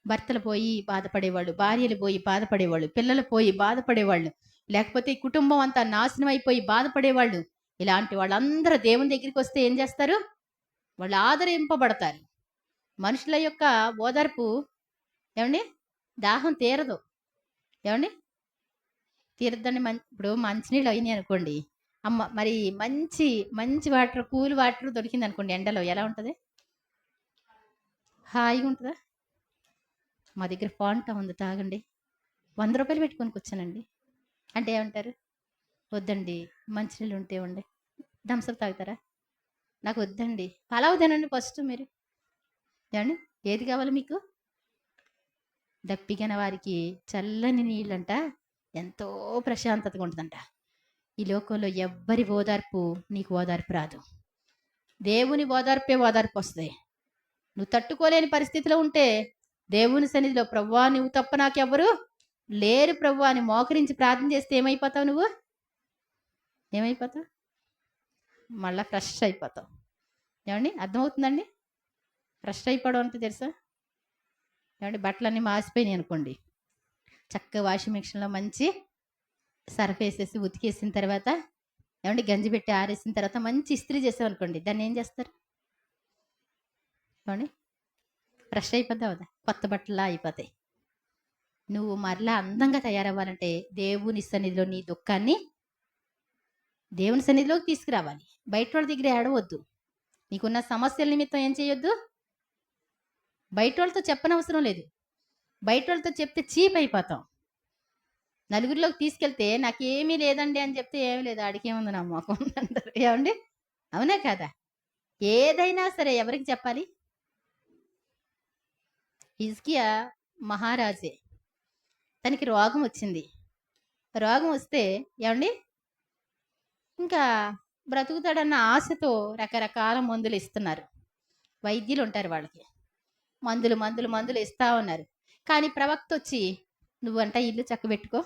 భర్తలు పోయి బాధపడేవాళ్ళు, భార్యలు పోయి బాధపడేవాళ్ళు, పిల్లలు పోయి బాధపడేవాళ్ళు, లేకపోతే కుటుంబం అంతా నాశనం అయిపోయి బాధపడేవాళ్ళు, ఇలాంటి వాళ్ళందరూ దేవుని దగ్గరికి వస్తే ఏం చేస్తారు? వాళ్ళు ఆదరింపబడతారు. మనుషుల యొక్క ఓదార్పు ఏమండి దాహం తీరదు. ఏమండి తీరద్దని ఇప్పుడు మంచినీళ్ళు అయినాయి అనుకోండి, అమ్మ మరి మంచి మంచి వాటర్, కూల్ వాటర్ దొరికింది అనుకోండి ఎండలో, ఎలా ఉంటుంది? హాయిగా ఉంటుందా? మా దగ్గర ఫాంటా ఉంది, తాగండి. ₹100 పెట్టుకొని కూర్చోనండి అంటే ఏమంటారు? వద్దండి, మంచినీళ్ళు ఉంటే ఉండే. థమ్స్అప్ తాగుతారా? నాకు వద్దండి. పలావ్ తినండి ఫస్ట్ మీరు. ఏమండి ఏది కావాలి మీకు? దప్పిగన వారికి చల్లని నీళ్ళంట ఎంతో ప్రశాంతతగా ఉంటుందంట. ఈ లోకంలో ఎవ్వరి ఓదార్పు నీకు ఓదార్పు రాదు. దేవుని ఓదార్పే ఓదార్పు వస్తాయి. నువ్వు తట్టుకోలేని పరిస్థితిలో ఉంటే దేవుని సన్నిధిలో ప్రభువా నువ్వు తప్ప నాకెవ్వరు లేరు ప్రభువా అని మోకరించి ప్రార్థన చేస్తే ఏమైపోతావు? నువ్వు ఏమైపోతావు? మళ్ళా ఫ్రెష్ అయిపోతావు. ఏమండి అర్థమవుతుందండి? ఫ్రెష్ అయిపోవడం అంటే తెలుసా? ఏమండి బట్టలన్నీ మాసిపోయినాయి అనుకోండి, చక్కగా వాషింగ్ మిషన్లో మంచి సర్ఫ్ వేసేసి ఉతికేసిన తర్వాత ఏమండి గంజి పెట్టి ఆరేసిన తర్వాత మంచి ఇస్త్రీ చేసామనుకోండి, దాన్ని ఏం చేస్తారు? ఏమండి ఫ్రెష్ అయిపోద్ది అవుదా? కొత్త బట్టలా అయిపోతాయి. నువ్వు మరలా అందంగా తయారవ్వాలంటే దేవుని సన్నిధిలో నీ దుఃఖాన్ని దేవుని సన్నిధిలోకి తీసుకురావాలి. బయట వాళ్ళ దగ్గర ఏడవద్దు. నీకున్న సమస్యల నిమిత్తం ఏం చేయొద్దు? బయట వాళ్ళతో చెప్పనవసరం లేదు. బయట వాళ్ళతో చెప్తే చీప్ అయిపోతాం. నలుగురిలోకి తీసుకెళ్తే నాకేమీ లేదండి అని చెప్తే ఏమీ లేదు, ఆడికేముంది నా మొఖం అంటారు. ఏమండి అవునా కదా? ఏదైనా సరే ఎవరికి చెప్పాలి? హిజ్కియా మహారాజే, తనకి రోగం వచ్చింది. రోగం వస్తే ఏమండి ఇంకా బ్రతుకుతాడన్న ఆశతో రకరకాల మందులు ఇస్తున్నారు. వైద్యులు ఉంటారు, వాళ్ళకి మందులు మందులు మందులు ఇస్తా ఉన్నారు. కానీ ప్రవక్త వచ్చి నువ్వంట ఇల్లు చక్కబెట్టుకో,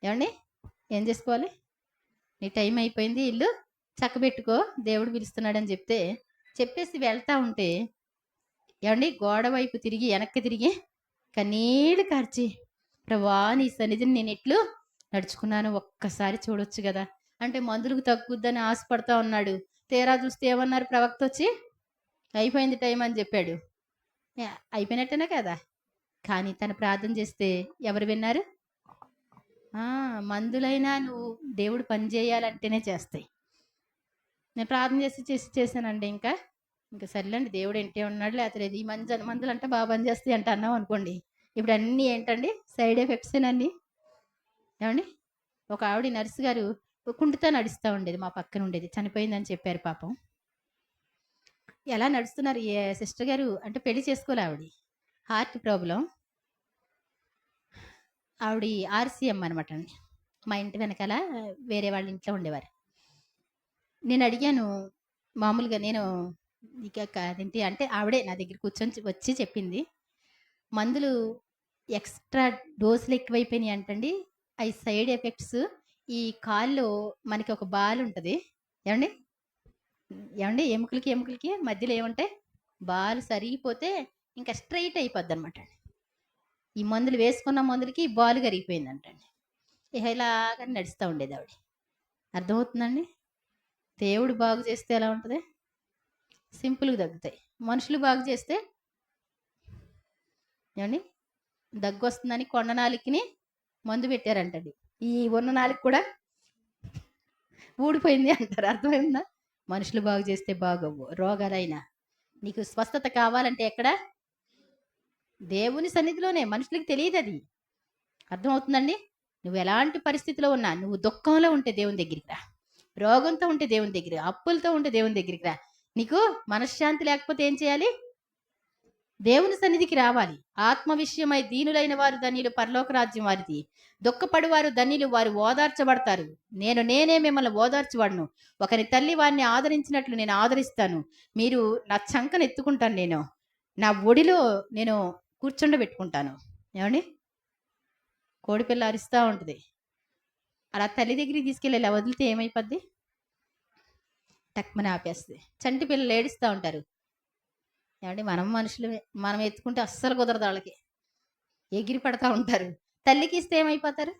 ఏమండి ఏం చేసుకోవాలి? నీ టైం అయిపోయింది, ఇల్లు చక్కబెట్టుకో, దేవుడు పిలుస్తున్నాడని చెప్పేసి వెళ్తా ఉంటే ఏమండి గోడ వైపు తిరిగి వెనక్కి తిరిగి కన్నీళ్ళు కార్చి ప్రభా నీ సన్నిధిని నేను ఎట్లు నడుచుకున్నాను, ఒక్కసారి చూడొచ్చు కదా అంటే మందులకు తగ్గుద్దని ఆశపడతా ఉన్నాడు. తీరా చూస్తే ఏమన్నారు? ప్రవక్త వచ్చి అయిపోయింది టైం అని చెప్పాడు. అయిపోయినట్టేనే కదా. కానీ తను ప్రార్థన చేస్తే ఎవరు విన్నారు? మందులైనా నువ్వు దేవుడు పని చేయాలంటేనే చేస్తాయి. నేను ప్రార్థన చేసి చేశానండి. ఇంకా ఇంకా సర్లేండి దేవుడు ఇంటే ఉన్నాడు, లేకపోతే లేదు. ఈ మందులు అంటే బాగా పనిచేస్తాయి అంటే అన్నాం అనుకోండి, ఇప్పుడు అన్నీ ఏంటండి సైడ్ ఎఫెక్ట్సేనండి. ఏమండి, ఒక ఆవిడ నర్సు గారు కుంటుతా నడుస్తూ ఉండేది, మా పక్కన ఉండేది, చనిపోయిందని చెప్పారు పాపం. ఎలా నడుస్తున్నారు ఏ సిస్టర్ గారు అంటే పెళ్లి చేసుకోలే ఆవిడ, హార్ట్ ప్రాబ్లం. ఆవిడ ఆర్సీఎం అనమాట అండి. మా ఇంటి వెనకాల వేరే వాళ్ళ ఇంట్లో ఉండేవారు. నేను అడిగాను మామూలుగా, నేను ఇక అదేంటి అంటే ఆవిడే నా దగ్గర కూర్చొని వచ్చి చెప్పింది, మందులు ఎక్స్ట్రా డోసులు ఎక్కువైపోయినాయి అంటండి. అవి సైడ్ ఎఫెక్ట్స్. ఈ కాల్లో మనకి ఒక బాల్ ఉంటుంది ఏమండి, ఏమండి ఎముకలకి ఎముకలకి మధ్యలో ఏముంటాయి, బాల్ సరిగిపోతే ఇంకా స్ట్రైట్ అయిపోద్ది అనమాట. ఈ మందులు వేసుకున్న మందులకి బాల్ కరిగిపోయిందంటండి. ఇక ఇలాగా నడుస్తూ ఉండేది ఆవిడ. అర్థమవుతుందండి, దేవుడు బాగు చేస్తే ఎలా ఉంటుంది, సింపుల్గా తగ్గుతాయి. మనుషులు బాగు చేస్తే ఏమండి దగ్గు వస్తుందని కొండ నాలికని మందు పెట్టారంటండి, ఈ ఉన్న నాలుగు కూడా ఊడిపోయింది అంటారు. అర్థమైందా, మనుషులు బాగు చేస్తే బాగోవు రోగాలైనా. నీకు స్వస్థత కావాలంటే ఎక్కడ, దేవుని సన్నిధిలోనే. మనుషులకు తెలియదు అది. అర్థమవుతుందండి, నువ్వు ఎలాంటి పరిస్థితిలో ఉన్నా, నువ్వు దుఃఖంలో ఉంటే దేవుని దగ్గరికి రా, రోగంతో ఉంటే దేవుని దగ్గర, అప్పులతో ఉంటే దేవుని దగ్గరికి రా. నీకు మనశ్శాంతి లేకపోతే ఏం చేయాలి, దేవుని సన్నిధికి రావాలి. ఆత్మ విషయమై దీనులైన వారు ధన్యులు, పరలోక రాజ్యం వారిది. దుఃఖపడు వారు ధన్యులు, వారు ఓదార్చబడతారు. నేనే మిమ్మల్ని ఓదార్చబడను, ఒకరి తల్లి వారిని ఆదరించినట్లు నేను ఆదరిస్తాను. మీరు నా చంకను ఎత్తుకుంటాను, నేను నా ఒడిలో నేను కూర్చుండబెట్టుకుంటాను. ఏమండి, కోడిపిల్ల అరుస్తూ ఉంటుంది, అలా తల్లి దగ్గరికి తీసుకెళ్ళి ఇలా వదిలితే ఏమైపోద్ది, టక్మని ఆపేస్తుంది. చంటి పిల్లలు ఏడుస్తూ ఉంటారు. ఏమండి, మనం మనుషులు, మనం ఎత్తుకుంటే అస్సలు కుదరదు, వాళ్ళకి ఎగిరి పడతా ఉంటారు. తల్లికి ఇస్తే ఏమైపోతారు,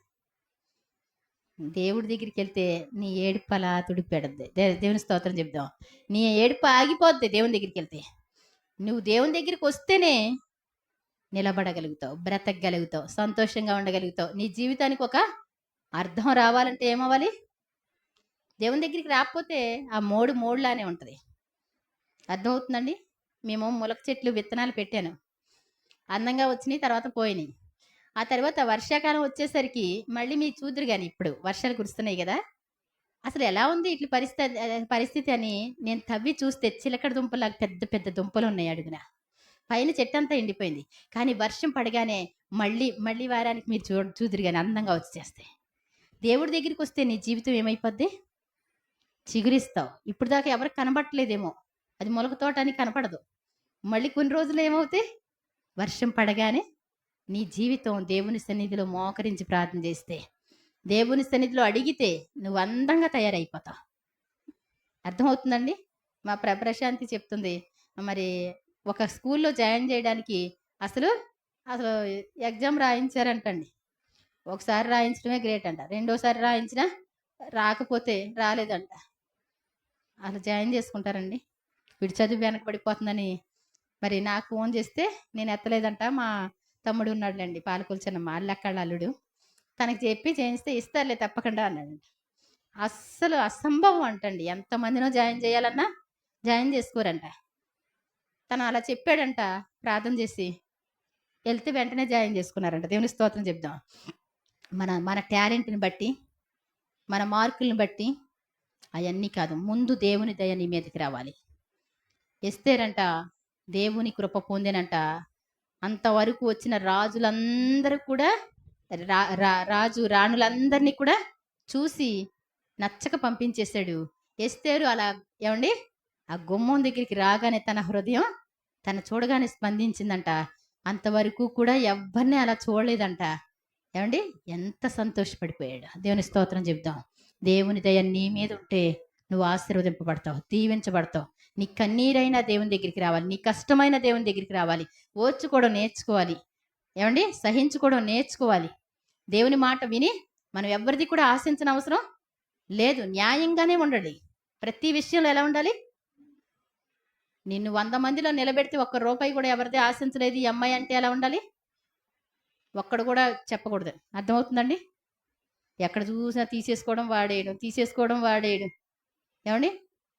దేవుడి దగ్గరికి వెళ్తే నీ ఏడుపు అలా తుడిపెడద్ది. దేవుని స్తోత్రం చెప్దాం. నీ ఏడుపు ఆగిపోద్ది దేవుని దగ్గరికి వెళ్తే. నువ్వు దేవుని దగ్గరికి వస్తేనే నిలబడగలుగుతావు, బ్రతకగలుగుతావు, సంతోషంగా ఉండగలుగుతావు. నీ జీవితానికి ఒక అర్థం రావాలంటే ఏమవ్వాలి, దేవుని దగ్గరికి రాకపోతే ఆ మోడులానే ఉంటుంది. అర్థమవుతుందండి, మేము ములక చెట్లు విత్తనాలు పెట్టాను, అందంగా వచ్చినాయి, తర్వాత పోయినాయి. ఆ తర్వాత వర్షాకాలం వచ్చేసరికి మళ్ళీ మీరు చూద్దరు కానీ, ఇప్పుడు వర్షాలు కురుస్తున్నాయి కదా, అసలు ఎలా ఉంది ఇట్లా పరిస్థితి అని నేను తవ్వి చూస్తే చిలకడ దుంపలాగా పెద్ద పెద్ద దుంపలు ఉన్నాయి అడుగున. పైన చెట్టు అంతా ఎండిపోయింది, కానీ వర్షం పడగానే మళ్ళీ వారానికి మీరు చూదురు కానీ అందంగా వచ్చేస్తాయి. దేవుడి దగ్గరికి వస్తే నీ జీవితం ఏమైపోద్ది, చిగురిస్తావు. ఇప్పుడు దాకా ఎవరికి కనబట్టలేదేమో, అది మొలక తోట అని కనపడదు. మళ్ళీ కొన్ని రోజులు ఏమవుతాయి, వర్షం పడగానే నీ జీవితం దేవుని సన్నిధిలో మోకరించి ప్రార్థన చేస్తే, దేవుని సన్నిధిలో అడిగితే నువ్వు అందంగా తయారైపోతావు. అర్థమవుతుందండి, మా ప్రశాంతి చెప్తుంది, మరి ఒక స్కూల్లో జాయిన్ చేయడానికి అసలు ఎగ్జామ్ రాయించారంటండి. ఒకసారి రాయించడమే గ్రేట్ అంట, రెండోసారి రాయించినా రాకపోతే రాలేదంట. అలా జాయిన్ చేసుకుంటారండి. వీడు చదువు వెనకబడిపోతుందని మరి నాకు ఫోన్ చేస్తే నేను ఎత్తలేదంట. మా తమ్ముడు ఉన్నాడులేండి, పాలకొల్చిన మా అల్లక్కళ్ళ అల్లుడు, తనకి చెప్పి చేయిస్తే ఇస్తారులే తప్పకుండా అన్నాడంట. అస్సలు అసంభవం అంటండి, ఎంతమందినో జాయిన్ చేయాలన్నా జాయిన్ చేసుకోరంట. తను అలా చెప్పాడంట, ప్రార్థన చేసి వెళ్తే వెంటనే జాయిన్ చేసుకున్నారంట. దేవుని స్తోత్రం చెప్దాం. మన టాలెంట్ని బట్టి, మన మార్కుల్ని బట్టి అవన్నీ కాదు, ముందు దేవుని దయ నీ మీదకి రావాలి. ఎస్తేరంట దేవుని కృప పొందినంట. అంతవరకు వచ్చిన రాజులందరూ కూడా రాజు రాణులందరినీ కూడా చూసి నచ్చక పంపించేశాడు. ఎస్తేరు అలా ఏమండి ఆ గుమ్మం దగ్గరికి రాగానే తన హృదయం తన చూడగానే స్పందించిందంట. అంతవరకు కూడా ఎవరిని అలా చూడలేదంట. ఏమండి, ఎంత సంతోషపడిపోయాడు. దేవుని స్తోత్రం చెప్దాం. దేవుని దయ నీ మీద ఉంటే నువ్వు ఆశీర్వదింపబడతావు, దీవించబడతావు. నీ కన్నీరైనా దేవుని దగ్గరికి రావాలి, నీ కష్టమైన దేవుని దగ్గరికి రావాలి. ఓర్చుకోవడం నేర్చుకోవాలి, ఏమండి సహించుకోవడం నేర్చుకోవాలి. దేవుని మాట విని మనం ఎవరిది కూడా ఆశించిన అవసరం లేదు, న్యాయంగానే ఉండాలి. ప్రతి విషయంలో ఎలా ఉండాలి, నిన్ను 100 మందిలో నిలబెడితే ఒక్క రూపాయి కూడా ఎవరిది ఆశించలేదు ఈ అమ్మాయి అంటే ఎలా ఉండాలి, ఒక్కడు కూడా చెప్పకూడదు. అర్థమవుతుందండి, ఎక్కడ చూసినా తీసేసుకోవడం వాడేయడం, ఏమండి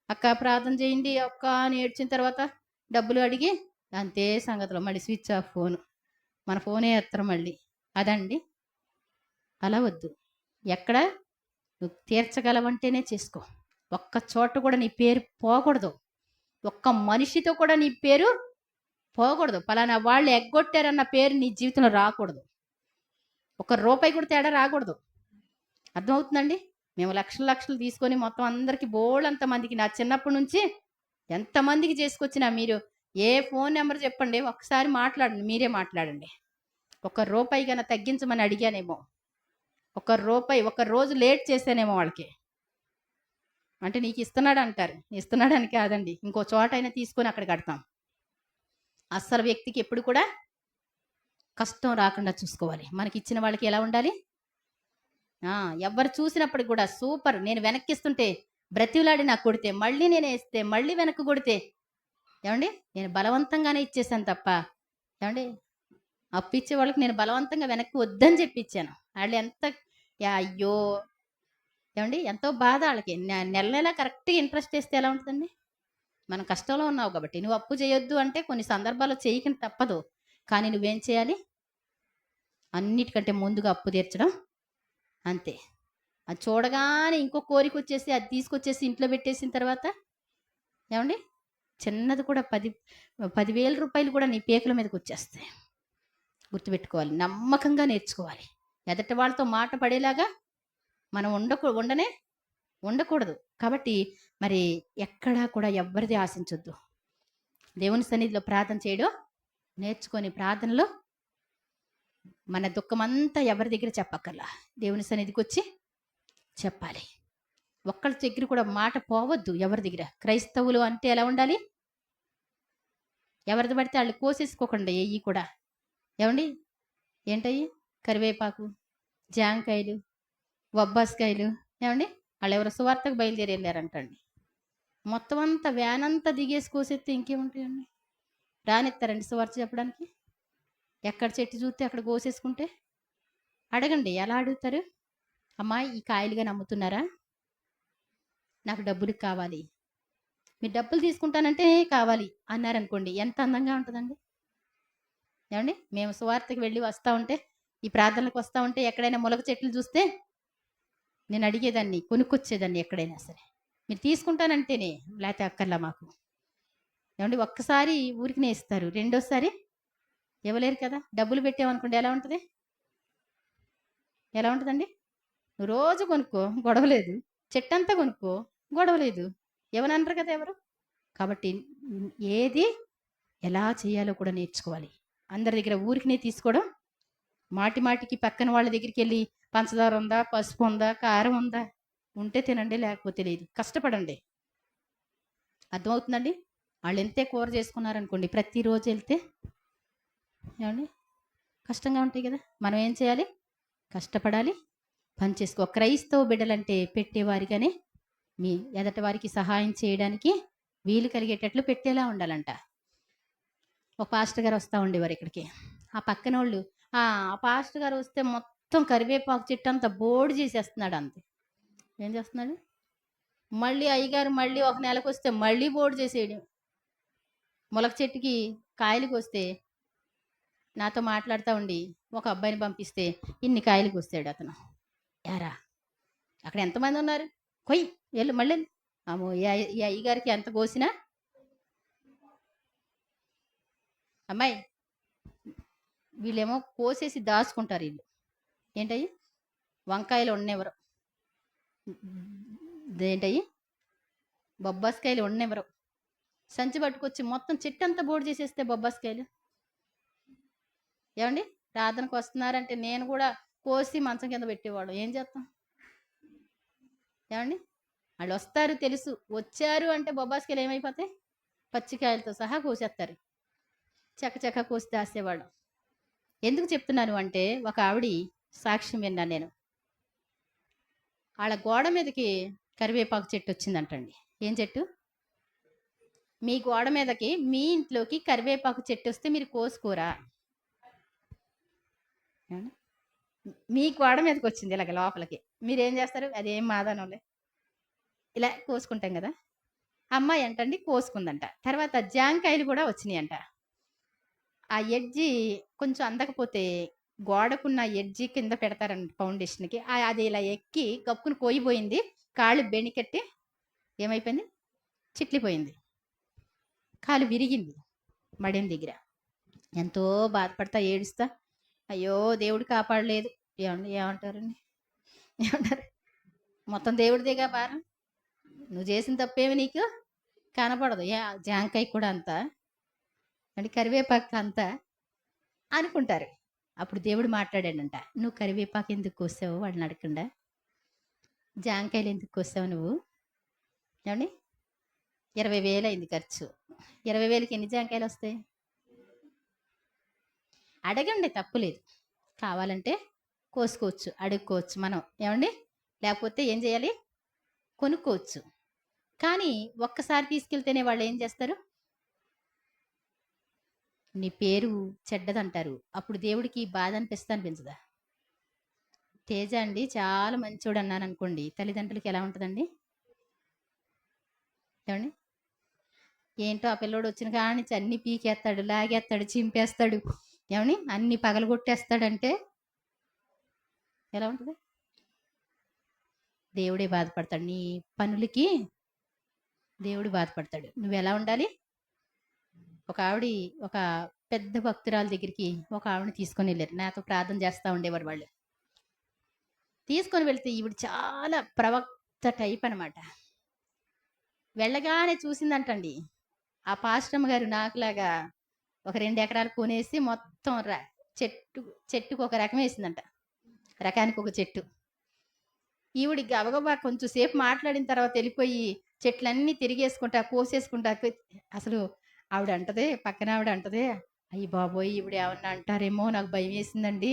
అక్క ప్రార్థన చేయండి అక్క అని ఏడ్చిన తర్వాత డబ్బులు అడిగి అంతే సంగతిలో మళ్ళీ స్విచ్ ఆఫ్ ఫోను. మన ఫోనే ఎత్తరు మళ్ళీ. అదండి. అలా వద్దు. ఎక్కడ నువ్వు తీర్చగలవంటేనే చేసుకో. ఒక్క చోట కూడా నీ పేరు పోకూడదు. ఒక్క మనిషితో కూడా నీ పేరు పోకూడదు. పలానా వాళ్ళు ఎగ్గొట్టారన్న పేరు నీ జీవితంలో రాకూడదు. ఒక రూపాయి కూడా తేడా రాకూడదు. అర్థమవుతుందండి? మేము లక్షలు లక్షలు తీసుకొని మొత్తం అందరికీ బోళ్ళంత మందికి నా చిన్నప్పటి నుంచి ఎంతమందికి చేసుకొచ్చినా మీరు ఏ ఫోన్ నెంబర్ చెప్పండి, ఒకసారి మాట్లాడండి, మీరే మాట్లాడండి. ఒక రూపాయి కన్నా తగ్గించమని అడిగానేమో, ఒక రూపాయి ఒక రోజు లేట్ చేశానేమో వాళ్ళకి. అంటే నీకు ఇస్తున్నాడు అంటారు, ఇస్తున్నాడని కాదండి, ఇంకో చోట అయినా తీసుకొని అక్కడ కడతాం. అస్సలు వ్యక్తికి ఎప్పుడు కూడా కష్టం రాకుండా చూసుకోవాలి. మనకి ఇచ్చిన వాళ్ళకి ఎలా ఉండాలి? ఎవరు చూసినప్పటికి కూడా సూపర్. నేను వెనక్కిస్తుంటే బ్రతిలాడి నాకు కొడితే మళ్ళీ నేను వేస్తే మళ్ళీ వెనక్కి కొడితే ఏమండి నేను బలవంతంగానే ఇచ్చేసాను తప్ప ఏమండి అప్పు ఇచ్చే వాళ్ళకి నేను బలవంతంగా వెనక్కి వద్దని చెప్పి ఇచ్చాను. వాళ్ళు ఎంత అయ్యో ఏమండి ఎంతో బాధ వాళ్ళకి. నెల నెల కరెక్ట్గా ఇంట్రెస్ట్ వేస్తే ఎలా ఉంటుందండి? మనం కష్టంలో ఉన్నావు కాబట్టి నువ్వు అప్పు చేయొద్దు అంటే కొన్ని సందర్భాల్లో చేయకుండా తప్పదు. కానీ నువ్వేం చేయాలి? అన్నిటికంటే ముందుగా అప్పు తీర్చడం. అంతే. అది చూడగానే ఇంకో కోరిక వచ్చేసి అది తీసుకొచ్చేసి ఇంట్లో పెట్టేసిన తర్వాత ఏమండి చిన్నది కూడా 10,000 రూపాయలు కూడా నీ పేకల మీదకి వచ్చేస్తాయి. గుర్తుపెట్టుకోవాలి. నమ్మకంగా నేర్చుకోవాలి. ఎదటి వాళ్ళతో మాట పడేలాగా మనం ఉండకూడదు. కాబట్టి మరి ఎక్కడా కూడా ఎవ్వరిది ఆశించొద్దు. దేవుని సన్నిధిలో ప్రార్థన చేయడం నేర్చుకొని ప్రార్థనలో మన దుఃఖమంతా ఎవరి దగ్గర చెప్పక్కర్లా, దేవుని సన్నిధికి వచ్చి చెప్పాలి. ఒక్కళ్ళ దగ్గర కూడా మాట పోవద్దు ఎవరి దగ్గర. క్రైస్తవులు అంటే ఎలా ఉండాలి? ఎవరిది పడితే వాళ్ళు కోసేసుకోకుండా ఏవి కూడా ఏమండి ఏంటయ్యి కరివేపాకు, జాంకాయలు, బొబ్బాస్కాయలు ఏమండి వాళ్ళు ఎవరో సువార్తకు బయలుదేరి వెళ్ళారంటండి. మొత్తం అంతా వ్యాన్ అంతా దిగేసి కోసేస్తే ఇంకేముంటాయండి? రానిస్తారండి సువార్త చెప్పడానికి? ఎక్కడ చెట్టు చూస్తే అక్కడ కోసేసుకుంటే అడగండి. ఎలా అడుగుతారు? అమ్మా ఈ కాయలుగా నమ్ముతున్నారా? నాకు డబ్బులకు కావాలి, మీరు డబ్బులు తీసుకుంటానంటే కావాలి అన్నారనుకోండి, ఎంత అందంగా ఉంటుందండి. ఏమండి మేము సువార్తకి వెళ్ళి వస్తూ ఉంటే, ఈ ప్రార్థనలకు వస్తూ ఉంటే ఎక్కడైనా మొలక చెట్లు చూస్తే నేను అడిగేదాన్ని, కొనుక్కొచ్చేదాన్ని ఎక్కడైనా సరే. మీరు తీసుకుంటానంటేనే, లేకపోతే అక్కర్లా మాకు. ఏమండి ఒక్కసారి ఊరికినే ఇస్తారు, రెండోసారి ఇవ్వలేరు కదా. డబ్బులు పెట్టామనుకోండి ఎలా ఉంటుంది? ఎలా ఉంటుందండి? నువ్వు రోజు కొనుక్కో గొడవలేదు, చెట్టంతా కొనుక్కో గొడవలేదు, ఎవరన్నారు కదా ఎవరు. కాబట్టి ఏది ఎలా చేయాలో కూడా నేర్చుకోవాలి. అందరి దగ్గర ఊరికినే తీసుకోవడం, మాటి మాటికి పక్కన వాళ్ళ దగ్గరికి వెళ్ళి పంచదార ఉందా, పసుపు ఉందా, కారం ఉందా, ఉంటే తినండి లేకపోతే లేదు. కష్టపడండి. అర్థమవుతుందండి? వాళ్ళు ఎంతే కూర చేసుకున్నారనుకోండి, ప్రతిరోజు వెళ్తే ఏమండి కష్టంగా ఉంటాయి కదా. మనం ఏం చేయాలి? కష్టపడాలి, పని చేసుకో. క్రైస్తవ బిడ్డలంటే పెట్టేవారిగానే మీ ఎదటి వారికి సహాయం చేయడానికి వీలు కలిగేటట్లు పెట్టేలా ఉండాలంట. ఒక పాస్టర్ గారు వస్తూ ఉండేవారు ఇక్కడికి. ఆ పక్కన వాళ్ళు ఆ పాస్టర్ గారు వస్తే మొత్తం కరివేపాకు చెట్టు అంతా బోర్డు చేసేస్తున్నాడు. అంతే. ఏం చేస్తున్నాడు? మళ్ళీ అయ్యగారు మళ్ళీ ఒక నెలకు వస్తే మళ్ళీ బోర్డు చేసేయడం. మొలక చెట్టుకి కాయలకు వస్తే నాతో మాట్లాడుతూ ఉండి ఒక అబ్బాయిని పంపిస్తే ఇన్ని కాయలకు వస్తాడు అతను. యారా అక్కడ ఎంతమంది ఉన్నారు? కొయ్యి వెళ్ళు మళ్ళీ. అమ్మో ఈ అయ్యగారికి ఎంత కోసినా అమ్మాయి వీళ్ళేమో కోసేసి దాచుకుంటారు. వీళ్ళు ఏంటయ్యి వంకాయలు ఉన్నెవరు, ఏంటయ్యి బొబ్బాస్కాయలు ఉన్నెవరు, సంచి పట్టుకొచ్చి మొత్తం చెట్టు అంతా బోర్డు చేసేస్తే బొబ్బాస్కాయలు. ఏమండి ప్రార్థనకు వస్తున్నారంటే నేను కూడా కోసి మంచం కింద పెట్టేవాడు. ఏం చేస్తాం? ఏమండి వాళ్ళు వస్తారు తెలుసు, వచ్చారు అంటే బొబ్బాస్కాయలు ఏమైపోతాయి? పచ్చికాయలతో సహా కోసేస్తారు. చక్కచక్క కోసి దాసేవాడు. ఎందుకు చెప్తున్నాను అంటే ఒక ఆవిడ సాక్ష్యం విన్నాను నేను. వాళ్ళ గోడ మీదకి కరివేపాకు చెట్టు వచ్చిందంటండి. ఏం చెట్టు? మీ గోడ మీదకి మీ ఇంట్లోకి కరివేపాకు చెట్టు వస్తే మీరు కోసుకోరా? మీ గోడ మీదకి వచ్చింది ఇలాగ లోపలికి, మీరేం చేస్తారు? అదేం మాదానంలే ఇలా కోసుకుంటాం కదా. అమ్మాయి అంటండి కోసుకుందంట. తర్వాత జాంకాయలు కూడా వచ్చినాయంట. ఆ ఎడ్జి కొంచెం అందకపోతే గోడకున్న ఎడ్జి కింద పెడతారండి ఫౌండేషన్‌కి. అది ఇలా ఎక్కి గప్పున కోయిపోయింది. కాళ్ళు బెణికెట్టి ఏమైపోయింది? చిట్లిపోయింది. కాలు విరిగింది మడిం దగ్గర. ఎంతో బాధపడతా, ఏడుస్తా, అయ్యో! దేవుడు కాపాడలేదు. ఏవండి ఏమంటారండి? ఏమంటారు? మొత్తం దేవుడిదేగా భారం. నువ్వు చేసిన తప్పేమి నీకు కనపడదు. జాంకాయ కూడా అంతా, అంటే కరివేపాకు అంతా అనుకుంటారు. అప్పుడు దేవుడు మాట్లాడాడంట. నువ్వు కరివేపాకు ఎందుకు కోసావు వాడిని అడగకుండా? జాంకాయలు ఎందుకు కోసావు నువ్వు? ఏమండి? 20,000 అయింది ఖర్చు. 20,000కి ఎన్ని జాంకాయలు వస్తాయి? అడగండి, తప్పులేదు. కావాలంటే కోసుకోవచ్చు, అడుక్కోవచ్చు మనం. ఏమండి? లేకపోతే ఏం చేయాలి? కొనుక్కోవచ్చు. కానీ ఒక్కసారి తీసుకెళ్తేనే వాళ్ళు ఏం చేస్తారు? నీ పేరు చెడ్డదంటారు. అప్పుడు దేవుడికి బాధ అనిపించదా? తేజ అండి చాలా మంచోడు అన్నాను అనుకోండి, తల్లిదండ్రులకి ఎలా ఉంటుందండి? ఏమండి? ఏంటో ఆ పిల్లోడు వచ్చిన కాడి నుంచి అన్ని పీకేస్తాడు, లాగేస్తాడు, చింపేస్తాడు, ఏమని అన్ని పగలగొట్టేస్తాడంటే ఎలా ఉంటుంది? దేవుడే బాధపడతాడు. నీ పనులకి దేవుడు బాధపడతాడు. నువ్వు ఎలా ఉండాలి? ఒక పెద్ద భక్తురాల దగ్గరికి ఒక ఆవిడని తీసుకొని వెళ్ళారు. నాతో ప్రార్థన చేస్తూ ఉండేవారు వాళ్ళు. తీసుకొని వెళ్తే ఈవిడ చాలా ప్రవక్త టైప్ అనమాట. వెళ్ళగానే చూసిందంటండి, ఆ పాస్టమ్ గారు నాకులాగా ఒక 2 ఎకరాలు కొనేసి మొత్తం చెట్టుకు ఒక రకం వేసిందంట. రకానికి ఒక చెట్టు. ఈవిడ గబగబా కొంచెం సేపు మాట్లాడిన తర్వాత వెళ్ళిపోయి చెట్లన్నీ తిరిగేసుకుంటా, కోసేసుకుంటా. అసలు ఆవిడ అంటదే, పక్కన ఆవిడ అంటదే, అయ్యి బాబోయ్ ఈవిడ ఏమన్నా అంటారేమో, నాకు భయం వేసిందండి.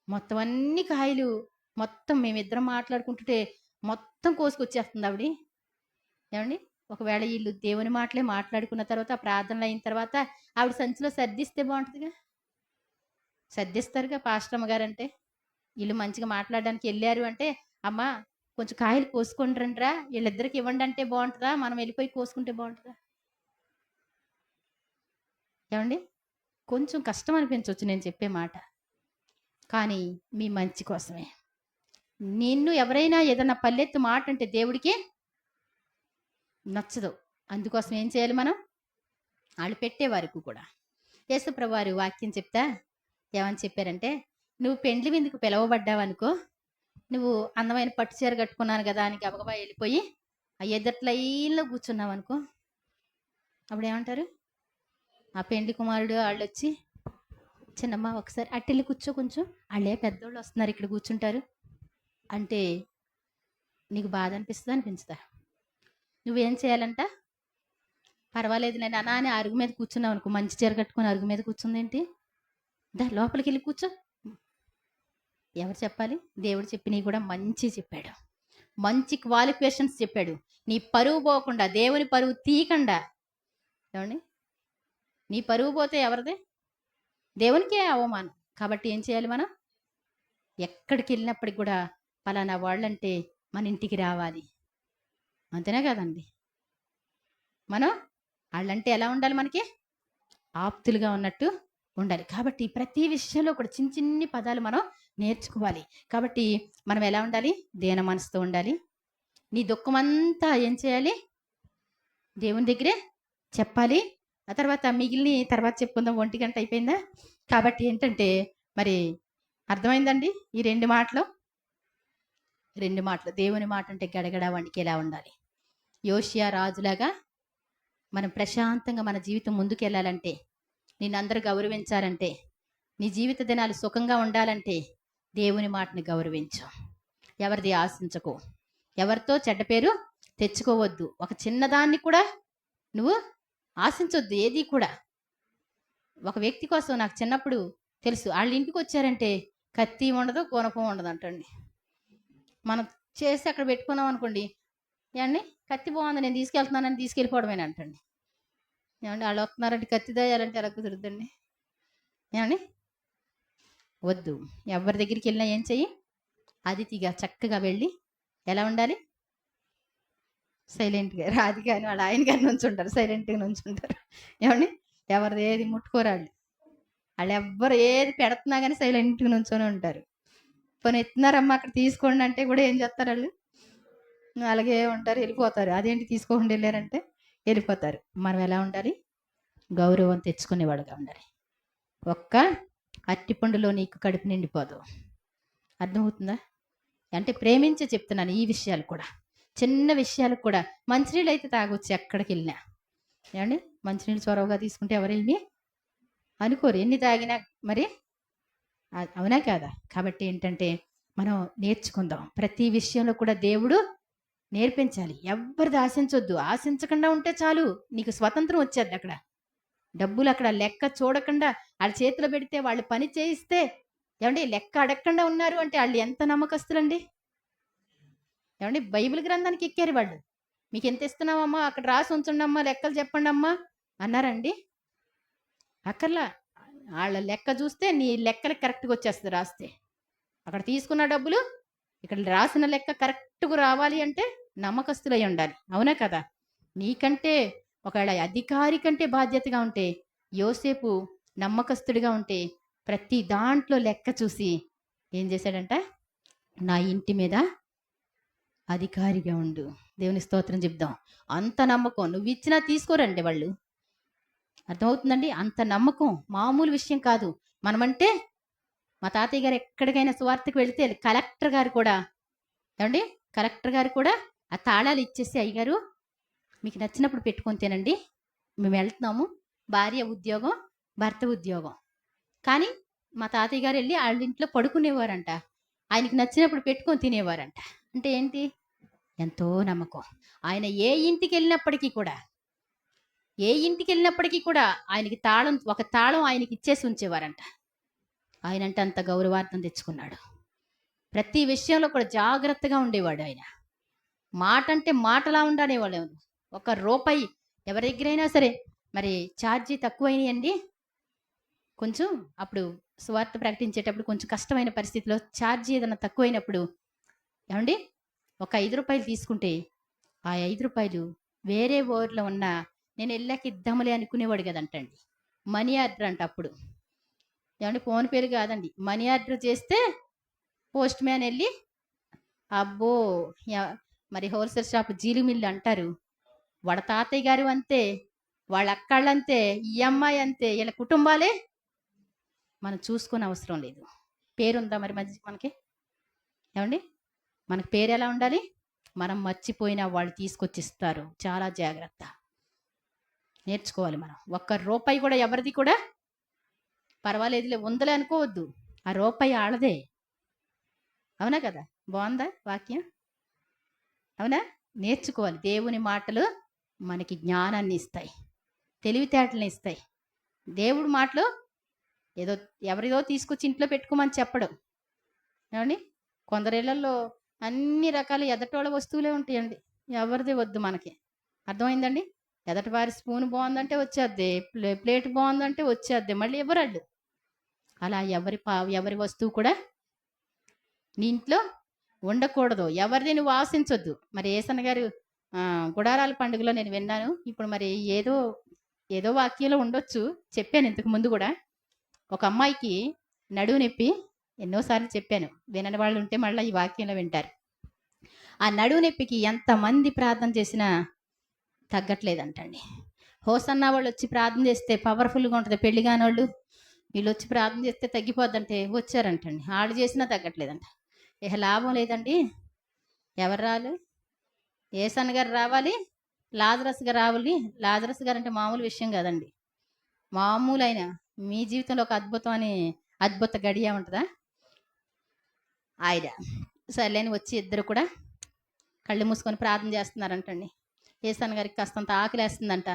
మొత్తం అన్ని కాయలు మొత్తం మేమిద్దరం మాట్లాడుకుంటుంటే మొత్తం కోసుకొచ్చేస్తుంది ఆవిడ. ఏమండి? ఒకవేళ వీళ్ళు దేవుని మాటలే మాట్లాడుకున్న తర్వాత, ప్రార్థనలు అయిన తర్వాత ఆవిడ సంచిలో సర్దిస్తే బాగుంటుందిగా. సర్దిస్తారుగా పాస్టమ్మ గారంటే. వీళ్ళు మంచిగా మాట్లాడడానికి వెళ్ళారు అంటే, అమ్మా కొంచెం కాయలు కోసుకొని రండిరా, వీళ్ళిద్దరికి ఇవ్వండి అంటే బాగుంటుందా? మనం వెళ్ళిపోయి కోసుకుంటే బాగుంటుందా? ఏమండి? కొంచెం కష్టం అనిపించవచ్చు నేను చెప్పే మాట, కానీ మీ మంచి కోసమే. నిన్ను ఎవరైనా ఏదన్నా పల్లెత్తు మాట అంటే దేవుడికి నచ్చదు. అందుకోసం ఏం చేయాలి మనం? వాళ్ళు పెట్టే వరకు కూడా. యేసుప్రభు వారు వాక్యం చెప్తా ఏమని చెప్పారంటే, నువ్వు పెండ్లి విందుకు పిలవబడ్డావనుకో, నువ్వు అందమైన పట్టు చీర కట్టుకున్నాను కదా అని గబగబా వెళ్ళిపోయి ఆ ఎదుటి లైన్లో కూర్చున్నావు అనుకో, అప్పుడు ఏమంటారు? ఆ పెండ్లి కుమారుడు వాళ్ళు వచ్చి, చిన్నమ్మ ఒకసారి అట్టెళ్ళి కూర్చో, కొంచెం వాళ్ళే పెద్దోళ్ళు వస్తున్నారు ఇక్కడ కూర్చుంటారు అంటే నీకు బాధ అనిపించదా? నువ్వేం చేయాలంట? పర్వాలేదు నేను అనా అని అరుగు మీద కూర్చున్నావు అనుకో, మంచి చీర కట్టుకుని అరుగు మీద కూర్చుందేంటి, దా లోపలికి వెళ్ళి కూర్చో. ఎవరు చెప్పాలి? దేవుడు చెప్పి నీ కూడా మంచి చెప్పాడు, మంచి క్వాలిఫికేషన్స్ చెప్పాడు. నీ పరువు పోకుండా, దేవుని పరువు తీయకుండా. ఏమండి? నీ పరువు పోతే ఎవరిది? దేవునికే అవమానం. కాబట్టి ఏం చేయాలి మనం? ఎక్కడికి వెళ్ళినప్పటికి కూడా పలానా వాళ్ళంటే మన ఇంటికి రావాలి, అంతేనా కదండి? మనం వాళ్ళంటే ఎలా ఉండాలి? మనకి ఆప్తులుగా ఉన్నట్టు ఉండాలి. కాబట్టి ప్రతి విషయంలో కూడా చిన్న చిన్ని పదాలు మనం నేర్చుకోవాలి. కాబట్టి మనం ఎలా ఉండాలి? దీన మనసుతో ఉండాలి. నీ దుఃఖమంతా ఏం చేయాలి? దేవుని దగ్గరే చెప్పాలి. ఆ తర్వాత మిగిలిన తర్వాత చెప్పుకుందాం. 1 గంట అయిపోయిందా? కాబట్టి ఏంటంటే మరి అర్థమైందండి ఈ 2 మాటలు. దేవుని మాట అంటే గడగడ వణికేలా ఉండాలి. యోషియా రాజులాగా మనం ప్రశాంతంగా మన జీవితం ముందుకెళ్ళాలంటే, నిన్నందరూ గౌరవించాలంటే, నీ జీవిత దినాలు సుఖంగా ఉండాలంటే దేవుని మాటని గౌరవించు. ఎవరిది ఆశించకు, ఎవరితో చెడ్డ పేరు తెచ్చుకోవద్దు. ఒక చిన్నదాన్ని కూడా నువ్వు ఆశించొద్దు. ఏది కూడా ఒక వ్యక్తి కోసం నాకు చిన్నప్పుడు తెలుసు, వాళ్ళ ఇంటికి వచ్చారంటే కత్తి ఉండదు, కోనపం ఉండదు అంటండి. మనం చేసి అక్కడ పెట్టుకున్నాం అనుకోండి, ఏమండి కత్తి బాగుంది నేను తీసుకెళ్తున్నానని తీసుకెళ్ళిపోవడమేనంటండి. ఏమండి వాళ్ళు వస్తున్నారంటే కత్తి దాయాలంటే ఎలా కుదురుద్దండి? ఏమండి? వద్దు. ఎవరి దగ్గరికి వెళ్ళినా ఏం చెయ్యి? అతిథిగా చక్కగా వెళ్ళి ఎలా ఉండాలి? సైలెంట్‌గా. రాధిక అని వాళ్ళ ఆయన గారు నుంచుంటారు. సైలెంట్‌గా నుంచుంటారు. ఏవండీ? ఎవరిది ఏది ముట్టుకోరాళ్ళు. ఆళ్ళెవ్వరు ఏది పెడుతున్నా గాని సైలెంట్‌గా నుంచొనే ఉంటారు. పోనీ ఇత్తన్నారమ్మా అక్కడ తీసుకోండి అంటే కూడా ఏం చేస్తారాళ్ళు? అలాగే ఉంటారు, ఎళ్ళిపోతారు. అదేంటి తీసుకోకుండా ఎళ్లారంటే ఎళ్ళిపోతారు. మనం ఎలా ఉండాలి? గౌరవం తెచ్చుకునేవాడుగా ఉండాలి. ఒక్క అరటిపండులో నీకు కడుపు నిండిపోదు. అర్థమవుతుందా? అంటే ప్రేమించే చెప్తున్నాను ఈ విషయాలు కూడా. చిన్న విషయాలకు కూడా మంచినీళ్ళు అయితే తాగొచ్చు ఎక్కడికెళ్ళినా. ఏవండీ? మంచినీళ్ళు చొరవగా తీసుకుంటే ఎవరేమి అనుకోరు. ఎన్ని తాగినా మరి అవునా కాదా? కాబట్టి ఏంటంటే మనం నేర్చుకుందాం. ప్రతి విషయంలో కూడా దేవుడు నేర్పించాలి. ఎవ్వరిది ఆశించొద్దు. ఆశించకుండా ఉంటే చాలు. నీకు స్వతంత్రం వచ్చేద్ది అక్కడ. డబ్బులు అక్కడ లెక్క చూడకుండా ఆళ్ళ చేతిలో పెడితే వాళ్ళు పని చేయిస్తే ఏవండీ లెక్క అడగకుండా ఉన్నారు అంటే ఆళ్ళు ఎంత నమ్మకస్తులండి. ఏవండీ బైబిల్ గ్రంథానికి ఎక్కారు వాళ్ళు. మీకెంత ఇస్తున్నామమ్మా? అక్కడ రాసి ఉంచండమ్మా, లెక్కలు చెప్పండమ్మా అన్నారండి? అక్కర్లా. ఆళ్ళ లెక్క చూస్తే నీ లెక్కలు కరెక్ట్‌గా వచ్చేస్తది రాస్తే. అక్కడ తీసుకున్న డబ్బులు ఇక్కడ రాసిన లెక్క కరెక్ట్‌గా రావాలి అంటే నమ్మకస్తులై ఉండాలి. అవునా కదా? నీకంటే ఒకవేళ అధికారి కంటే బాధ్యతగా ఉంటే యోసేపు నమ్మకస్తుడిగా ఉంటే ప్రతి దాంట్లో లెక్క చూసి ఏం చేశాడంట? నా ఇంటి మీద అధికారిగా ఉండు. దేవుని స్తోత్రం చెప్దాం. అంత నమ్మకం. నువ్విచ్చినా తీసుకోరండి వాళ్ళు. అర్థమవుతుందండి? అంత నమ్మకం మామూలు విషయం కాదు. మనమంటే మా తాతయ్య గారు ఎక్కడికైనా సువార్తకి వెళితే కలెక్టర్ గారు కూడా ఏవండీ? కలెక్టర్ గారు కూడా ఆ తాళాలు ఇచ్చేసి, అయ్యగారు మీకు నచ్చినప్పుడు పెట్టుకొని తినండి. మేము వెళ్తున్నాము. భార్య ఉద్యోగం, భర్త ఉద్యోగం. కానీ మా తాతయ్య గారు వెళ్ళి వాళ్ళ ఇంట్లో పడుకునేవారంట. ఆయనకి నచ్చినప్పుడు పెట్టుకొని తినేవారంట. అంటే ఏంటి? ఎంతో నమ్మకం. ఆయన ఏ ఇంటికి వెళ్ళినప్పటికీ కూడా ఆయనకి ఒక తాళం ఆయనకి ఇచ్చేసి ఉంచేవారంట. ఆయనంటే అంత గౌరవార్థం తెచ్చుకున్నాడు. ప్రతి విషయంలో కూడా జాగ్రత్తగా ఉండేవాడు ఆయన. మాట అంటే మాటలా ఉండనేవాళ్ళు. ఒక రూపాయి ఎవరి దగ్గరైనా సరే మరి ఛార్జీ తక్కువైనాయండి కొంచెం, అప్పుడు సువార్త ప్రకటించేటప్పుడు కొంచెం కష్టమైన పరిస్థితిలో ఛార్జీ ఏదైనా తక్కువైనప్పుడు ఏమండి ఒక 5 రూపాయలు తీసుకుంటే ఆ 5 రూపాయలు వేరే ఊర్లో ఉన్న నేను వెళ్ళాక ఇద్దామలే అనుకునేవాడు కదంటండి. మనీ ఆర్డర్ అంట అప్పుడు. ఏమండి ఫోన్ పేలు కాదండి. మనీ ఆర్డర్ చేస్తే పోస్ట్ మ్యాన్ వెళ్ళి అబ్బో మరి హోల్సేల్ షాప్ జీలిమిల్లు అంటారు. వాళ్ళ తాతయ్య గారు అంతే, వాళ్ళ అక్కళ్ళంతే, ఈ అమ్మాయి అంతే, వీళ్ళ కుటుంబాలే మనం చూసుకునే అవసరం లేదు. పేరుందా మరి మనకి? ఏమండి మనకి పేరు ఎలా ఉండాలి? మనం మర్చిపోయినా వాళ్ళు తీసుకొచ్చిస్తారు. చాలా జాగ్రత్త. నేర్చుకోవాలి మనం. ఒక్క రూపాయి కూడా ఎవరిది కూడా పర్వాలేదులే ఉందలే అనుకోవద్దు. ఆ రూపాయి ఆళ్ళదే. అవునా కదా? బాగుందా వాక్యం? అవునా? నేర్చుకోవాలి. దేవుని మాటలు మనకి జ్ఞానాన్ని ఇస్తాయి, తెలివితేటలను ఇస్తాయి. దేవుడి మాటలు ఏదో ఎవరిదో తీసుకొచ్చి ఇంట్లో పెట్టుకోమని చెప్పడం. ఏమండి కొందరిళ్లలో అన్ని రకాల ఎదటోళ్ళ వస్తువులే ఉంటాయండి. ఎవరిది వద్దు మనకి. అర్థమైందండి? ఎదటి వారి స్పూన్ బాగుందంటే వచ్చేద్ది, ప్లేట్ బాగుందంటే వచ్చేద్ది, మళ్ళీ ఎవరాళ్ళు అలా ఎవరి వస్తువు కూడా నీ ఇంట్లో ఉండకూడదు. ఎవరిది నువ్వు ఆశించొద్దు. మరి ఏసన్న గారు గుడారాల పండుగలో నేను విన్నాను. ఇప్పుడు మరి ఏదో వాక్యంలో ఉండొచ్చు, చెప్పాను ఇంతకు ముందు కూడా. ఒక అమ్మాయికి నడువు నొప్పి, ఎన్నోసార్లు చెప్పాను, వినని వాళ్ళు ఉంటే మళ్ళీ ఈ వాక్యంలో వింటారు. ఆ నడువు నొప్పికి ఎంతమంది ప్రార్థన చేసినా తగ్గట్లేదంటండి. హోసన్న వాళ్ళు వచ్చి ప్రార్థన చేస్తే పవర్ఫుల్గా ఉంటుంది. పెళ్లి కాని వాళ్ళు వీళ్ళు వచ్చి ప్రార్థన చేస్తే తగ్గిపోద్దంటే వచ్చారంటండి. వాళ్ళు చేసినా తగ్గట్లేదంట. ఇక లాభం లేదండి. ఎవరు రావాలి? ఏసన్న గారు రావాలి, లాజరస్ గారు రావాలి. లాజరస్ గారు అంటే మామూలు విషయం కాదండి. మామూలైన మీ జీవితంలో ఒక అద్భుత గడియ ఉంటుందా? ఆయన సర్లేని వచ్చి ఇద్దరు కూడా కళ్ళు మూసుకొని ప్రార్థన చేస్తున్నారంటండి. ఏసన్న గారికి కాస్తంత ఆకలేస్తుందంట.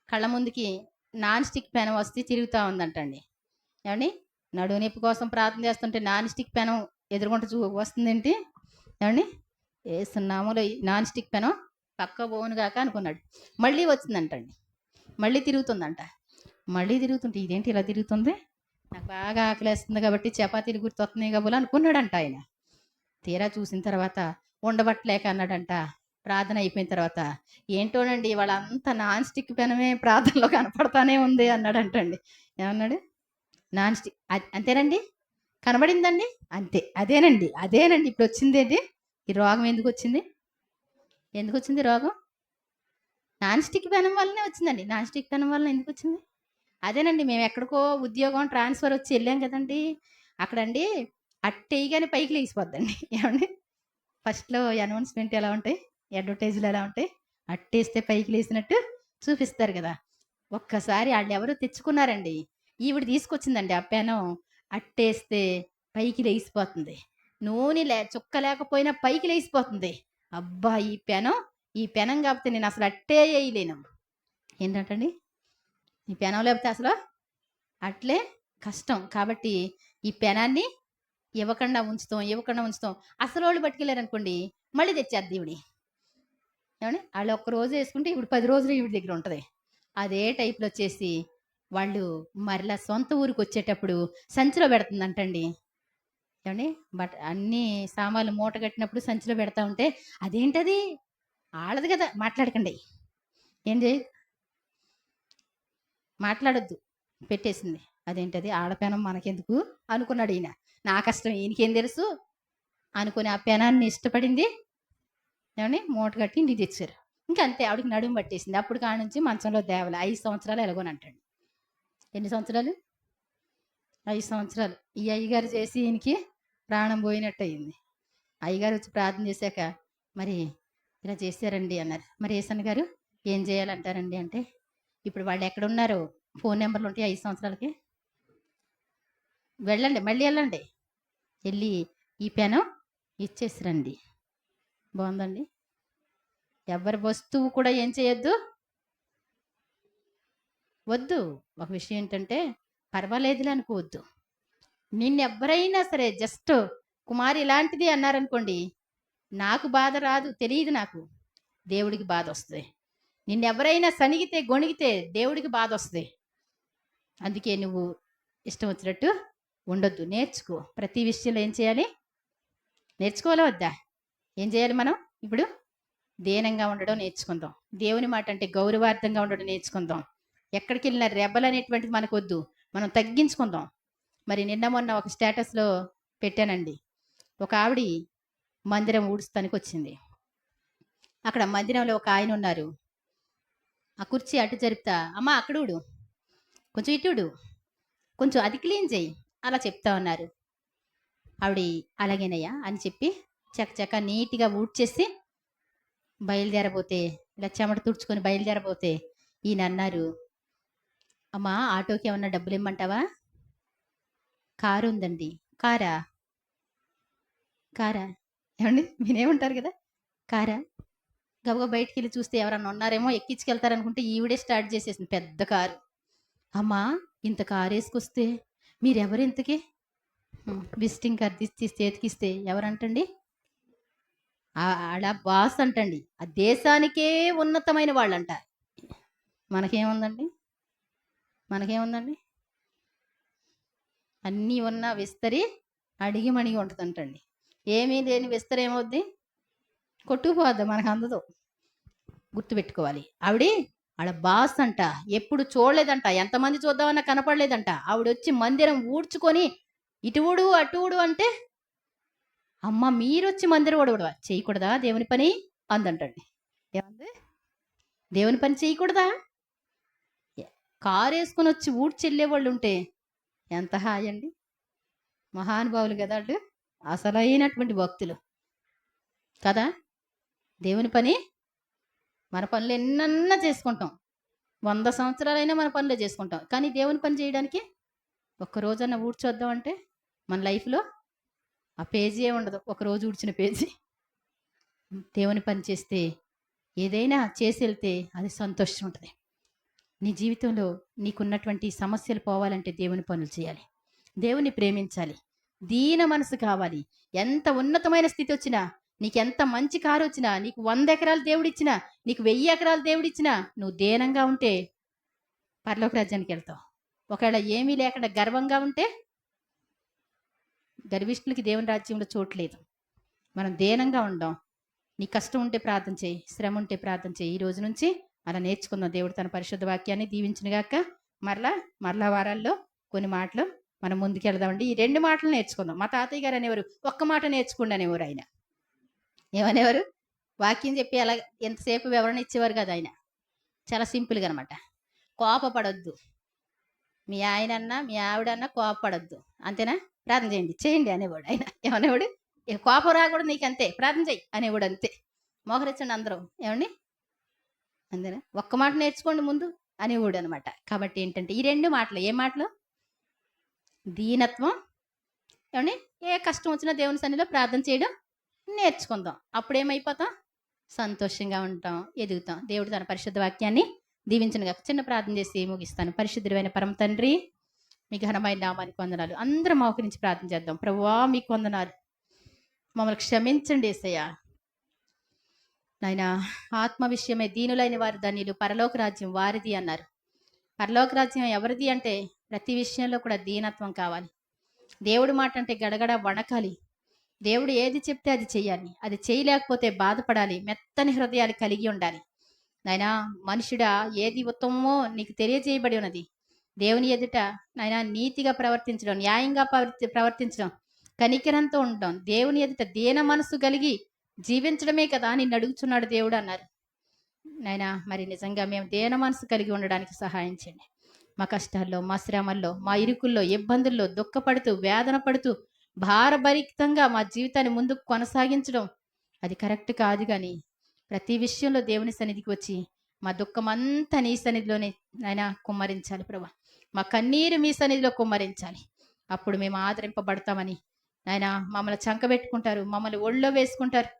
కళ్ళ ముందుకి నాన్ స్టిక్ పెనం వస్తే తిరుగుతూ ఉందంటండి. ఏమండి నడువు నొప్పి కోసం ప్రార్థన చేస్తుంటే నాన్ స్టిక్ పెనం ఎదురుగుంట వస్తుందేంటి? ఏమండి ఏసునామూలో నాన్ స్టిక్ పెనం పక్క బోను కాక అనుకున్నాడు. మళ్ళీ వచ్చిందంటండి. మళ్ళీ తిరుగుతుందంట. మళ్ళీ తిరుగుతుంటే ఇదేంటి ఇలా తిరుగుతుంది, నాకు బాగా ఆకలేస్తుంది కాబట్టి చపాతీలు గుర్తొస్తున్నాయి కాబోలు అనుకున్నాడంట ఆయన. తీరా చూసిన తర్వాత ఉండబట్టలేక అన్నాడంట, ప్రార్థన అయిపోయిన తర్వాత, ఏంటోనండి వాళ్ళంతా నాన్ స్టిక్ పెనమే ప్రార్థనలో కనపడతానే ఉంది అన్నాడంటండి. ఏమన్నాడు? నాన్ స్టిక్ అంతేనండి? కనబడిందండి? అంతే. అదేనండి ఇప్పుడొచ్చిందేంటి? ఈ రోగం ఎందుకొచ్చింది? ఎందుకొచ్చింది రోగం? నాన్ స్టిక్ పెనం వల్లనే వచ్చిందండి. నాన్ స్టిక్ పెనం వలన ఎందుకొచ్చింది? అదేనండి మేము ఎక్కడికో ఉద్యోగం ట్రాన్స్ఫర్ వచ్చి వెళ్ళాం కదండి. అక్కడండి అట్టేయగానే పైకి లేచిపోద్దండి. ఏమండి? ఫస్ట్‌లో అనౌన్స్‌మెంట్ ఎలా ఉంటాయి? అడ్వర్టైజ్‌లు ఎలా ఉంటాయి? అట్టేస్తే పైకి లేసినట్టు చూపిస్తారు కదా! ఒక్కసారి ఆళ్ళెవరో తెచ్చుకున్నారండి. ఈవిడ తీసుకొచ్చిందండి ఆ పెనం. అట్టేస్తే పైకి లేసిపోతుంది. నూనె చుక్క లేకపోయినా పైకి లేసిపోతుంది. అబ్బా! ఈ పెనం కాకపోతే నేను అసలు అట్టే ఏయలేను. ఏంటంటండి? ఈ పెనం లేకపోతే అసలు అట్లే కష్టం. కాబట్టి ఈ పెనాన్ని ఇవ్వకుండా ఉంచుతాం. అసలోళ్ళు పట్టుకెళ్ళారనుకోండి, మళ్ళీ తెచ్చేద్ది ఈవిడ. ఏవండీ? ఆళ్ళు ఒక్క రోజు యేసుకుంటే ఇప్పుడు 10 రోజులు ఈవిడ దగ్గర ఉంటది. అదే టైప్‌లో వచ్చేసి వాళ్ళు మరలా సొంత ఊరికొచ్చేటప్పుడు సంచిలో పెడుతుందంటండి. ఏవండీ? అన్నీ సామాన్లు మూట కట్టినప్పుడు సంచిలో పెడతా ఉంటే, అదేంటది? ఆళ్ళది గదా! మాట్లాడకండి. ఏంది? మాట్లాడొద్దు. పెట్టేసింది. అదేంటది? ఆళ్ళ పెనం మనకెందుకు అనుకున్నాడు ఈయన. నా కష్టం ఈయనకేం తెలుసు అనుకుని ఆ పెనాన్ని ఇష్టపడింది. ఏవండీ? మూట కట్టి ఇంటికి తెచ్చారు. ఇంక అంతే ఆవిడకి నడుము పట్టేసింది. అప్పుడు కాడ నుంచి మంచంలో దేవల. 5 సంవత్సరాలు ఎలాగోనంటాడు. ఎన్ని సంవత్సరాలు? 5 సంవత్సరాలు. ఈ అయ్యగారు చేసి ఈయనకి ప్రాణం పోయినట్టయింది. అయ్యగారు వచ్చి ప్రార్థన చేశాక, మరి ఇలా చేశారండి అన్నారు. మరి యేసన్న గారు ఏం చేయాలంటారండి అంటే, ఇప్పుడు వాళ్ళు ఎక్కడున్నారో ఫోన్ నెంబర్లు ఉంటాయి 5 సంవత్సరాలకి. వెళ్ళండి, మళ్ళీ వెళ్ళండి. వెళ్ళి ఈ పెనం ఇచ్చేసి రండి. బాగుందండి? ఎవరి వస్తువు కూడా ఏం చేయొద్దు? వద్దు. ఒక విషయం ఏంటంటే, పర్వాలేదులే అనుకోవద్దు. నిన్నెవ్వరైనా సరే జస్ట్ కుమారి ఇలాంటిది అన్నారనుకోండి, నాకు బాధ రాదు, తెలియదు నాకు. దేవుడికి బాధ వస్తుంది. నిన్నెవరైనా సనిగితే, గొణిగితే దేవుడికి బాధ వస్తుంది. అందుకే నువ్వు ఇష్టం వచ్చినట్టు ఉండొద్దు. నేర్చుకో. ప్రతి విషయంలో ఏం చేయాలి? నేర్చుకోవాలా వద్దా? ఏం చేయాలి మనం ఇప్పుడు? దీనంగా ఉండడం నేర్చుకుందాం. దేవుని మాట అంటే గౌరవార్థంగా ఉండడం నేర్చుకుందాం. ఎక్కడికి వెళ్ళినా రెబల్ అనేటువంటిది మనకొద్దు. మనం తగ్గించుకుందాం. మరి నిన్న మొన్న ఒక స్టేటస్లో పెట్టానండి. ఒక ఆవిడ మందిరం ఊడుస్తానికి వచ్చింది. అక్కడ మందిరంలో ఒక ఆయన ఉన్నారు. ఆ కుర్చీ అటు జరుపుతా, అమ్మా అక్కడుడు, కొంచెం ఇటుడు, కొంచెం అది క్లీన్ చేయి, అలా చెప్తా ఉన్నారు. ఆవిడ అలాగేనయ్యా అని చెప్పి చకచక నీట్గా ఊడ్చేసి బయలుదేరబోతే, ఇలా చెమట తుడుచుకొని బయలుదేరబోతే ఈయన అన్నారు, అమ్మా ఆటోకి ఏమన్నా డబ్బులు ఇమ్మంటావా? కారు ఉందండి. కారా? కారా? ఏమండి? మీరేమంటారు కదా, కారా? గబగబా బయటికి వెళ్ళి చూస్తే ఎవరన్నా ఉన్నారేమో ఎక్కించుకెళ్తారనుకుంటే ఈవిడే స్టార్ట్ చేసేసింది పెద్ద కారు. అమ్మా ఇంత కారు వేసుకొస్తే మీరెవరు ఇంతకి? విజిటింగ్ కార్డు తీసి చేతికిస్తే ఎవరంటండి? ఆడ బాస్ అంటండి. ఆ దేశానికే ఉన్నతమైన వాళ్ళంట. మనకేముందండి? మనకేముందండి? అన్నీ ఉన్న విస్తరి అడిగి మణిగి ఉంటుందంటండి. ఏమీ లేని విస్తరి ఏమవుద్ది? కొట్టుకుపోద్ది, మనకు అందదు. గుర్తుపెట్టుకోవాలి. ఆవిడ బాస్ అంట. ఎప్పుడు చూడలేదంట. ఎంతమంది చూద్దామన్నా కనపడలేదంట. ఆవిడొచ్చి మందిరం ఊడ్చుకొని ఇటువుడు అటువుడు అంటే, అమ్మ మీరొచ్చి మందిరం ఊడవడవా? చేయకూడదా దేవుని పని అందంటండి. ఏమంది? దేవుని పని చేయకూడదా? కారు వేసుకొని వచ్చి ఊడ్చెళ్ళే వాళ్ళు ఉంటే ఎంత హాయ్ అండి. మహానుభావులు కదా వాళ్ళు, అసలైనటువంటి భక్తులు కదా. దేవుని పని, మన పనులు ఎన్నన్నా చేసుకుంటాం. 100 సంవత్సరాలైనా మన పనులే చేసుకుంటాం. కానీ దేవుని పని చేయడానికి ఒక్క రోజన్నా ఊడ్చొద్దాం అంటే మన లైఫ్లో ఆ పేజీయే ఉండదు. ఒకరోజు ఊడ్చిన పేజీ. దేవుని పని చేస్తే, ఏదైనా చేసి వెళ్తే అది సంతోషం ఉంటుంది. నీ జీవితంలో నీకున్నటువంటి సమస్యలు పోవాలంటే దేవుని పనులు చేయాలి. దేవుని ప్రేమించాలి. దీన మనసు కావాలి. ఎంత ఉన్నతమైన స్థితి వచ్చినా, నీకెంత మంచి కారు వచ్చినా, నీకు 100 ఎకరాలు దేవుడిచ్చినా, నీకు 1000 ఎకరాలు దేవుడిచ్చినా, నువ్వు దీనంగా ఉంటే పరలోక రాజ్యానికి వెళ్తావు. ఒకవేళ ఏమీ లేకుండా గర్వంగా ఉంటే, గర్విష్ఠులకి దేవుని రాజ్యంలో చోట్లేదు. మనం దీనంగా ఉందాం. నీ కష్టం ఉంటే ప్రార్థన చేయి, శ్రమ ఉంటే ప్రార్థన చేయి. ఈ రోజు నుంచి అలా నేర్చుకుందాం. దేవుడు తన పరిశుద్ధ వాక్యాన్ని దీవించునుగాక. మరలా వారాల్లో కొన్ని మాటలు మనం ముందుకెళ్దామండి. ఈ 2 మాటలు నేర్చుకుందాం. మా తాతయ్య గారు అనేవారు, ఒక్క మాట నేర్చుకోండి అనేవారు ఆయన. ఏమనేవారు? వాక్యం చెప్పి అలా ఎంతసేపు వివరణ ఇచ్చేవారు కదా ఆయన. చాలా సింపుల్గా అనమాట. కోపపడొద్దు, మీ ఆయనన్నా మీ ఆవిడన్నా కోపపడొద్దు, అంతేనా? ప్రార్థన చేయండి అనేవాడు ఆయన. ఏమనేవాడు? కోపం రాకూడదు నీకు, అంతే, ప్రార్థన చెయ్యి అనేవాడు, అంతే. మోకరించండి అందరూ, ఏమండి, అంతేనా? ఒక్క మాట నేర్చుకోండి ముందు అనేవాడు అనమాట. కాబట్టి ఏంటంటే ఈ 2 మాటలు, ఏ మాటలు? దీనత్వం, ఏమండి, ఏ కష్టం వచ్చినా దేవుని సన్నిధిలో ప్రార్థన చేయడం నేర్చుకుందాం. అప్పుడు ఏమైపోతాం? సంతోషంగా ఉంటాం, ఎదుగుతాం. దేవుడు తన పరిశుద్ధ వాక్యాన్ని దీవించనుగా. చిన్న ప్రార్థన చేసి ముగిస్తాను. పరిశుద్ధుడైన పరమ తండ్రి, మీ ఘనమైన నామానికి వందనాలు. అందరం మోకరించి ప్రార్థన చేద్దాం. ప్రభువా మీకు వందనాలు, మమ్మల్ని క్షమించండి యేసయ్యా. నాయన, ఆత్మ విషయమే దీనులైన వారు ధన్యులు, పరలోక రాజ్యం వారిది అన్నారు. పరలోక రాజ్యం ఎవరిది అంటే ప్రతి విషయంలో కూడా దీనత్వం కావాలి. దేవుడు మాట అంటే గడగడ వణకాలి. దేవుడు ఏది చెప్తే అది చెయ్యాలి. అది చేయలేకపోతే బాధపడాలి. మెత్తని హృదయాలు కలిగి ఉండాలి. నాయనా, మనుషుడా, ఏది ఉత్తమమో నీకు తెలియజేయబడి ఉన్నది. దేవుని ఎదుట నాయనా నీతిగా ప్రవర్తించడం, న్యాయంగా ప్రవర్తించడం, కనికరంతో ఉండడం, దేవుని ఎదుట దీన మనసు కలిగి జీవించడమే కదా నిన్ను అడుగుచున్నాడు దేవుడు అన్నారు. నాయనా, మరి నిజంగా మేము దీన మనసు కలిగి ఉండడానికి సహాయం చేయండి. మా కష్టాల్లో, మా శ్రమల్లో, మా ఇరుకుల్లో, ఇబ్బందుల్లో దుఃఖపడుతూ, వేదన పడుతూ, భారభరితంగా మా జీవితాన్ని ముందుకు కొనసాగించడం అది కరెక్ట్ కాదు. కానీ ప్రతి విషయంలో దేవుని సన్నిధికి వచ్చి మా దుఃఖమంతా నీ సన్నిధిలోనే నాయన కుమ్మరించాలి ప్రభా. మా కన్నీరు మీ సన్నిధిలో కుమ్మరించాలి. అప్పుడు మేము ఆదరింపబడతామని నాయన మమ్మల్ని చంకబెట్టుకుంటారు, మమ్మల్ని ఒళ్ళో వేసుకుంటారు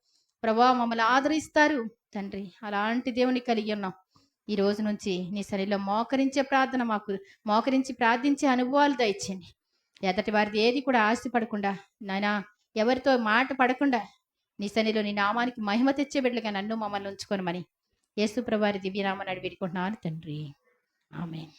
ప్రభా, మమ్మల్ని ఆదరిస్తారు తండ్రి. అలాంటి దేవుని కలిగి ఉన్నాం. ఈ రోజు నుంచి నీ సన్నిధిలో మోకరించే ప్రార్థన, మాకు మోకరించి ప్రార్థించే అనుభవాలు దయచేయండి. ఎదటి వారిది ఏది కూడా ఆశపడకుండా నాయన, ఎవరితో మాట పడకుండా నీ సన్నిధిలో నీ నామానికి మహిమ తెచ్చే బిడ్డలుగా నన్ను మమ్మల్ని ఉంచుకోనమని యేసు ప్రభువారి దివ్యనామమున అడిగి వేడుకుంటున్నాను తండ్రి. ఆమేన్.